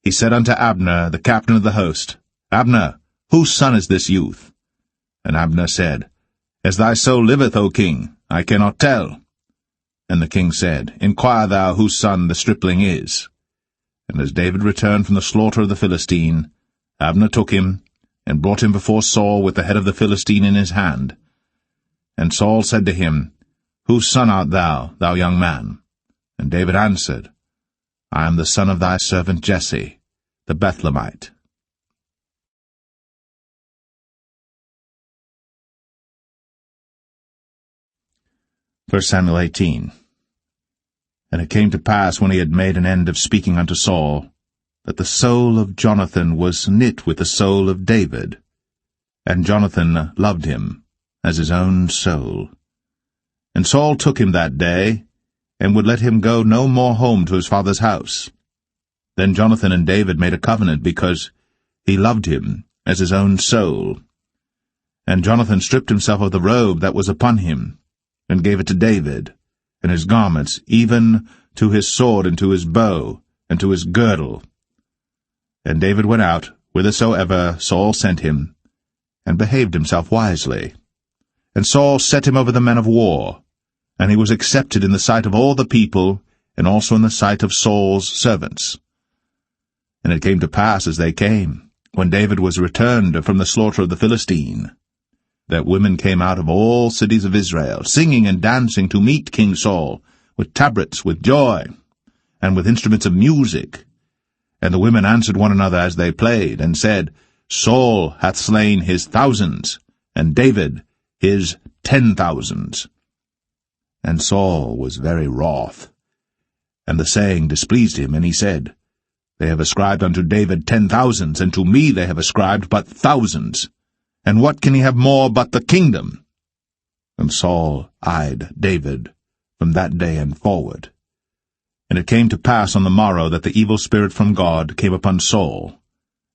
he said unto Abner, the captain of the host, Abner, whose son is this youth? And Abner said, As thy soul liveth, O king, I cannot tell. And the king said, Inquire thou whose son the stripling is. And as David returned from the slaughter of the Philistine, Abner took him, and brought him before Saul with the head of the Philistine in his hand. And Saul said to him, Whose son art thou, thou young man? And David answered, I am the son of thy servant Jesse, the Bethlehemite. 1 Samuel 18. And it came to pass, when he had made an end of speaking unto Saul, that the soul of Jonathan was knit with the soul of David, and Jonathan loved him as his own soul. And Saul took him that day, and would let him go no more home to his father's house. Then Jonathan and David made a covenant, because he loved him as his own soul. And Jonathan stripped himself of the robe that was upon him, and gave it to David, and his garments, even to his sword, and to his bow, and to his girdle. And David went out whithersoever Saul sent him, and behaved himself wisely. And Saul set him over the men of war, and he was accepted in the sight of all the people, and also in the sight of Saul's servants. And it came to pass, as they came, when David was returned from the slaughter of the Philistine, that women came out of all cities of Israel, singing and dancing to meet King Saul, with tabrets, with joy, and with instruments of music. And the women answered one another as they played, and said, Saul hath slain his thousands, and David his 10,000s. And Saul was very wroth, and the saying displeased him, and he said, They have ascribed unto David 10,000s, and to me they have ascribed but thousands. And what can he have more but the kingdom? And Saul eyed David from that day and forward. And it came to pass on the morrow that the evil spirit from God came upon Saul,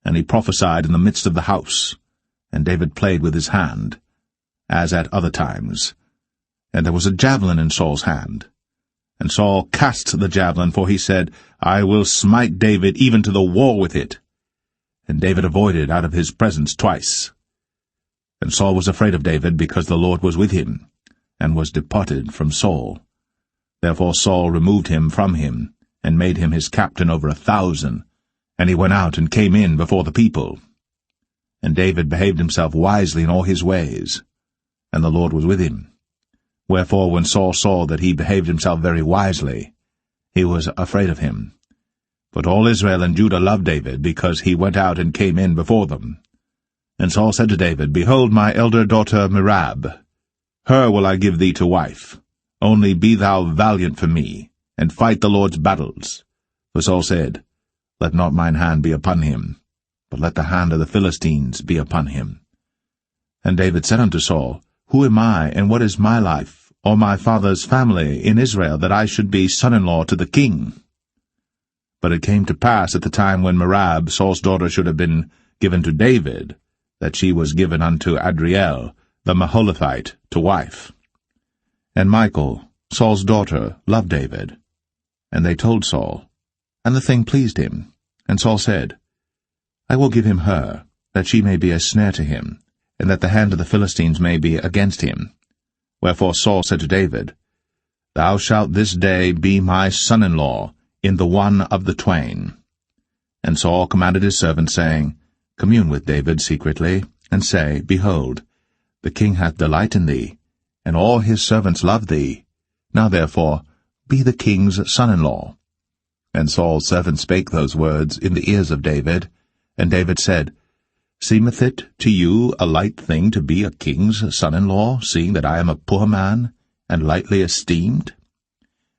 and he prophesied in the midst of the house. And David played with his hand, as at other times. And there was a javelin in Saul's hand. And Saul cast the javelin, for he said, I will smite David even to the wall with it. and David avoided out of his presence twice. And Saul was afraid of David, because the Lord was with him, and was departed from Saul. Therefore Saul removed him from him, and made him his captain over 1,000, and he went out and came in before the people. And David behaved himself wisely in all his ways, and the Lord was with him. Wherefore when Saul saw that he behaved himself very wisely, he was afraid of him. But all Israel and Judah loved David, because he went out and came in before them. And Saul said to David, Behold, my elder daughter Merab, her will I give thee to wife. Only be thou valiant for me, and fight the Lord's battles. For Saul said, Let not mine hand be upon him, but let the hand of the Philistines be upon him. And David said unto Saul, Who am I, and what is my life, or my father's family in Israel, that I should be son-in-law to the king? But it came to pass at the time when Merab, Saul's daughter, should have been given to David, that she was given unto Adriel, the Maholathite, to wife. And Michal, Saul's daughter, loved David. And they told Saul, and the thing pleased him. And Saul said, I will give him her, that she may be a snare to him, and that the hand of the Philistines may be against him. Wherefore Saul said to David, Thou shalt this day be my son-in-law in the one of the twain. And Saul commanded his servants, saying, Commune with David secretly, and say, Behold, the king hath delight in thee, and all his servants love thee. Now therefore be the king's son-in-law. And Saul's servant spake those words in the ears of David. And David said, Seemeth it to you a light thing to be a king's son-in-law, seeing that I am a poor man, and lightly esteemed?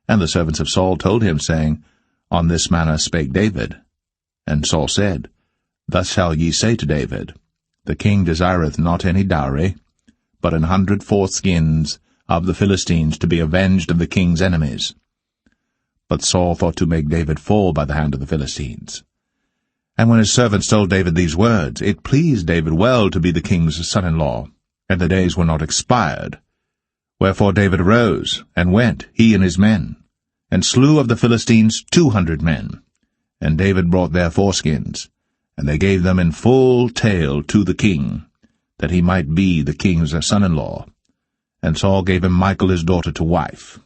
And the servants of Saul told him, saying, On this manner spake David. And Saul said, Thus shall ye say to David, The king desireth not any dowry, but 100 foreskins of the Philistines to be avenged of the king's enemies. But Saul thought to make David fall by the hand of the Philistines. And when his servants told David these words, it pleased David well to be the king's son-in-law, and the days were not expired. Wherefore David arose, and went, he and his men, and slew of the Philistines 200 men. And David brought their foreskins, and they gave them in full tale to the king, that he might be the king's son-in-law. And Saul gave him Michal his daughter to wife.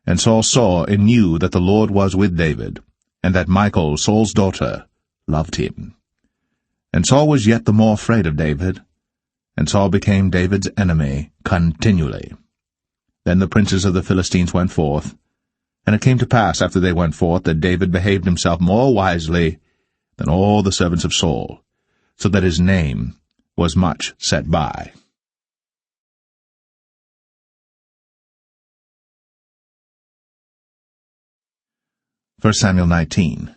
And Saul saw and knew that the Lord was with David, and that Michal, Saul's daughter, loved him. And Saul was yet the more afraid of David, and Saul became David's enemy continually. Then the princes of the Philistines went forth, and it came to pass after they went forth that David behaved himself more wisely than all the servants of Saul, so that his name was much set by. 1 Samuel 19.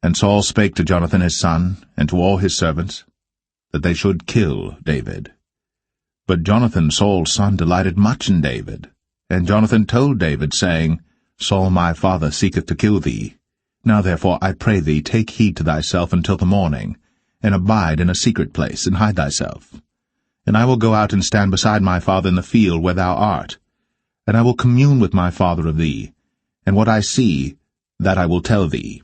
And Saul spake to Jonathan his son, and to all his servants, that they should kill David. But Jonathan Saul's son delighted much in David. And Jonathan told David, saying, Saul my father seeketh to kill thee. Now therefore I pray thee, take heed to thyself until the morning, and abide in a secret place, and hide thyself. And I will go out and stand beside my father in the field where thou art. And I will commune with my father of thee, and what I see, that I will tell thee.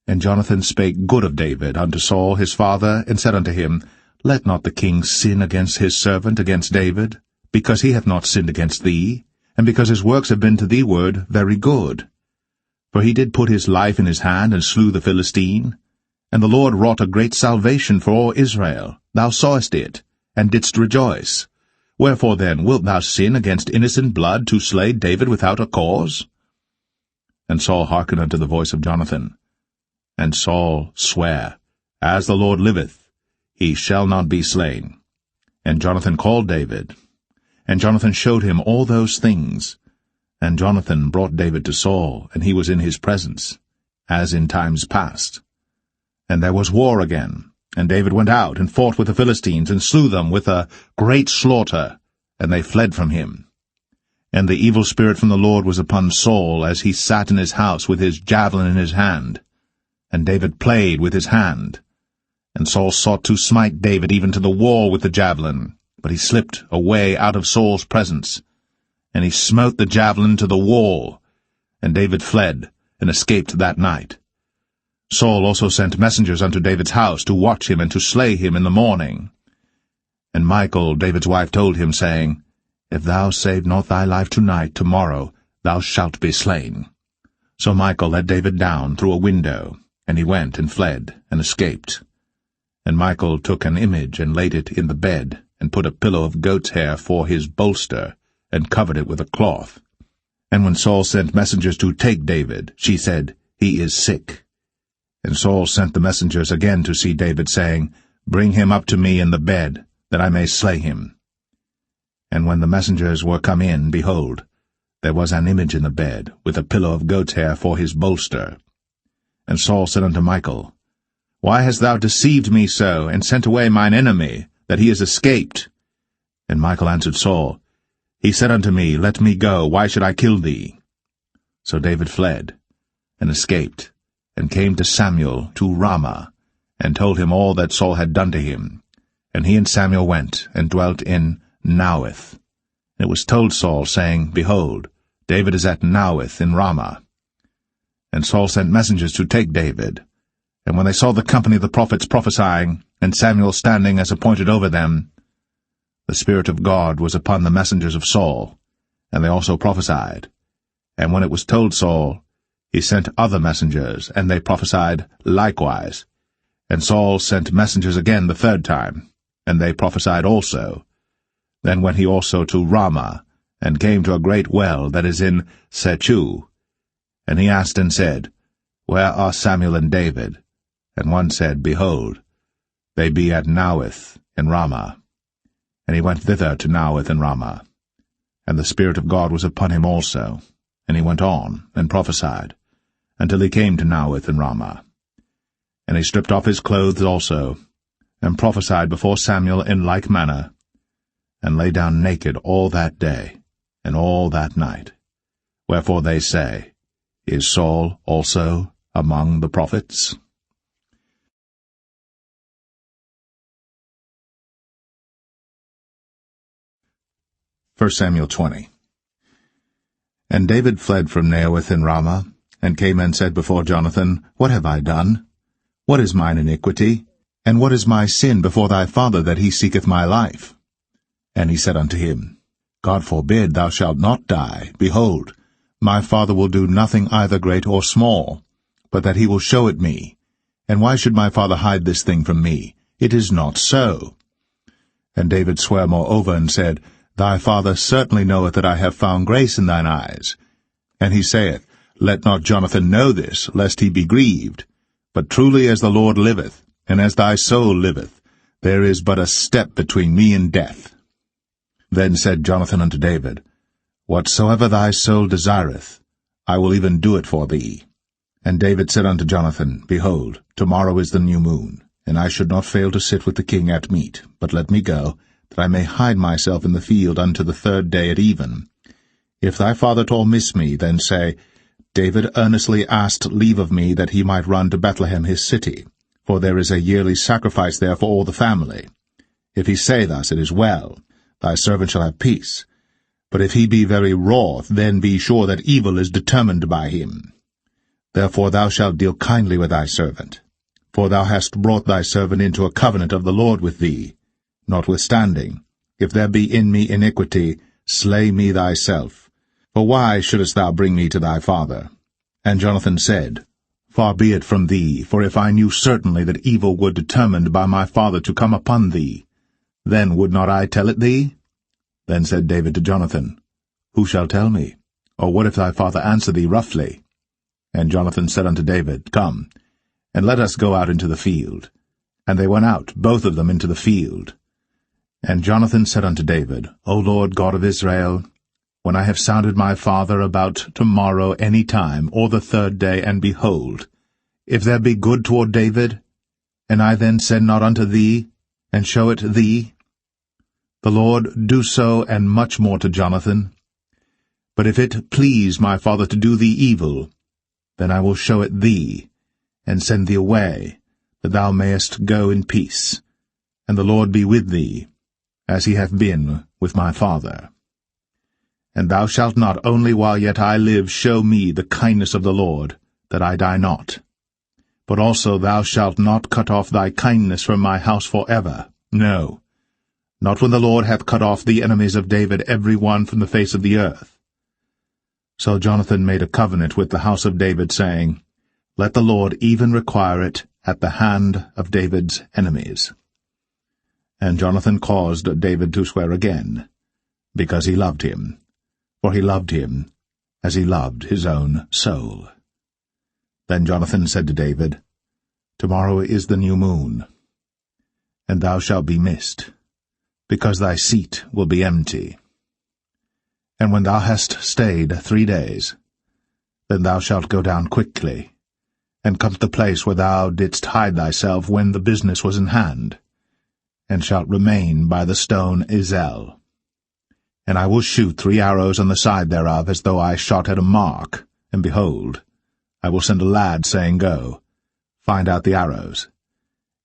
And Jonathan spake good of David unto Saul his father, and said unto him, Let not the king sin against his servant, against David, because he hath not sinned against thee, and because his works have been to thee ward very good. For he did put his life in his hand, and slew the Philistine. And the Lord wrought a great salvation for all Israel. Thou sawest it, and didst rejoice. Wherefore then wilt thou sin against innocent blood, to slay David without a cause? And Saul hearkened unto the voice of Jonathan. And Saul sware, As the Lord liveth, he shall not be slain. And Jonathan called David. And Jonathan showed him all those things. And Jonathan brought David to Saul, and he was in his presence, as in times past. And there was war again. And David went out, and fought with the Philistines, and slew them with a great slaughter, and they fled from him. And the evil spirit from the Lord was upon Saul, as he sat in his house with his javelin in his hand. And David played with his hand. And Saul sought to smite David even to the wall with the javelin, but he slipped away out of Saul's presence. And he smote the javelin to the wall, and David fled, and escaped that night. Saul also sent messengers unto David's house to watch him and to slay him in the morning. And Michal, David's wife, told him, saying, If thou save not thy life tonight, tomorrow thou shalt be slain. So Michal let David down through a window, and he went and fled, and escaped. And Michal took an image, and laid it in the bed, and put a pillow of goat's hair for his bolster, and covered it with a cloth. And when Saul sent messengers to take David, she said, He is sick. And Saul sent the messengers again to see David, saying, Bring him up to me in the bed, that I may slay him. And when the messengers were come in, behold, there was an image in the bed, with a pillow of goat's hair for his bolster. And Saul said unto Michal, Why hast thou deceived me so, and sent away mine enemy, that he is escaped? And Michal answered Saul, He said unto me, Let me go, why should I kill thee? So David fled, and escaped, and came to Samuel to Ramah, and told him all that Saul had done to him. And he and Samuel went, and dwelt in Naueth. And it was told Saul, saying, Behold, David is at Naueth in Ramah. And Saul sent messengers to take David. And when they saw the company of the prophets prophesying, and Samuel standing as appointed over them, the Spirit of God was upon the messengers of Saul, and they also prophesied. And when it was told Saul, he sent other messengers, and they prophesied likewise. And Saul sent messengers again the third time, and they prophesied also. Then went he also to Ramah, and came to a great well that is in Ch2. And he asked and said, Where are Samuel and David? And one said, Behold, they be at Naueth in Ramah. And he went thither to Naueth in Ramah. And the Spirit of God was upon him also. And he went on, and prophesied, until he came to Naueth in Ramah. And he stripped off his clothes also, and prophesied before Samuel in like manner, and lay down naked all that day, and all that night. Wherefore they say, Is Saul also among the prophets? First Samuel 20. And David fled from Naueth in Ramah, and came and said before Jonathan, What have I done? What is mine iniquity? And what is my sin before thy father, that he seeketh my life? And he said unto him, God forbid, thou shalt not die. Behold, my father will do nothing either great or small, but that he will show it me. And why should my father hide this thing from me? It is not so. And David sware moreover, and said, Thy father certainly knoweth that I have found grace in thine eyes. And he saith, Let not Jonathan know this, lest he be grieved. But truly as the Lord liveth, and as thy soul liveth, there is but a step between me and death. Then said Jonathan unto David, Whatsoever thy soul desireth, I will even do it for thee. And David said unto Jonathan, Behold, tomorrow is the new moon, and I should not fail to sit with the king at meat, but let me go, that I may hide myself in the field unto the third day at even. If thy father at all miss me, then say, David earnestly asked leave of me that he might run to Bethlehem his city, for there is a yearly sacrifice there for all the family. If he say thus, it is well, thy servant shall have peace. But if he be very wroth, then be sure that evil is determined by him. Therefore thou shalt deal kindly with thy servant, for thou hast brought thy servant into a covenant of the Lord with thee. Notwithstanding, if there be in me iniquity, slay me thyself. For why shouldest thou bring me to thy father? And Jonathan said, Far be it from thee, for if I knew certainly that evil were determined by my father to come upon thee, then would not I tell it thee? Then said David to Jonathan, Who shall tell me? Or what if thy father answer thee roughly? And Jonathan said unto David, Come, and let us go out into the field. And they went out, both of them, into the field. And Jonathan said unto David, O Lord God of Israel, when I have sounded my father about tomorrow any time, or the third day, and behold, if there be good toward David, and I then send not unto thee, and show it thee, the Lord do so and much more to Jonathan. But if it please my father to do thee evil, then I will show it thee, and send thee away, that thou mayest go in peace, and the Lord be with thee, as he hath been with my father. And thou shalt not only while yet I live show me the kindness of the Lord, that I die not. but also thou shalt not cut off thy kindness from my house forever. No, not when the Lord hath cut off the enemies of David every one from the face of the earth. So Jonathan made a covenant with the house of David, saying, Let the Lord even require it at the hand of David's enemies. And Jonathan caused David to swear again, because he loved him, for he loved him as he loved his own soul. Then Jonathan said to David, Tomorrow is the new moon, and thou shalt be missed, because thy seat will be empty. And when thou hast stayed 3 days, then thou shalt go down quickly, and come to the place where thou didst hide thyself when the business was in hand, and shalt remain by the stone Ezel. And I will shoot 3 arrows on the side thereof, as though I shot at a mark, and behold, I will send a lad, saying, Go, find out the arrows.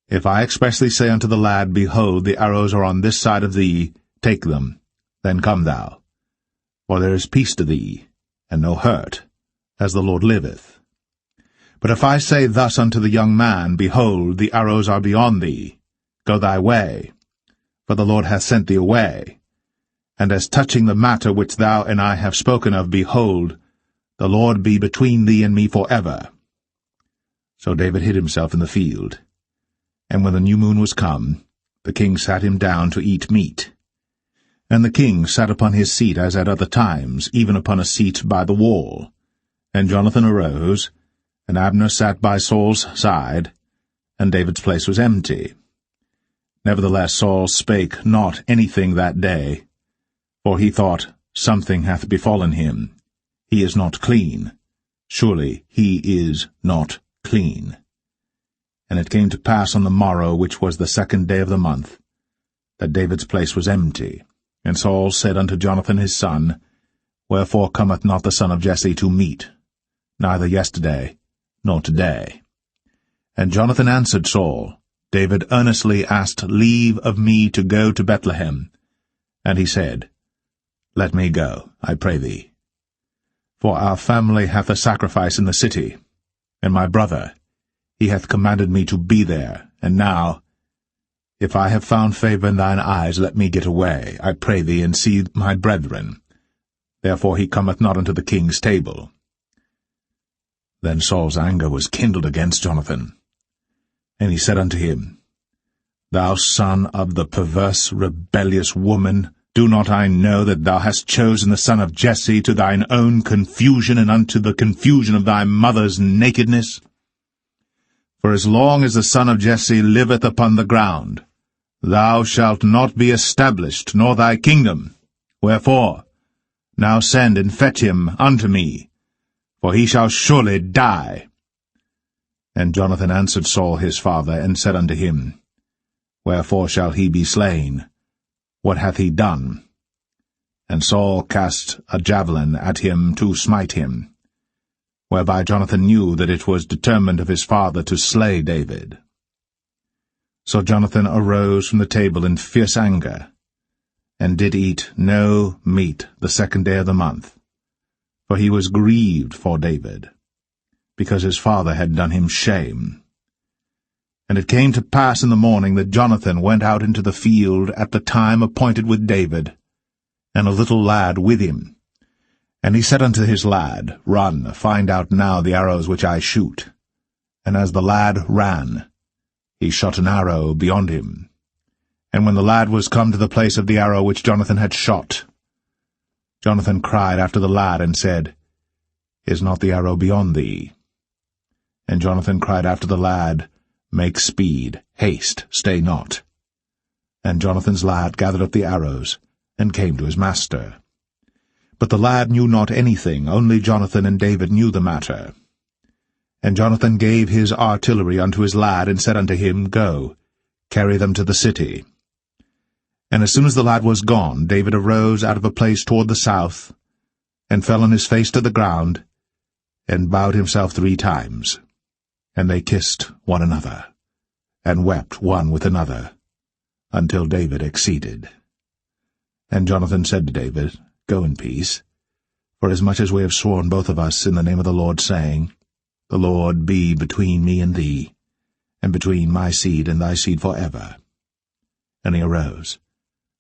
If I expressly say unto the lad, Behold, the arrows are on this side of thee, take them, then come thou. For there is peace to thee, and no hurt, as the Lord liveth. But if I say thus unto the young man, Behold, the arrows are beyond thee, go thy way, for the Lord hath sent thee away. And as touching the matter which thou and I have spoken of, behold, the Lord be between thee and me forever. So David hid himself in the field. And when the new moon was come, the king sat him down to eat meat. And the king sat upon his seat as at other times, even upon a seat by the wall. And Jonathan arose, and Abner sat by Saul's side, and David's place was empty. Nevertheless Saul spake not anything that day, for he thought, Something hath befallen him. He is not clean. Surely he is not clean. And it came to pass on the morrow, which was the 2nd day of the month, that David's place was empty. And Saul said unto Jonathan his son, Wherefore cometh not the son of Jesse to meat, neither yesterday, nor today? And Jonathan answered Saul, David earnestly asked leave of me to go to Bethlehem. And he said, Let me go, I pray thee. For our family hath a sacrifice in the city, and my brother, he hath commanded me to be there. And now, if I have found favour in thine eyes, let me get away, I pray thee, and see my brethren. Therefore he cometh not unto the king's table. Then Saul's anger was kindled against Jonathan. And he said unto him, Thou son of the perverse, rebellious woman, do not I know that thou hast chosen the son of Jesse to thine own confusion, and unto the confusion of thy mother's nakedness? For as long as the son of Jesse liveth upon the ground, thou shalt not be established, nor thy kingdom. Wherefore, now send and fetch him unto me, for he shall surely die. And Jonathan answered Saul his father, and said unto him, Wherefore shall he be slain? What hath he done? And Saul cast a javelin at him to smite him, whereby Jonathan knew that it was determined of his father to slay David. So Jonathan arose from the table in fierce anger, and did eat no meat the 2nd day of the month, for he was grieved for David, because his father had done him shame. And it came to pass in the morning that Jonathan went out into the field at the time appointed with David, and a little lad with him. And he said unto his lad, Run, find out now the arrows which I shoot. And as the lad ran, he shot an arrow beyond him. And when the lad was come to the place of the arrow which Jonathan had shot, Jonathan cried after the lad, and said, Is not the arrow beyond thee? And Jonathan cried after the lad, Make speed, haste, stay not. And Jonathan's lad gathered up the arrows, and came to his master. But the lad knew not anything, only Jonathan and David knew the matter. And Jonathan gave his artillery unto his lad, and said unto him, Go, carry them to the city. And as soon as the lad was gone, David arose out of a place toward the south, and fell on his face to the ground, and bowed himself 3 times. And they kissed one another, and wept one with another, until David exceeded. And Jonathan said to David, Go in peace, for as much as we have sworn both of us in the name of the Lord, saying, The Lord be between me and thee, and between my seed and thy seed forever. And he arose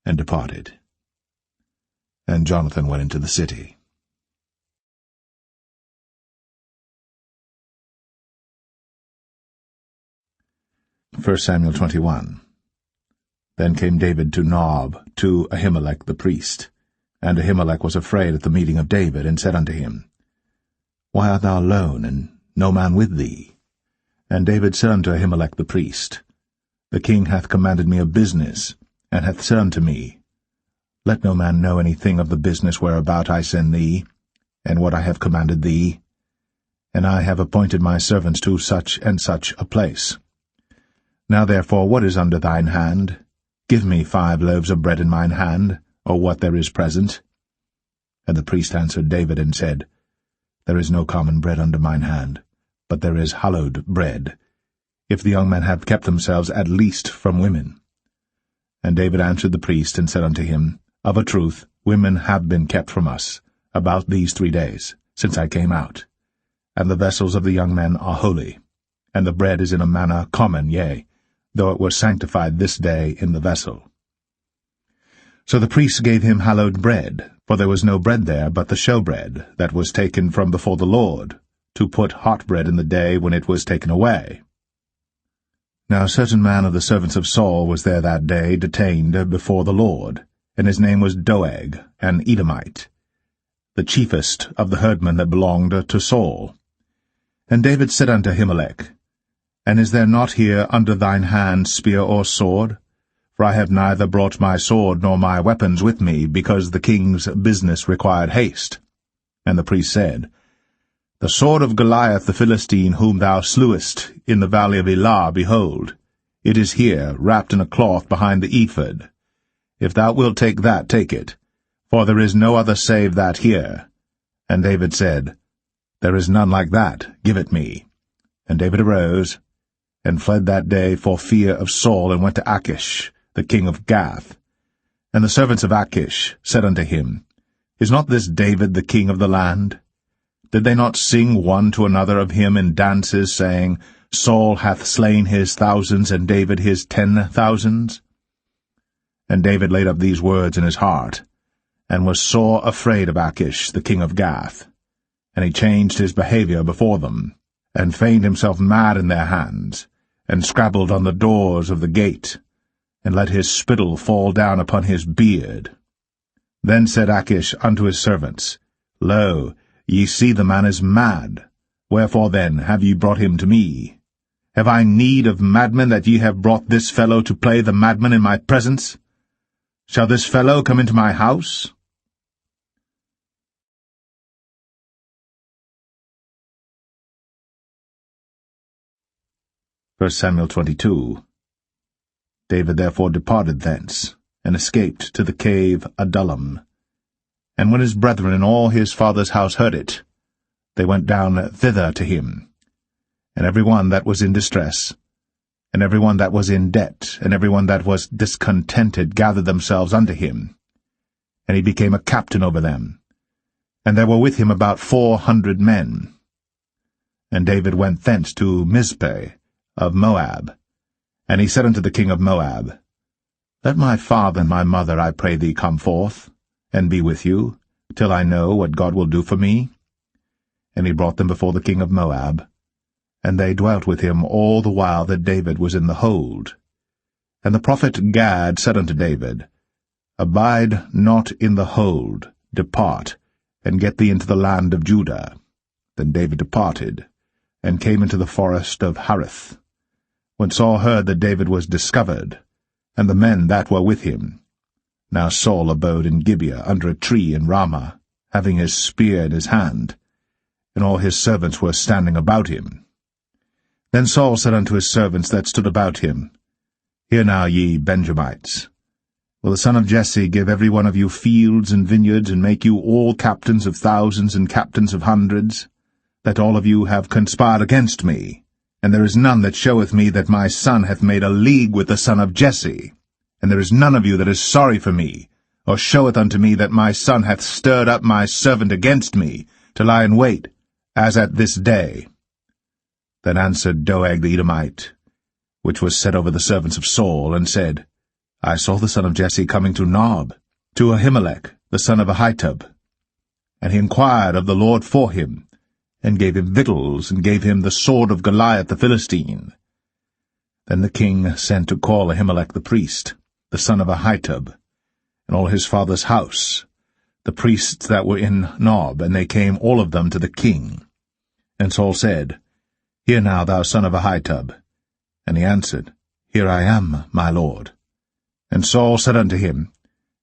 and departed. And Jonathan went into the city. 1 Samuel 21. Then came David to Nob, to Ahimelech the priest. And Ahimelech was afraid at the meeting of David, and said unto him, Why art thou alone, and no man with thee? And David said unto Ahimelech the priest, The king hath commanded me a business, and hath said unto me, Let no man know anything of the business whereabout I send thee, and what I have commanded thee. And I have appointed my servants to such and such a place. Now therefore, what is under thine hand? Give me 5 loaves of bread in mine hand, or what there is present. And the priest answered David and said, There is no common bread under mine hand, but there is hallowed bread, if the young men have kept themselves at least from women. And David answered the priest and said unto him, Of a truth, women have been kept from us, about these 3 days, since I came out. And the vessels of the young men are holy, and the bread is in a manner common, yea, though it was sanctified this day in the vessel. So the priests gave him hallowed bread, for there was no bread there but the showbread, that was taken from before the Lord, to put hot bread in the day when it was taken away. Now a certain man of the servants of Saul was there that day, detained before the Lord, and his name was Doeg, an Edomite, the chiefest of the herdmen that belonged to Saul. And David said unto Ahimelech, And is there not here under thine hand spear or sword? For I have neither brought my sword nor my weapons with me, because the king's business required haste. And the priest said, The sword of Goliath the Philistine, whom thou slewest in the valley of Elah, behold, it is here, wrapped in a cloth behind the ephod. If thou wilt take that, take it, for there is no other save that here. And David said, There is none like that, give it me. And David arose, and fled that day for fear of Saul, and went to Achish, the king of Gath. And the servants of Achish said unto him, Is not this David the king of the land? Did they not sing one to another of him in dances, saying, Saul hath slain his thousands, and David his 10,000s? And David laid up these words in his heart, and was sore afraid of Achish, the king of Gath. And he changed his behavior before them, and feigned himself mad in their hands, and scrabbled on the doors of the gate, and let his spittle fall down upon his beard. Then said Achish unto his servants, Lo, ye see the man is mad. Wherefore then have ye brought him to me? Have I need of madmen, that ye have brought this fellow to play the madman in my presence? Shall this fellow come into my house? First Samuel 22. David therefore departed thence, and escaped to the cave Adullam. And when his brethren and all his father's house heard it, they went down thither to him. And every one that was in distress, and every one that was in debt, and every one that was discontented gathered themselves unto him. And he became a captain over them. And there were with him about 400 men. And David went thence to Mizpeh of Moab. And he said unto the king of Moab, Let my father and my mother, I pray thee, come forth, and be with you, till I know what God will do for me. And he brought them before the king of Moab, and they dwelt with him all the while that David was in the hold. And the prophet Gad said unto David, Abide not in the hold, depart, and get thee into the land of Judah. Then David departed, and came into the forest of Hareth. When Saul heard that David was discovered, and the men that were with him. Now Saul abode in Gibeah under a tree in Ramah, having his spear in his hand, and all his servants were standing about him. Then Saul said unto his servants that stood about him, Hear now, ye Benjamites, will the son of Jesse give every one of you fields and vineyards, and make you all captains of thousands and captains of hundreds, that all of you have conspired against me? And there is none that showeth me that my son hath made a league with the son of Jesse. And there is none of you that is sorry for me, or showeth unto me that my son hath stirred up my servant against me, to lie in wait, as at this day. Then answered Doeg the Edomite, which was set over the servants of Saul, and said, I saw the son of Jesse coming to Nob, to Ahimelech, the son of Ahitub. And he inquired of the Lord for him, and gave him victuals, and gave him the sword of Goliath the Philistine. Then the king sent to call Ahimelech the priest, the son of Ahitub, and all his father's house, the priests that were in Nob, and they came all of them to the king. And Saul said, Hear now, thou son of Ahitub. And he answered, Here I am, my lord. And Saul said unto him,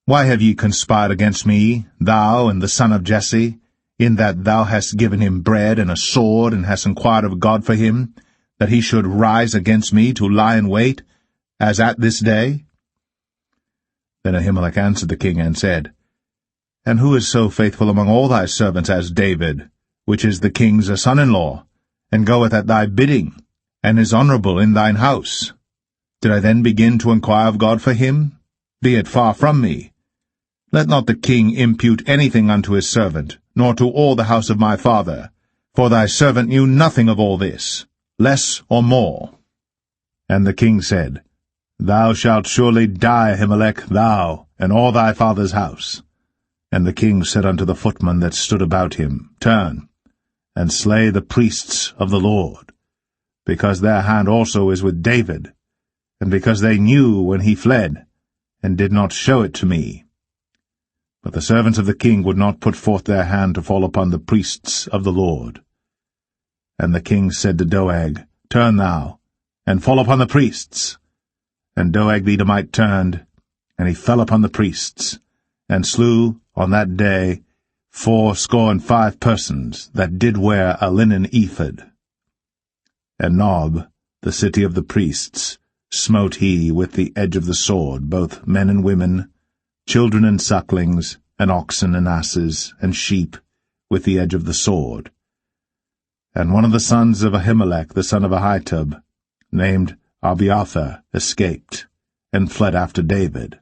Why have ye conspired against me, thou and the son of Jesse, in that thou hast given him bread and a sword, and hast inquired of God for him, that he should rise against me to lie in wait, as at this day? Then Ahimelech answered the king, and said, And who is so faithful among all thy servants as David, which is the king's son-in-law, and goeth at thy bidding, and is honourable in thine house? Did I then begin to inquire of God for him? Be it far from me. Let not the king impute anything unto his servant, nor to all the house of my father, for thy servant knew nothing of all this, less or more. And the king said, Thou shalt surely die, Ahimelech, thou, and all thy father's house. And the king said unto the footmen that stood about him, Turn, and slay the priests of the Lord, because their hand also is with David, and because they knew when he fled, and did not show it to me. But the servants of the king would not put forth their hand to fall upon the priests of the Lord. And the king said to Doeg, Turn thou, and fall upon the priests. And Doeg the Edomite turned, and he fell upon the priests, and slew on that day 75 persons that did wear a linen ephod. And Nob, the city of the priests, smote he with the edge of the sword both men and women, children and sucklings, and oxen and asses, and sheep, with the edge of the sword. And one of the sons of Ahimelech, the son of Ahitub, named Abiathar, escaped, and fled after David.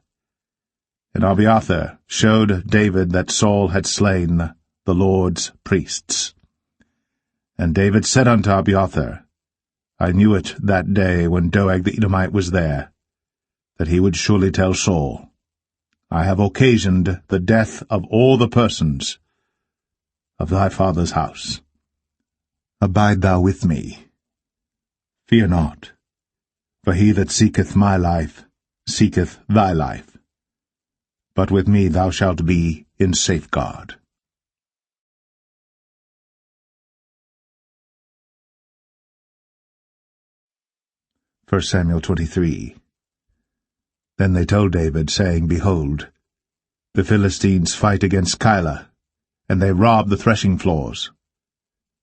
And Abiathar showed David that Saul had slain the Lord's priests. And David said unto Abiathar, I knew it that day when Doeg the Edomite was there, that he would surely tell Saul, I have occasioned the death of all the persons of thy father's house. Abide thou with me. Fear not, for he that seeketh my life seeketh thy life. But with me thou shalt be in safeguard. 1 Samuel 23. Then they told David, saying, Behold, the Philistines fight against Keilah, and they rob the threshing floors.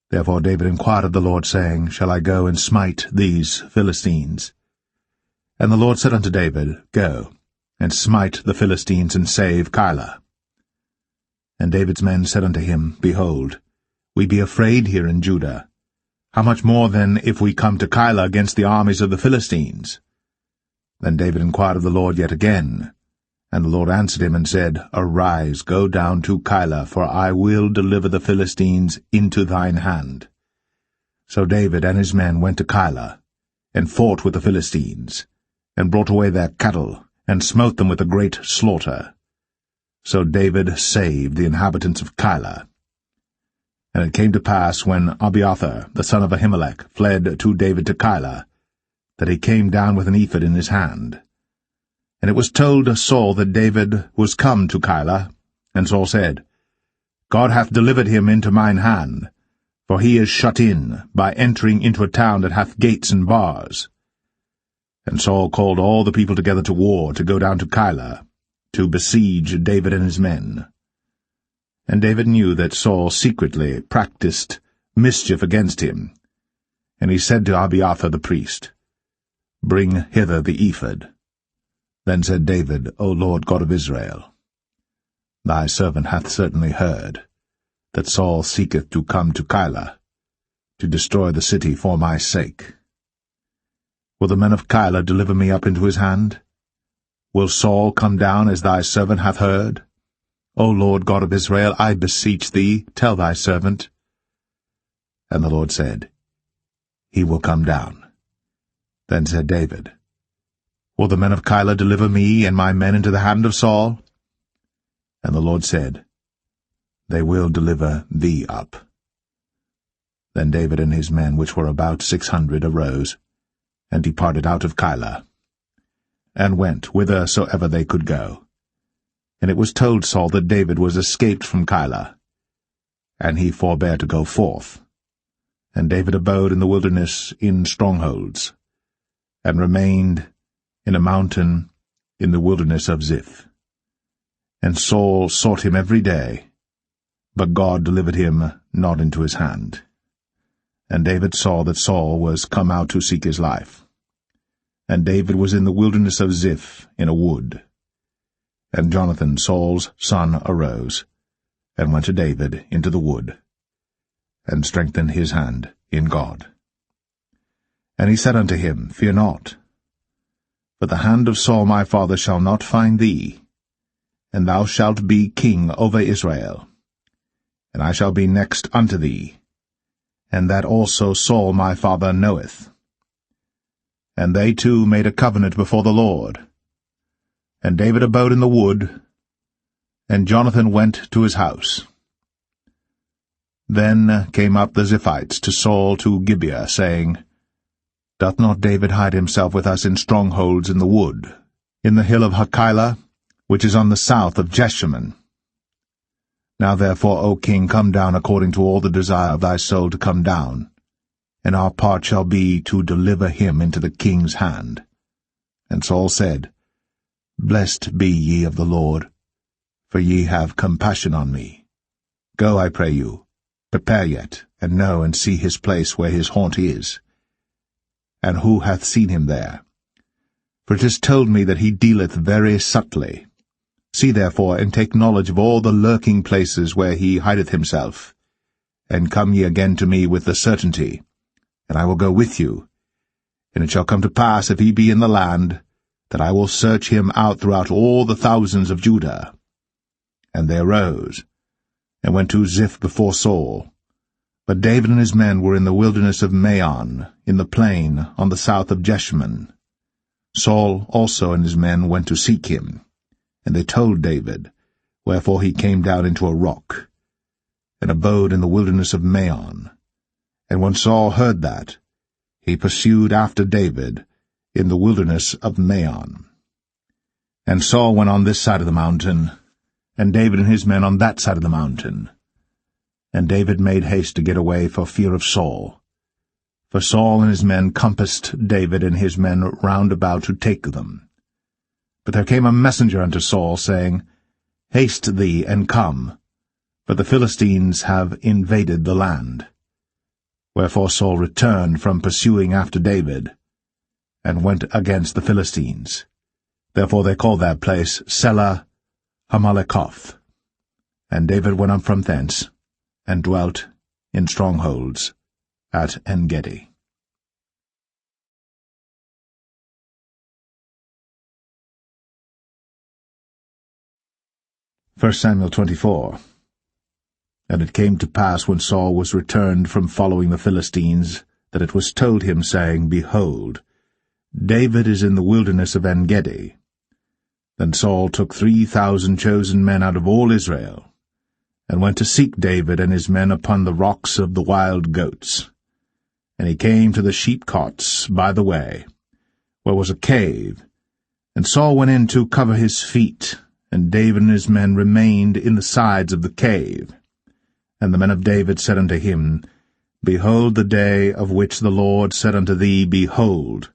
Therefore David inquired of the Lord, saying, Shall I go and smite these Philistines? And the Lord said unto David, Go, and smite the Philistines, and save Keilah. And David's men said unto him, Behold, we be afraid here in Judah. How much more then if we come to Keilah against the armies of the Philistines? Then David inquired of the Lord yet again. And the Lord answered him and said, Arise, go down to Keilah, for I will deliver the Philistines into thine hand. So David and his men went to Keilah, and fought with the Philistines, and brought away their cattle, and smote them with a great slaughter. So David saved the inhabitants of Keilah. And it came to pass, when Abiathar, the son of Ahimelech, fled to David to Keilah, that he came down with an ephod in his hand. And it was told Saul that David was come to Keilah. And Saul said, God hath delivered him into mine hand, for he is shut in, by entering into a town that hath gates and bars. And Saul called all the people together to war, to go down to Keilah, to besiege David and his men. And David knew that Saul secretly practiced mischief against him. And he said to Abiathar the priest, Bring hither the ephod. Then said David, O Lord God of Israel, Thy servant hath certainly heard that Saul seeketh to come to Keilah, to destroy the city for my sake. Will the men of Keilah deliver me up into his hand? Will Saul come down as thy servant hath heard? O Lord God of Israel, I beseech thee, tell thy servant. And the Lord said, he will come down. Then said David, Will the men of Keilah deliver me and my men into the hand of Saul? And the Lord said, They will deliver thee up. Then David and his men, which were about 600, arose, and departed out of Keilah, and went whithersoever they could go. And it was told Saul that David was escaped from Keilah, and he forbare to go forth. And David abode in the wilderness in strongholds, and remained in a mountain in the wilderness of Ziph. And Saul sought him every day, but God delivered him not into his hand. And David saw that Saul was come out to seek his life. And David was in the wilderness of Ziph in a wood. And Jonathan, Saul's son, arose, and went to David into the wood, and strengthened his hand in God. And he said unto him, Fear not, for the hand of Saul my father shall not find thee, and thou shalt be king over Israel, and I shall be next unto thee, and that also Saul my father knoweth. And they two made a covenant before the Lord. And David abode in the wood, and Jonathan went to his house. Then came up the Ziphites to Saul to Gibeah, saying, Doth not David hide himself with us in strongholds in the wood, in the hill of Hachilah, which is on the south of Jeshimon? Now therefore, O king, come down according to all the desire of thy soul to come down, and our part shall be to deliver him into the king's hand. And Saul said, Blessed be ye of the Lord, for ye have compassion on me. Go, I pray you, prepare yet, and know and see his place where his haunt is, and who hath seen him there. For it is told me that he dealeth very subtly. See therefore, and take knowledge of all the lurking places where he hideth himself, and come ye again to me with the certainty, and I will go with you. And it shall come to pass, if he be in the land, that I will search him out throughout all the thousands of Judah. And they arose, and went to Ziph before Saul. But David and his men were in the wilderness of Maon, in the plain, on the south of Jeshimon. Saul also and his men went to seek him. And they told David, wherefore he came down into a rock, and abode in the wilderness of Maon. And when Saul heard that, he pursued after David in the wilderness of Maon. And Saul went on this side of the mountain, and David and his men on that side of the mountain. And David made haste to get away for fear of Saul. For Saul and his men compassed David and his men round about to take them. But there came a messenger unto Saul, saying, Haste thee, and come, for the Philistines have invaded the land. Wherefore Saul returned from pursuing after David, and went against the Philistines. Therefore they called that place Selah Hamalekoth. And David went up from thence, and dwelt in strongholds at En-gedi. 1 Samuel 24. And it came to pass, when Saul was returned from following the Philistines, that it was told him, saying, Behold, David is in the wilderness of En-gedi. Then Saul took 3,000 chosen men out of all Israel, and went to seek David and his men upon the rocks of the wild goats. And he came to the sheepcots by the way, where was a cave, and Saul went in to cover his feet, and David and his men remained in the sides of the cave. And the men of David said unto him, Behold the day of which the Lord said unto thee, Behold,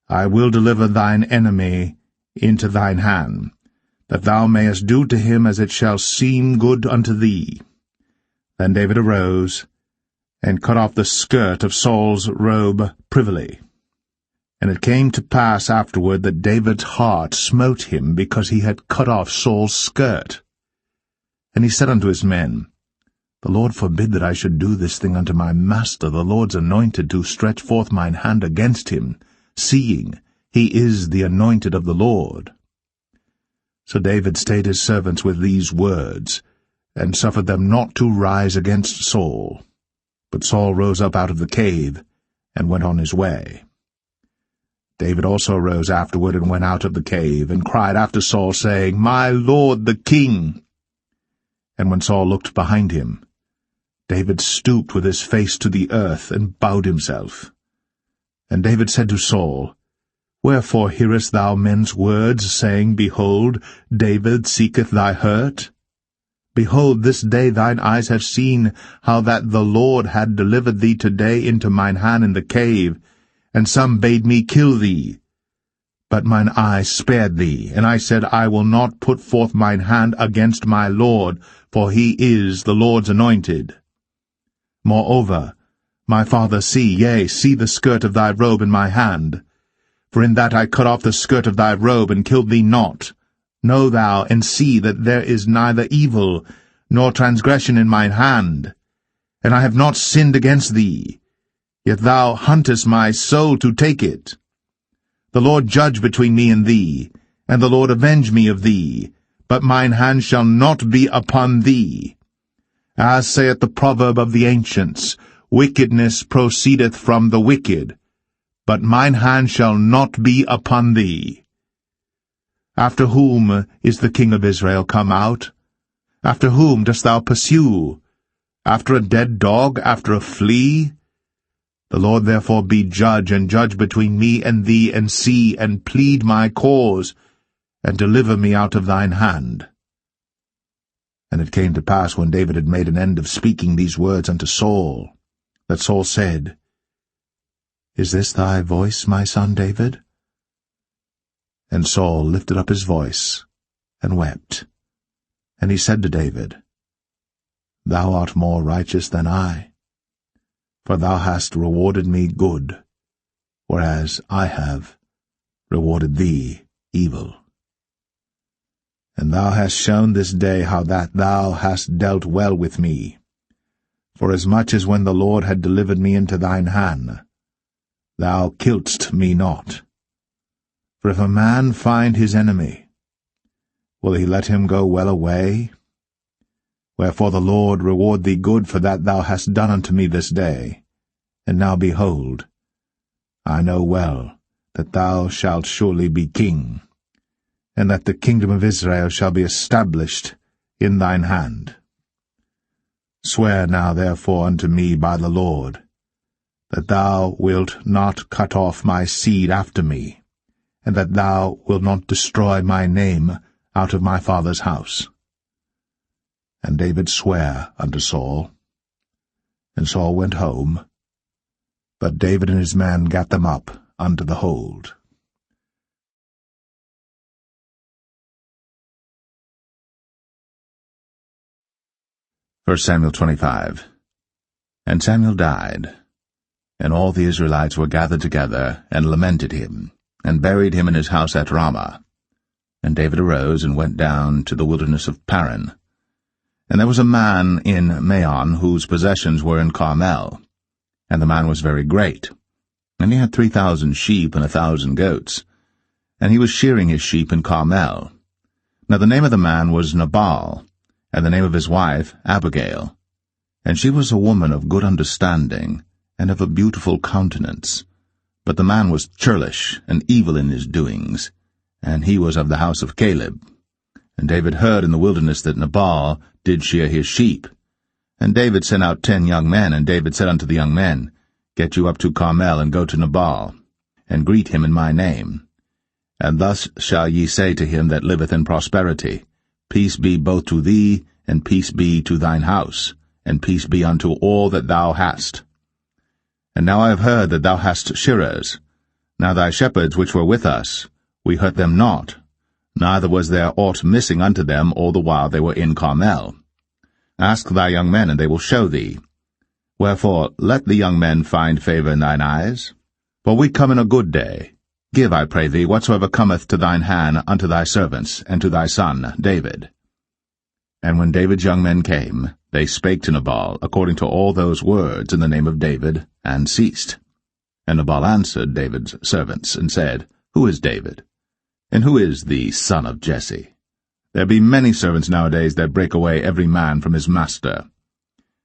I will deliver thine enemy into thine hand, that thou mayest do to him as it shall seem good unto thee. Then David arose, and cut off the skirt of Saul's robe privily. And it came to pass afterward that David's heart smote him, because he had cut off Saul's skirt. And he said unto his men, The Lord forbid that I should do this thing unto my master, the Lord's anointed, to stretch forth mine hand against him, seeing he is the anointed of the Lord. So David stayed his servants with these words, and suffered them not to rise against Saul. But Saul rose up out of the cave, and went on his way. David also rose afterward and went out of the cave, and cried after Saul, saying, My lord the king! And when Saul looked behind him, David stooped with his face to the earth, and bowed himself. And David said to Saul, Wherefore hearest thou men's words, saying, Behold, David seeketh thy hurt? Behold, this day thine eyes have seen how that the Lord had delivered thee today into mine hand in the cave, and some bade me kill thee. But mine eye spared thee, and I said, I will not put forth mine hand against my Lord, for he is the Lord's anointed. Moreover, my father, see the skirt of thy robe in my hand. For in that I cut off the skirt of thy robe, and killed thee not. Know thou, and see that there is neither evil, nor transgression in mine hand. And I have not sinned against thee. Yet thou huntest my soul to take it. The Lord judge between me and thee, and the Lord avenge me of thee, but mine hand shall not be upon thee. As saith the proverb of the ancients, Wickedness proceedeth from the wicked, but mine hand shall not be upon thee. After whom is the king of Israel come out? After whom dost thou pursue? After a dead dog, after a flea? The Lord therefore be judge, and judge between me and thee, and see, and plead my cause, and deliver me out of thine hand. And it came to pass, when David had made an end of speaking these words unto Saul, that Saul said, Is this thy voice, my son David? And Saul lifted up his voice, and wept. And he said to David, Thou art more righteous than I, for thou hast rewarded me good, whereas I have rewarded thee evil. And thou hast shown this day how that thou hast dealt well with me, forasmuch as when the Lord had delivered me into thine hand, thou killedst me not. For if a man find his enemy, will he let him go well away? Wherefore the Lord reward thee good for that thou hast done unto me this day. And now behold, I know well that thou shalt surely be king, and that the kingdom of Israel shall be established in thine hand. Swear now therefore unto me by the Lord, that thou wilt not cut off my seed after me, and that thou wilt not destroy my name out of my father's house. And David sware unto Saul. And Saul went home, but David and his men gat them up unto the hold. 1 Samuel 25. And Samuel died, and all the Israelites were gathered together, and lamented him, and buried him in his house at Ramah. And David arose, and went down to the wilderness of Paran. And there was a man in Maon, whose possessions were in Carmel. And the man was very great. And he had 3,000 sheep and 1,000 goats. And he was shearing his sheep in Carmel. Now the name of the man was Nabal, and the name of his wife Abigail. And she was a woman of good understanding, and of a beautiful countenance. But the man was churlish, and evil in his doings, and he was of the house of Caleb. And David heard in the wilderness that Nabal did shear his sheep. And David sent out 10 young men, and David said unto the young men, Get you up to Carmel, and go to Nabal, and greet him in my name. And thus shall ye say to him that liveth in prosperity, Peace be both to thee, and peace be to thine house, and peace be unto all that thou hast. And now I have heard that thou hast shearers. Now thy shepherds which were with us, we hurt them not, neither was there aught missing unto them all the while they were in Carmel. Ask thy young men, and they will show thee. Wherefore let the young men find favor in thine eyes. For we come in a good day. Give, I pray thee, whatsoever cometh to thine hand unto thy servants, and to thy son David. And when David's young men came, they spake to Nabal according to all those words in the name of David, and ceased. And Nabal answered David's servants, and said, Who is David? And who is the son of Jesse? There be many servants nowadays that break away every man from his master.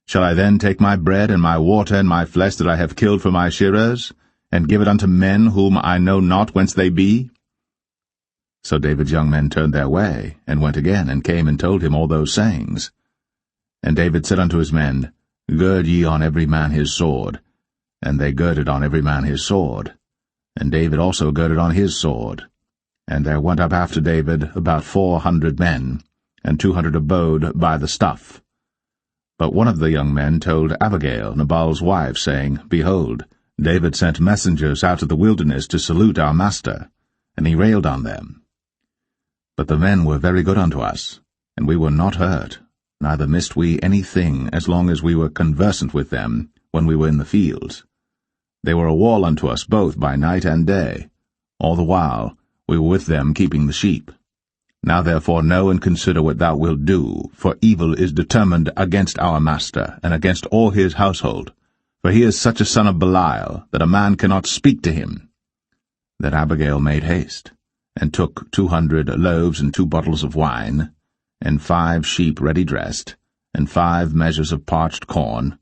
Shall I then take my bread and my water and my flesh that I have killed for my shearers, and give it unto men whom I know not whence they be? So David's young men turned their way, and went again, and came and told him all those sayings. And David said unto his men, Gird ye on every man his sword. And they girded on every man his sword. And David also girded on his sword. And there went up after David about 400 men, and 200 abode by the stuff. But one of the young men told Abigail, Nabal's wife, saying, Behold, David sent messengers out of the wilderness to salute our master, and he railed on them. But the men were very good unto us, and we were not hurt, neither missed we any thing as long as we were conversant with them when we were in the fields. They were a wall unto us both by night and day. All the while we were with them keeping the sheep. Now therefore know and consider what thou wilt do, for evil is determined against our master, and against all his household. For he is such a son of Belial, that a man cannot speak to him. Then Abigail made haste, and took 200 loaves and 2 bottles of wine, and 5 sheep ready dressed, and 5 measures of parched corn,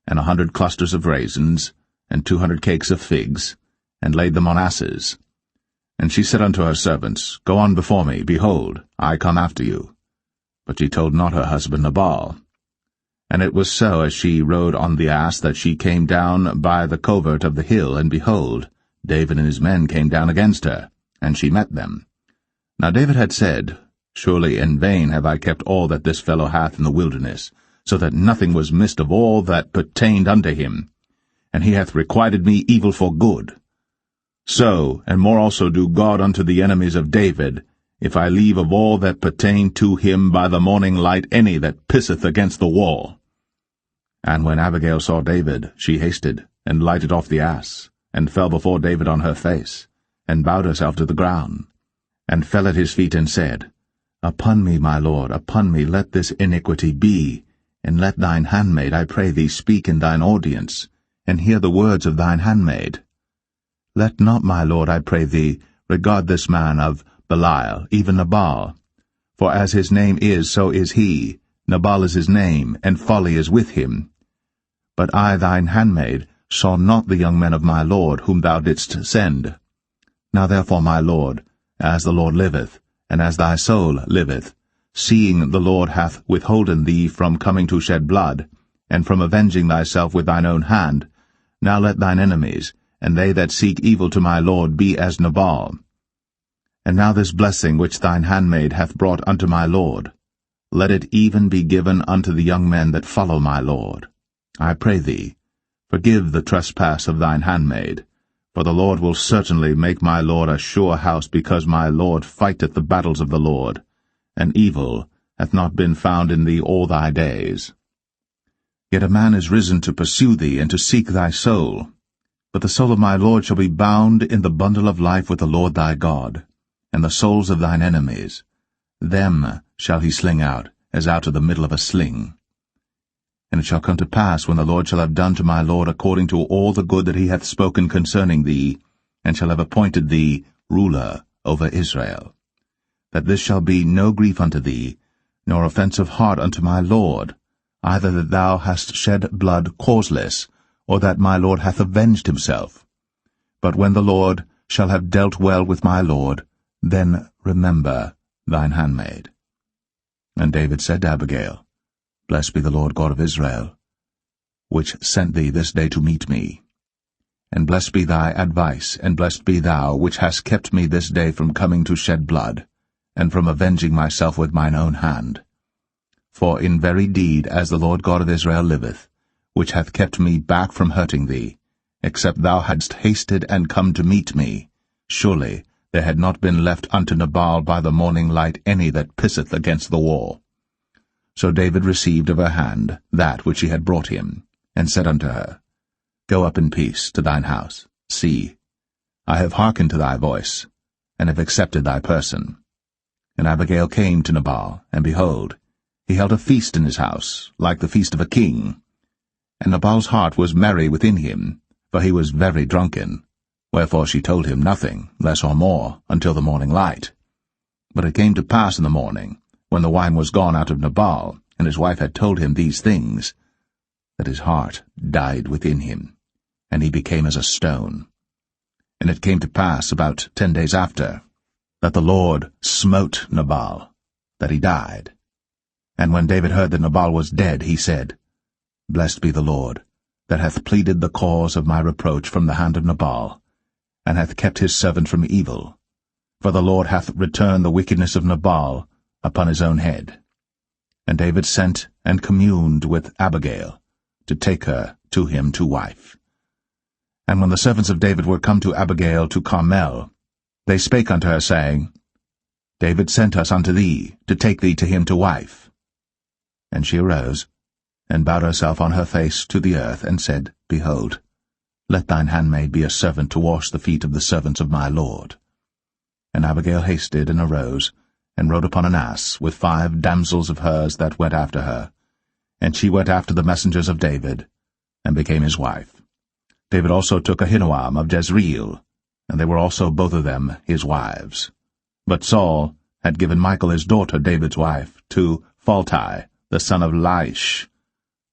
and 100 clusters of raisins, and 200 cakes of figs, and laid them on asses. And she said unto her servants, Go on before me, behold, I come after you. But she told not her husband Nabal. And it was so, as she rode on the ass, that she came down by the covert of the hill, and behold, David and his men came down against her, and she met them. Now David had said, Surely in vain have I kept all that this fellow hath in the wilderness, so that nothing was missed of all that pertained unto him. And he hath requited me evil for good. So, and more also do God unto the enemies of David, if I leave of all that pertain to him by the morning light any that pisseth against the wall. And when Abigail saw David, she hasted, and lighted off the ass, and fell before David on her face, and bowed herself to the ground, and fell at his feet, and said, Upon me, my lord, upon me let this iniquity be, and let thine handmaid, I pray thee, speak in thine audience, and hear the words of thine handmaid. Let not, my lord, I pray thee, regard this man of Belial, even Nabal. For as his name is, so is he. Nabal is his name, and folly is with him. But I, thine handmaid, saw not the young men of my lord, whom thou didst send. Now therefore, my lord, as the Lord liveth, and as thy soul liveth, seeing the Lord hath withholden thee from coming to shed blood, and from avenging thyself with thine own hand, now let thine enemies, and they that seek evil to my lord, be as Nabal. And now this blessing which thine handmaid hath brought unto my lord, let it even be given unto the young men that follow my lord. I pray thee, forgive the trespass of thine handmaid, for the Lord will certainly make my lord a sure house, because my lord fighteth the battles of the Lord, and evil hath not been found in thee all thy days. Yet a man is risen to pursue thee, and to seek thy soul. But the soul of my lord shall be bound in the bundle of life with the Lord thy God, and the souls of thine enemies. Them shall he sling out, as out of the middle of a sling. And it shall come to pass, when the Lord shall have done to my lord according to all the good that he hath spoken concerning thee, and shall have appointed thee ruler over Israel, that this shall be no grief unto thee, nor offense of heart unto my lord, either that thou hast shed blood causeless, or that my lord hath avenged himself. But when the Lord shall have dealt well with my lord, then remember thine handmaid. And David said to Abigail, Blessed be the Lord God of Israel, which sent thee this day to meet me. And blessed be thy advice, and blessed be thou, which hast kept me this day from coming to shed blood, and from avenging myself with mine own hand. For in very deed, as the Lord God of Israel liveth, which hath kept me back from hurting thee, except thou hadst hasted and come to meet me, surely there had not been left unto Nabal by the morning light any that pisseth against the wall. So David received of her hand that which she had brought him, and said unto her, Go up in peace to thine house. See, I have hearkened to thy voice, and have accepted thy person. And Abigail came to Nabal, and behold, he held a feast in his house, like the feast of a king. And Nabal's heart was merry within him, for he was very drunken. Wherefore she told him nothing, less or more, until the morning light. But it came to pass in the morning, when the wine was gone out of Nabal, and his wife had told him these things, that his heart died within him, and he became as a stone. And it came to pass about 10 days after, that the Lord smote Nabal, that he died. And when David heard that Nabal was dead, he said, Blessed be the Lord, that hath pleaded the cause of my reproach from the hand of Nabal, and hath kept his servant from evil. For the Lord hath returned the wickedness of Nabal upon his own head. And David sent and communed with Abigail, to take her to him to wife. And when the servants of David were come to Abigail to Carmel, they spake unto her, saying, David sent us unto thee, to take thee to him to wife. And she arose, and bowed herself on her face to the earth, and said, Behold, let thine handmaid be a servant to wash the feet of the servants of my lord. And Abigail hasted, and arose, and rode upon an ass, with 5 damsels of hers that went after her. And she went after the messengers of David, and became his wife. David also took Ahinoam of Jezreel, and they were also both of them his wives. But Saul had given Michal his daughter, David's wife, to Phalti, the son of Laish,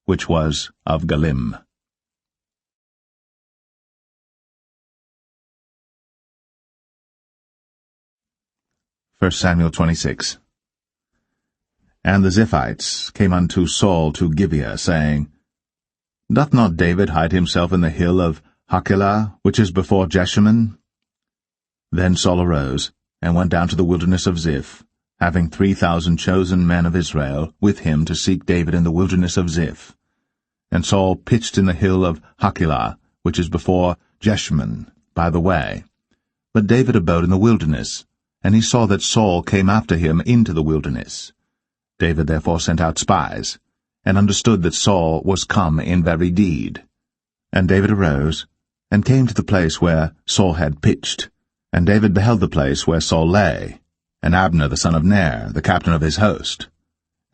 which was of Galim. 1 Samuel 26. And the Ziphites came unto Saul to Gibeah, saying, Doth not David hide himself in the hill of Hachilah, which is before Jeshimon? Then Saul arose, and went down to the wilderness of Ziph, having 3,000 chosen men of Israel with him to seek David in the wilderness of Ziph. And Saul pitched in the hill of Hachilah, which is before Jeshimon, by the way. But David abode in the wilderness, and he saw that Saul came after him into the wilderness. David therefore sent out spies, and understood that Saul was come in very deed. And David arose, and came to the place where Saul had pitched. And David beheld the place where Saul lay, and Abner the son of Ner, the captain of his host.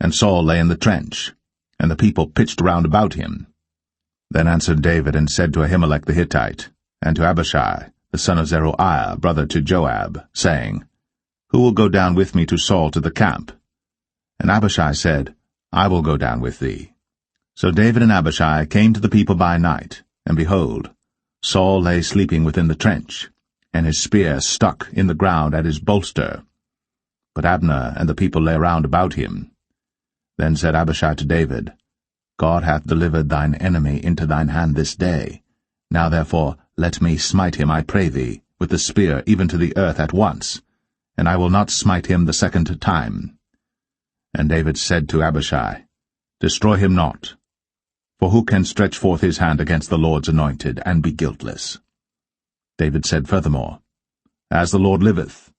And Saul lay in the trench, and the people pitched round about him. Then answered David, and said to Ahimelech the Hittite, and to Abishai, the son of Zeruiah, brother to Joab, saying, Who will go down with me to Saul to the camp? And Abishai said, I will go down with thee. So David and Abishai came to the people by night, and behold, Saul lay sleeping within the trench, and his spear stuck in the ground at his bolster. But Abner and the people lay round about him. Then said Abishai to David, God hath delivered thine enemy into thine hand this day. Now therefore let me smite him, I pray thee, with the spear even to the earth at once, and I will not smite him the second time. And David said to Abishai, Destroy him not, for who can stretch forth his hand against the Lord's anointed, and be guiltless? David said furthermore, As the Lord liveth,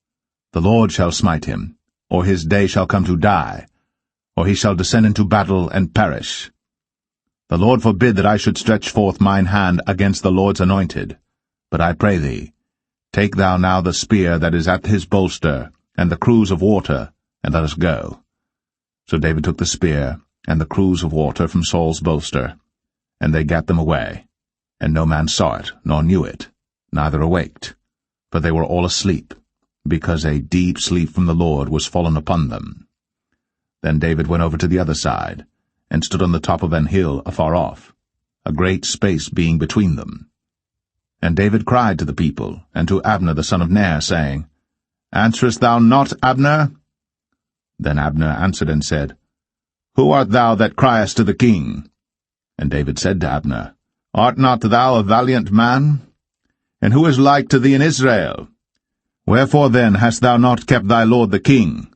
the Lord shall smite him, or his day shall come to die, or he shall descend into battle and perish. The Lord forbid that I should stretch forth mine hand against the Lord's anointed. But I pray thee, take thou now the spear that is at his bolster, and the cruse of water, and let us go. So David took the spear and the cruse of water from Saul's bolster, and they gat them away, and no man saw it, nor knew it, neither awaked, for they were all asleep, because a deep sleep from the Lord was fallen upon them. Then David went over to the other side, and stood on the top of an hill afar off, a great space being between them. And David cried to the people, and to Abner the son of Ner, saying, Answerest thou not, Abner? Then Abner answered and said, Who art thou that criest to the king? And David said to Abner, Art not thou a valiant man? And who is like to thee in Israel? Wherefore then hast thou not kept thy lord the king?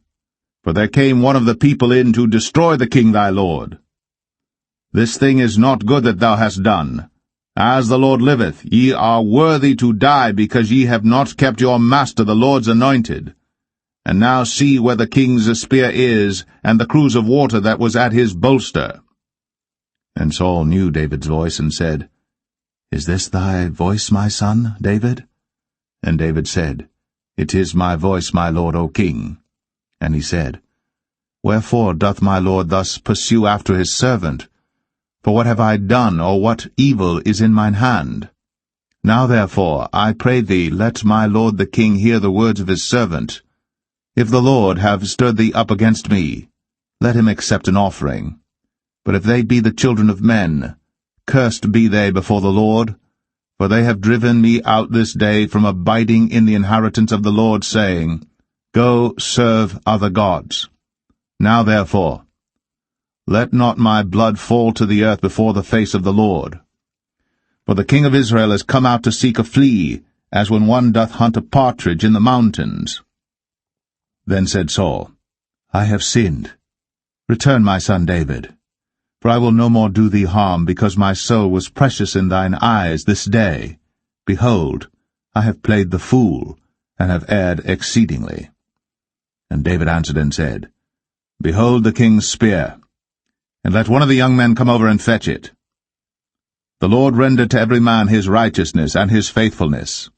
For there came one of the people in to destroy the king thy lord. This thing is not good that thou hast done. As the Lord liveth, ye are worthy to die, because ye have not kept your master the Lord's anointed. And now see where the king's spear is, and the cruse of water that was at his bolster. And Saul knew David's voice, and said, Is this thy voice, my son, David? And David said, It is my voice, my lord, O king. And he said, Wherefore doth my lord thus pursue after his servant? For what have I done, or what evil is in mine hand? Now therefore, I pray thee, let my lord the king hear the words of his servant. If the Lord have stirred thee up against me, let him accept an offering. But if they be the children of men, cursed be they before the Lord, for they have driven me out this day from abiding in the inheritance of the Lord, saying, Go serve other gods. Now therefore, let not my blood fall to the earth before the face of the Lord. For the king of Israel is come out to seek a flea, as when one doth hunt a partridge in the mountains. Then said Saul, I have sinned. Return, my son David. For I will no more do thee harm, because my soul was precious in thine eyes this day. Behold, I have played the fool, and have erred exceedingly. And David answered and said, Behold the king's spear, and let one of the young men come over and fetch it. The Lord render to every man his righteousness and his faithfulness.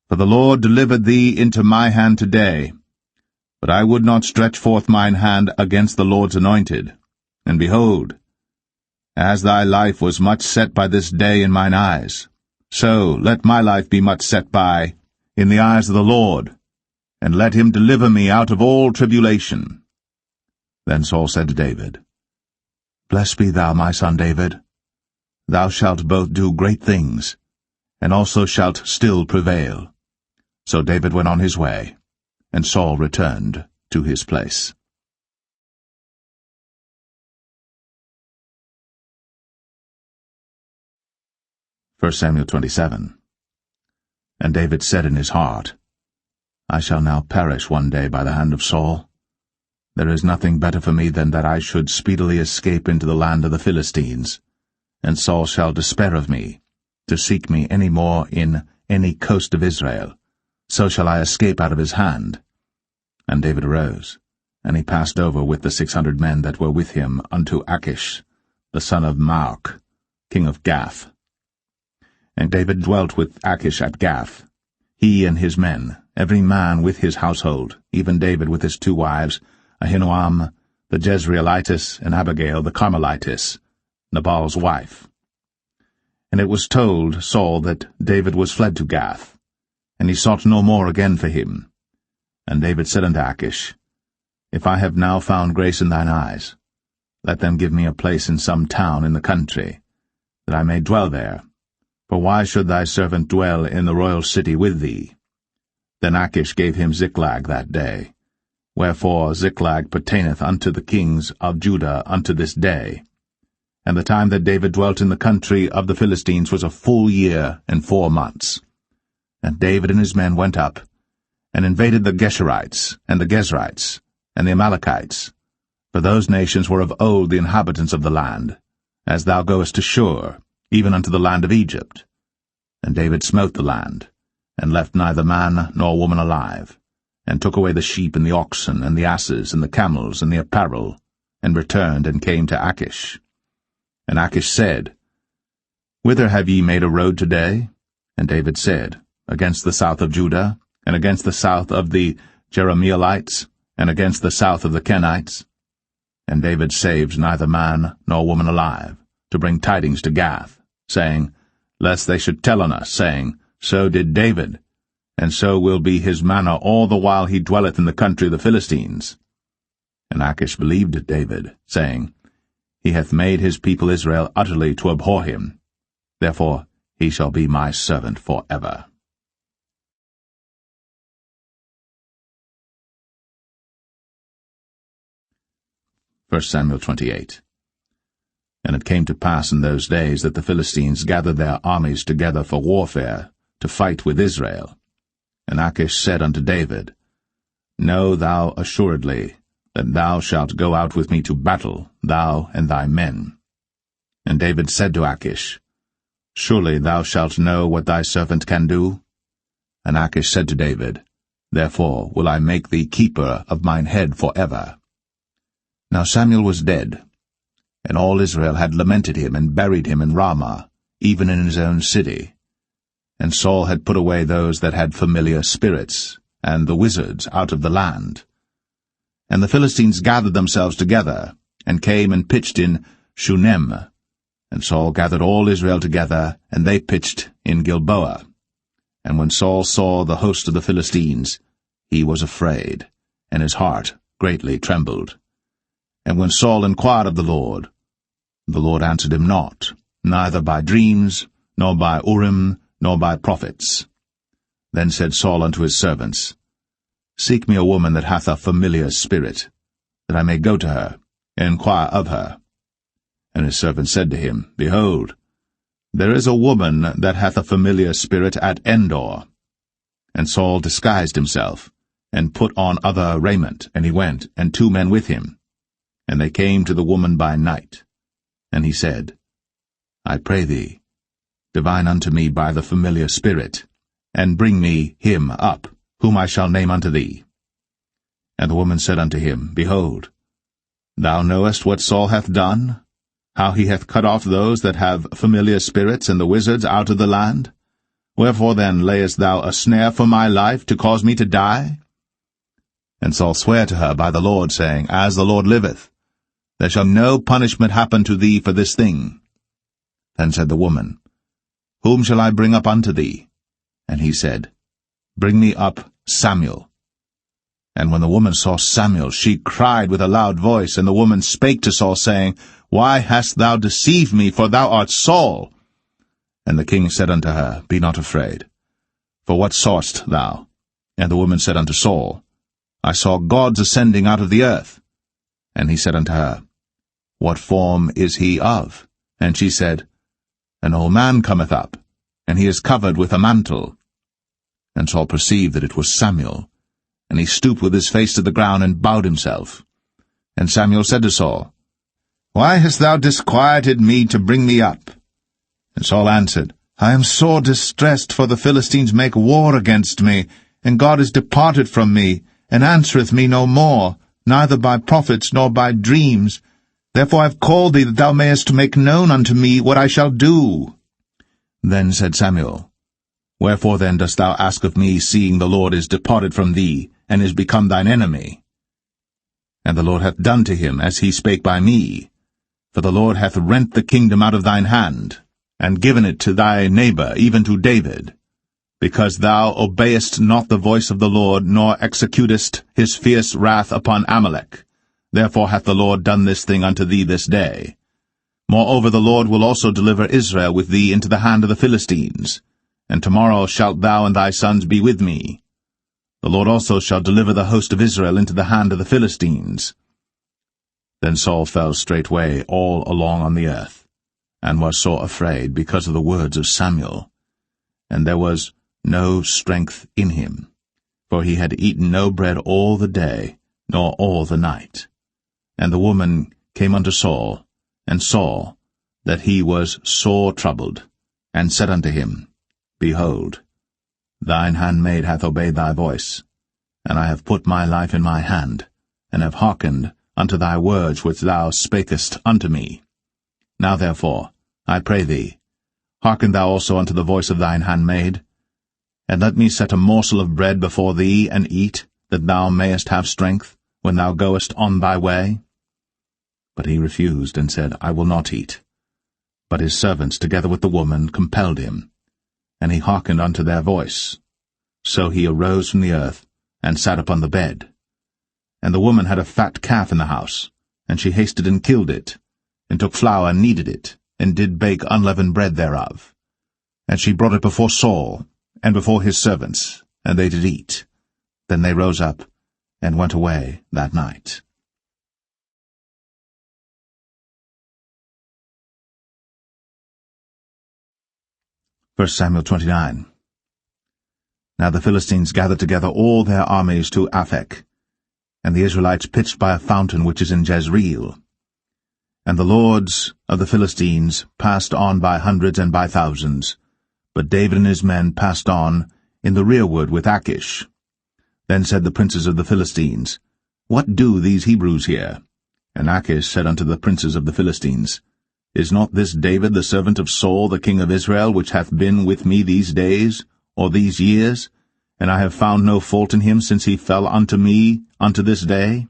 For the Lord delivered thee into my hand today. But I would not stretch forth mine hand against the Lord's anointed. And behold, as thy life was much set by this day in mine eyes, so let my life be much set by in the eyes of the Lord, and let him deliver me out of all tribulation. Then Saul said to David, Blessed be thou, my son David. Thou shalt both do great things, and also shalt still prevail. So David went on his way, and Saul returned to his place. 1 Samuel 27. And David said in his heart, I shall now perish one day by the hand of Saul. There is nothing better for me than that I should speedily escape into the land of the Philistines, and Saul shall despair of me, to seek me any more in any coast of Israel. So shall I escape out of his hand. And David arose, and he passed over with the 600 men that were with him unto Achish, the son of Maoch, king of Gath. And David dwelt with Achish at Gath, he and his men, every man with his household, even David with his 2 wives, Ahinoam the Jezreelitess, and Abigail the Carmelitess, Nabal's wife. And it was told Saul that David was fled to Gath, and he sought no more again for him. And David said unto Achish, If I have now found grace in thine eyes, let them give me a place in some town in the country, that I may dwell there. For why should thy servant dwell in the royal city with thee? Then Achish gave him Ziklag that day. Wherefore Ziklag pertaineth unto the kings of Judah unto this day. And the time that David dwelt in the country of the Philistines was a full year and 4 months. And David and his men went up, and invaded the Geshurites, and the Gezrites, and the Amalekites. For those nations were of old the inhabitants of the land, as thou goest to Shur, even unto the land of Egypt. And David smote the land, and left neither man nor woman alive, and took away the sheep and the oxen, and the asses, and the camels, and the apparel, and returned and came to Achish. And Achish said, Whither have ye made a road today? And David said, Against the south of Judah, and against the south of the Jerahmeelites, and against the south of the Kenites. And David saved neither man nor woman alive, to bring tidings to Gath, saying, Lest they should tell on us, saying, So did David, and so will be his manner all the while he dwelleth in the country of the Philistines. And Achish believed David, saying, He hath made his people Israel utterly to abhor him. Therefore he shall be my servant for ever. 1 Samuel 28. And it came to pass in those days that the Philistines gathered their armies together for warfare, to fight with Israel. And Achish said unto David, Know thou assuredly that thou shalt go out with me to battle, thou and thy men. And David said to Achish, Surely thou shalt know what thy servant can do? And Achish said to David, Therefore will I make thee keeper of mine head for ever. Now Samuel was dead, and all Israel had lamented him and buried him in Ramah, even in his own city. And Saul had put away those that had familiar spirits, and the wizards out of the land. And the Philistines gathered themselves together, and came and pitched in Shunem. And Saul gathered all Israel together, and they pitched in Gilboa. And when Saul saw the host of the Philistines, he was afraid, and his heart greatly trembled. And when Saul inquired of the Lord answered him not, neither by dreams, nor by Urim, nor by prophets. Then said Saul unto his servants, Seek me a woman that hath a familiar spirit, that I may go to her, and inquire of her. And his servants said to him, Behold, there is a woman that hath a familiar spirit at Endor. And Saul disguised himself, and put on other raiment, and he went, and 2 men with him. And they came to the woman by night. And he said, I pray thee, divine unto me by the familiar spirit, and bring me him up, whom I shall name unto thee. And the woman said unto him, Behold, thou knowest what Saul hath done, how he hath cut off those that have familiar spirits and the wizards out of the land? Wherefore then layest thou a snare for my life, to cause me to die? And Saul sware to her by the Lord, saying, As the Lord liveth, there shall no punishment happen to thee for this thing. Then said the woman, Whom shall I bring up unto thee? And he said, Bring me up Samuel. And when the woman saw Samuel, she cried with a loud voice, and the woman spake to Saul, saying, Why hast thou deceived me, for thou art Saul? And the king said unto her, Be not afraid. For what sawest thou? And the woman said unto Saul, I saw gods ascending out of the earth. And he said unto her, What form is he of? And she said, An old man cometh up, and he is covered with a mantle. And Saul perceived that it was Samuel, and he stooped with his face to the ground, and bowed himself. And Samuel said to Saul, Why hast thou disquieted me to bring me up? And Saul answered, I am sore distressed, for the Philistines make war against me, and God is departed from me, and answereth me no more, neither by prophets nor by dreams. Therefore I have called thee, that thou mayest make known unto me what I shall do. Then said Samuel, Wherefore then dost thou ask of me, seeing the Lord is departed from thee, and is become thine enemy? And the Lord hath done to him as he spake by me. For the Lord hath rent the kingdom out of thine hand, and given it to thy neighbor, even to David, because thou obeyest not the voice of the Lord, nor executest his fierce wrath upon Amalek. Therefore hath the Lord done this thing unto thee this day. Moreover the Lord will also deliver Israel with thee into the hand of the Philistines, and tomorrow shalt thou and thy sons be with me. The Lord also shall deliver the host of Israel into the hand of the Philistines. Then Saul fell straightway all along on the earth, and was sore afraid because of the words of Samuel. And there was no strength in him, for he had eaten no bread all the day, nor all the night. And the woman came unto Saul, and saw that he was sore troubled, and said unto him, Behold, thine handmaid hath obeyed thy voice, and I have put my life in my hand, and have hearkened unto thy words which thou spakest unto me. Now therefore, I pray thee, hearken thou also unto the voice of thine handmaid, and let me set a morsel of bread before thee, and eat, that thou mayest have strength, when thou goest on thy way. But he refused, and said, I will not eat. But his servants, together with the woman, compelled him, and he hearkened unto their voice. So he arose from the earth, and sat upon the bed. And the woman had a fat calf in the house, and she hasted and killed it, and took flour and kneaded it, and did bake unleavened bread thereof. And she brought it before Saul, and before his servants, and they did eat. Then they rose up, and went away that night. 1 Samuel 29. Now the Philistines gathered together all their armies to Aphek, and the Israelites pitched by a fountain which is in Jezreel. And the lords of the Philistines passed on by hundreds and by thousands, but David and his men passed on in the rearward with Achish. Then said the princes of the Philistines, What do these Hebrews here? And Achish said unto the princes of the Philistines, Is not this David the servant of Saul the king of Israel, which hath been with me these days, or these years? And I have found no fault in him since he fell unto me unto this day.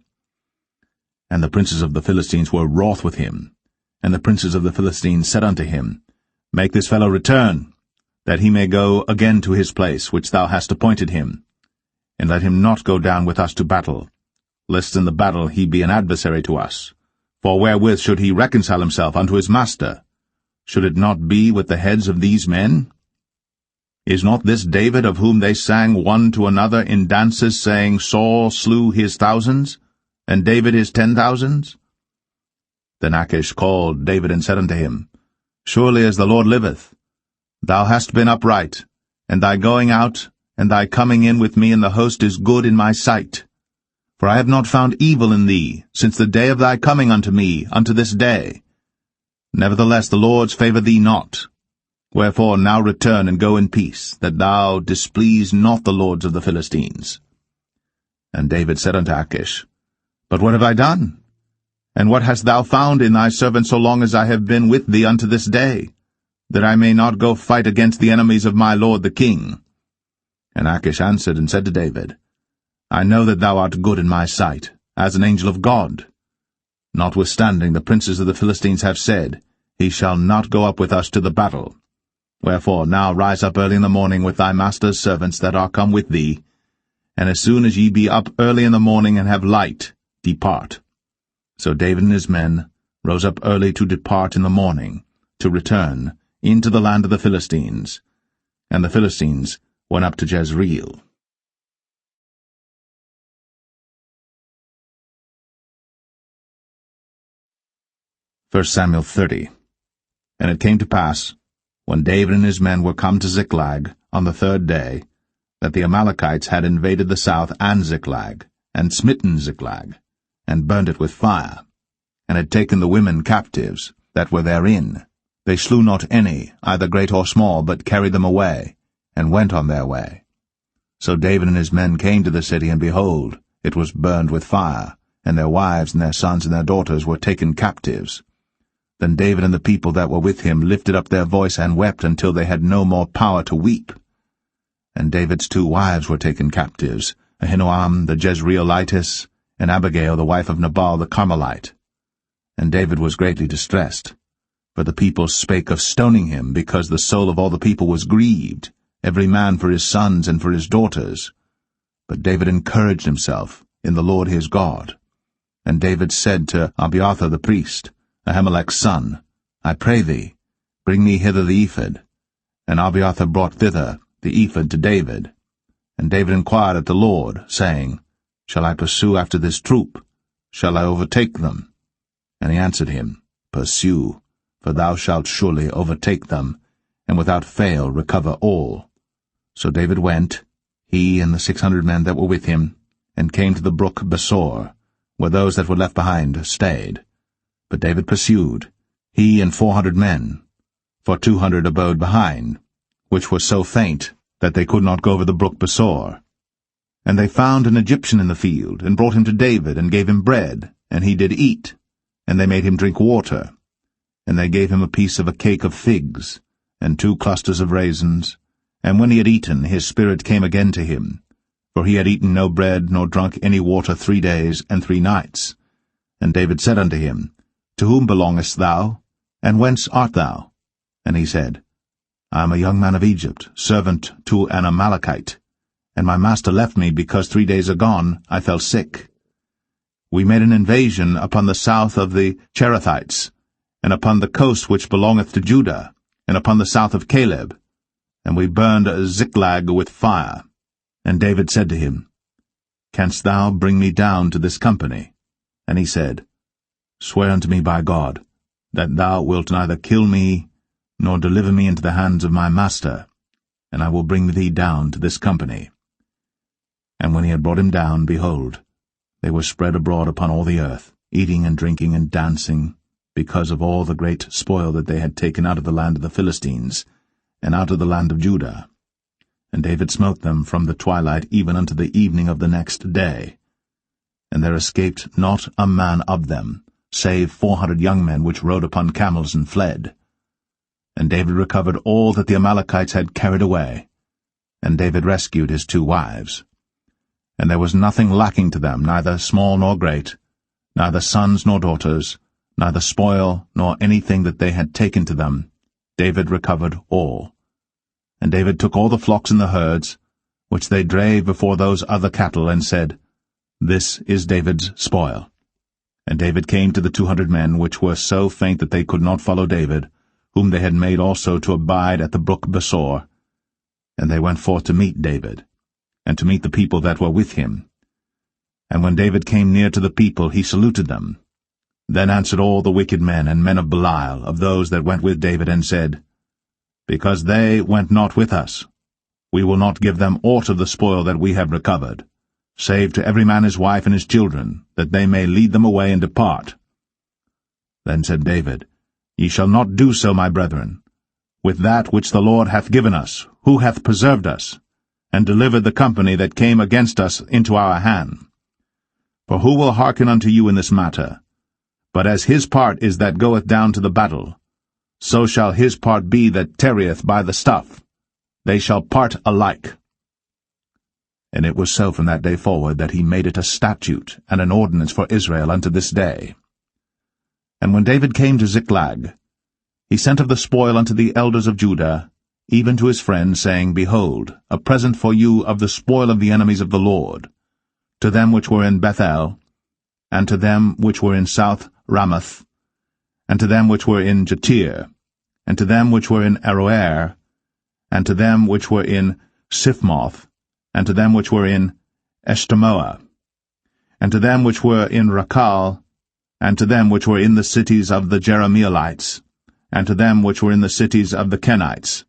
And the princes of the Philistines were wroth with him. And the princes of the Philistines said unto him, Make this fellow return, that he may go again to his place, which thou hast appointed him. And let him not go down with us to battle, lest in the battle he be an adversary to us. For wherewith should he reconcile himself unto his master? should it not be with the heads of these men? Is not this David of whom they sang one to another in dances, saying, Saul slew his thousands, and David his 10,000s? Then Achish called David and said unto him, Surely as the Lord liveth, thou hast been upright, and thy going out and thy coming in with me in the host is good in my sight. For I have not found evil in thee since the day of thy coming unto me unto this day. Nevertheless the Lord's favour thee not. Wherefore now return and go in peace, that thou displease not the lords of the Philistines. And David said unto Achish, But what have I done? And what hast thou found in thy servant so long as I have been with thee unto this day, that I may not go fight against the enemies of my lord the king? And Achish answered and said to David, I know that thou art good in my sight, as an angel of God. Notwithstanding the princes of the Philistines have said, He shall not go up with us to the battle. Wherefore now rise up early in the morning with thy master's servants that are come with thee, and as soon as ye be up early in the morning and have light, depart. So David and his men rose up early to depart in the morning, to return into the land of the Philistines. And the Philistines went up to Jezreel. 1 Samuel 30. And it came to pass, when David and his men were come to Ziklag on the 3rd day, that the Amalekites had invaded the south and Ziklag, and smitten Ziklag, and burnt it with fire, and had taken the women captives that were therein. They slew not any, either great or small, but carried them away, and went on their way. So David and his men came to the city, and behold, it was burned with fire, and their wives and their sons and their daughters were taken captives. Then David and the people that were with him lifted up their voice and wept until they had no more power to weep. And David's 2 wives were taken captives, Ahinoam the Jezreelitess, and Abigail the wife of Nabal the Carmelite. And David was greatly distressed, for the people spake of stoning him, because the soul of all the people was grieved, every man for his sons and for his daughters. But David encouraged himself in the Lord his God. And David said to Abiathar the priest, Ahimelech's son, I pray thee, bring me hither the ephod. And Abiathar brought thither the ephod to David. And David inquired at the Lord, saying, Shall I pursue after this troop? Shall I overtake them? And he answered him, Pursue, for thou shalt surely overtake them, and without fail recover all. So David went, he and the 600 men that were with him, and came to the brook Besor, where those that were left behind stayed. But David pursued, he and 400 men, for 200 abode behind, which were so faint that they could not go over the brook Besor. And they found an Egyptian in the field, and brought him to David, and gave him bread, and he did eat, and they made him drink water. And they gave him a piece of a cake of figs, and 2 clusters of raisins. And when he had eaten, his spirit came again to him, for he had eaten no bread nor drunk any water 3 days and 3 nights. And David said unto him, To whom belongest thou, and whence art thou? And he said, I am a young man of Egypt, servant to an Amalekite, and my master left me because 3 days agone I fell sick. We made an invasion upon the south of the Cherethites, and upon the coast which belongeth to Judah, and upon the south of Caleb, and we burned Ziklag with fire. And David said to him, Canst thou bring me down to this company? And he said, Swear unto me by God, that thou wilt neither kill me, nor deliver me into the hands of my master, and I will bring thee down to this company. And when he had brought him down, behold, they were spread abroad upon all the earth, eating and drinking and dancing, because of all the great spoil that they had taken out of the land of the Philistines, and out of the land of Judah. And David smote them from the twilight even unto the evening of the next day. And there escaped not a man of them, save 400 young men which rode upon camels and fled. And David recovered all that the Amalekites had carried away. And David rescued his 2 wives. And there was nothing lacking to them, neither small nor great, neither sons nor daughters, neither spoil nor anything that they had taken to them. David recovered all. And David took all the flocks and the herds, which they drave before those other cattle, and said, This is David's spoil. And David came to the 200 men, which were so faint that they could not follow David, whom they had made also to abide at the brook Besor. And they went forth to meet David, and to meet the people that were with him. And when David came near to the people, he saluted them. Then answered all the wicked men and men of Belial, of those that went with David, and said, Because they went not with us, we will not give them aught of the spoil that we have recovered, save to every man his wife and his children, that they may lead them away and depart. Then said David, Ye shall not do so, my brethren, with that which the Lord hath given us, who hath preserved us, and delivered the company that came against us into our hand. For who will hearken unto you in this matter? But as his part is that goeth down to the battle, so shall his part be that tarrieth by the stuff. They shall part alike. And it was so from that day forward that he made it a statute and an ordinance for Israel unto this day. And when David came to Ziklag, he sent of the spoil unto the elders of Judah, even to his friends, saying, Behold, a present for you of the spoil of the enemies of the Lord, to them which were in Bethel, and to them which were in South Ramoth, and to them which were in Jatir, and to them which were in Aroer, and to them which were in Siphmoth, and to them which were in Eshtemoa, and to them which were in Rakal, and to them which were in the cities of the Jerahmeelites, and to them which were in the cities of the Kenites,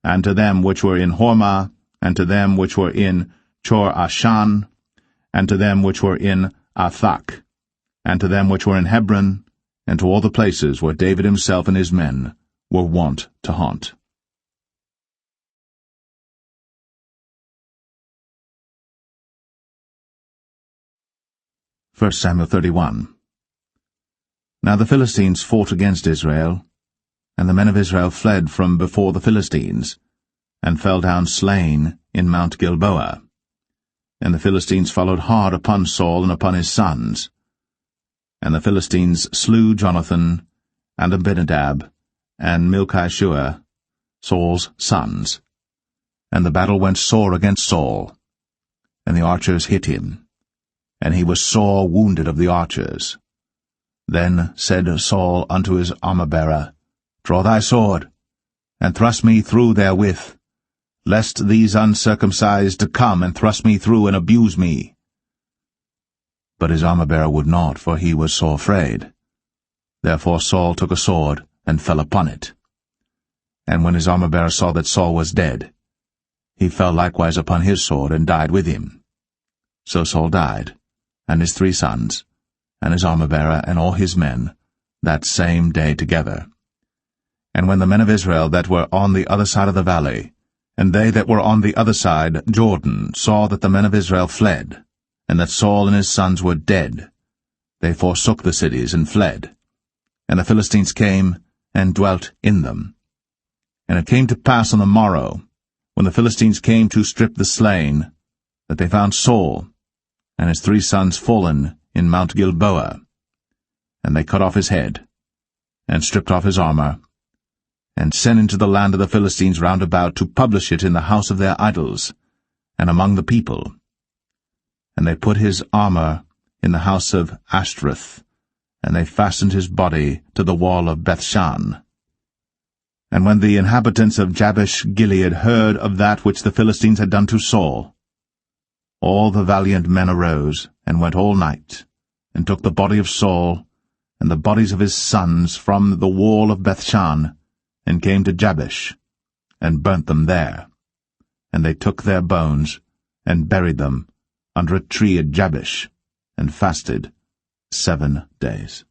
and to them which were in Hormah, and to them which were in Chor-Ashan, and to them which were in Athak, and to them which were in Hebron, and to all the places where David himself and his men were wont to haunt. First Samuel 31. Now the Philistines fought against Israel, and the men of Israel fled from before the Philistines, and fell down slain in Mount Gilboa. And the Philistines followed hard upon Saul and upon his sons. And the Philistines slew Jonathan, and Abinadab, and Malchishua, Saul's sons. And the battle went sore against Saul, and the archers hit him, and he was sore wounded of the archers. Then said Saul unto his armor-bearer, Draw thy sword, and thrust me through therewith, lest these uncircumcised come and thrust me through and abuse me. But his armor-bearer would not, for he was sore afraid. Therefore Saul took a sword, and fell upon it. And when his armor-bearer saw that Saul was dead, he fell likewise upon his sword, and died with him. So Saul died, and his 3 sons, and his armor-bearer, and all his men, that same day together. And when the men of Israel that were on the other side of the valley, and they that were on the other side, Jordan, saw that the men of Israel fled, and that Saul and his sons were dead, they forsook the cities and fled. And the Philistines came and dwelt in them. And it came to pass on the morrow, when the Philistines came to strip the slain, that they found Saul and his 3 sons fallen in Mount Gilboa. And they cut off his head, and stripped off his armor, and sent into the land of the Philistines round about to publish it in the house of their idols, and among the people. And they put his armor in the house of Ashtoreth, and they fastened his body to the wall of Bethshan. And when the inhabitants of Jabesh-Gilead heard of that which the Philistines had done to Saul, all the valiant men arose, and went all night, and took the body of Saul, and the bodies of his sons from the wall of Bethshan, and came to Jabesh, and burnt them there. And they took their bones, and buried them under a tree at Jabesh, and fasted 7 days.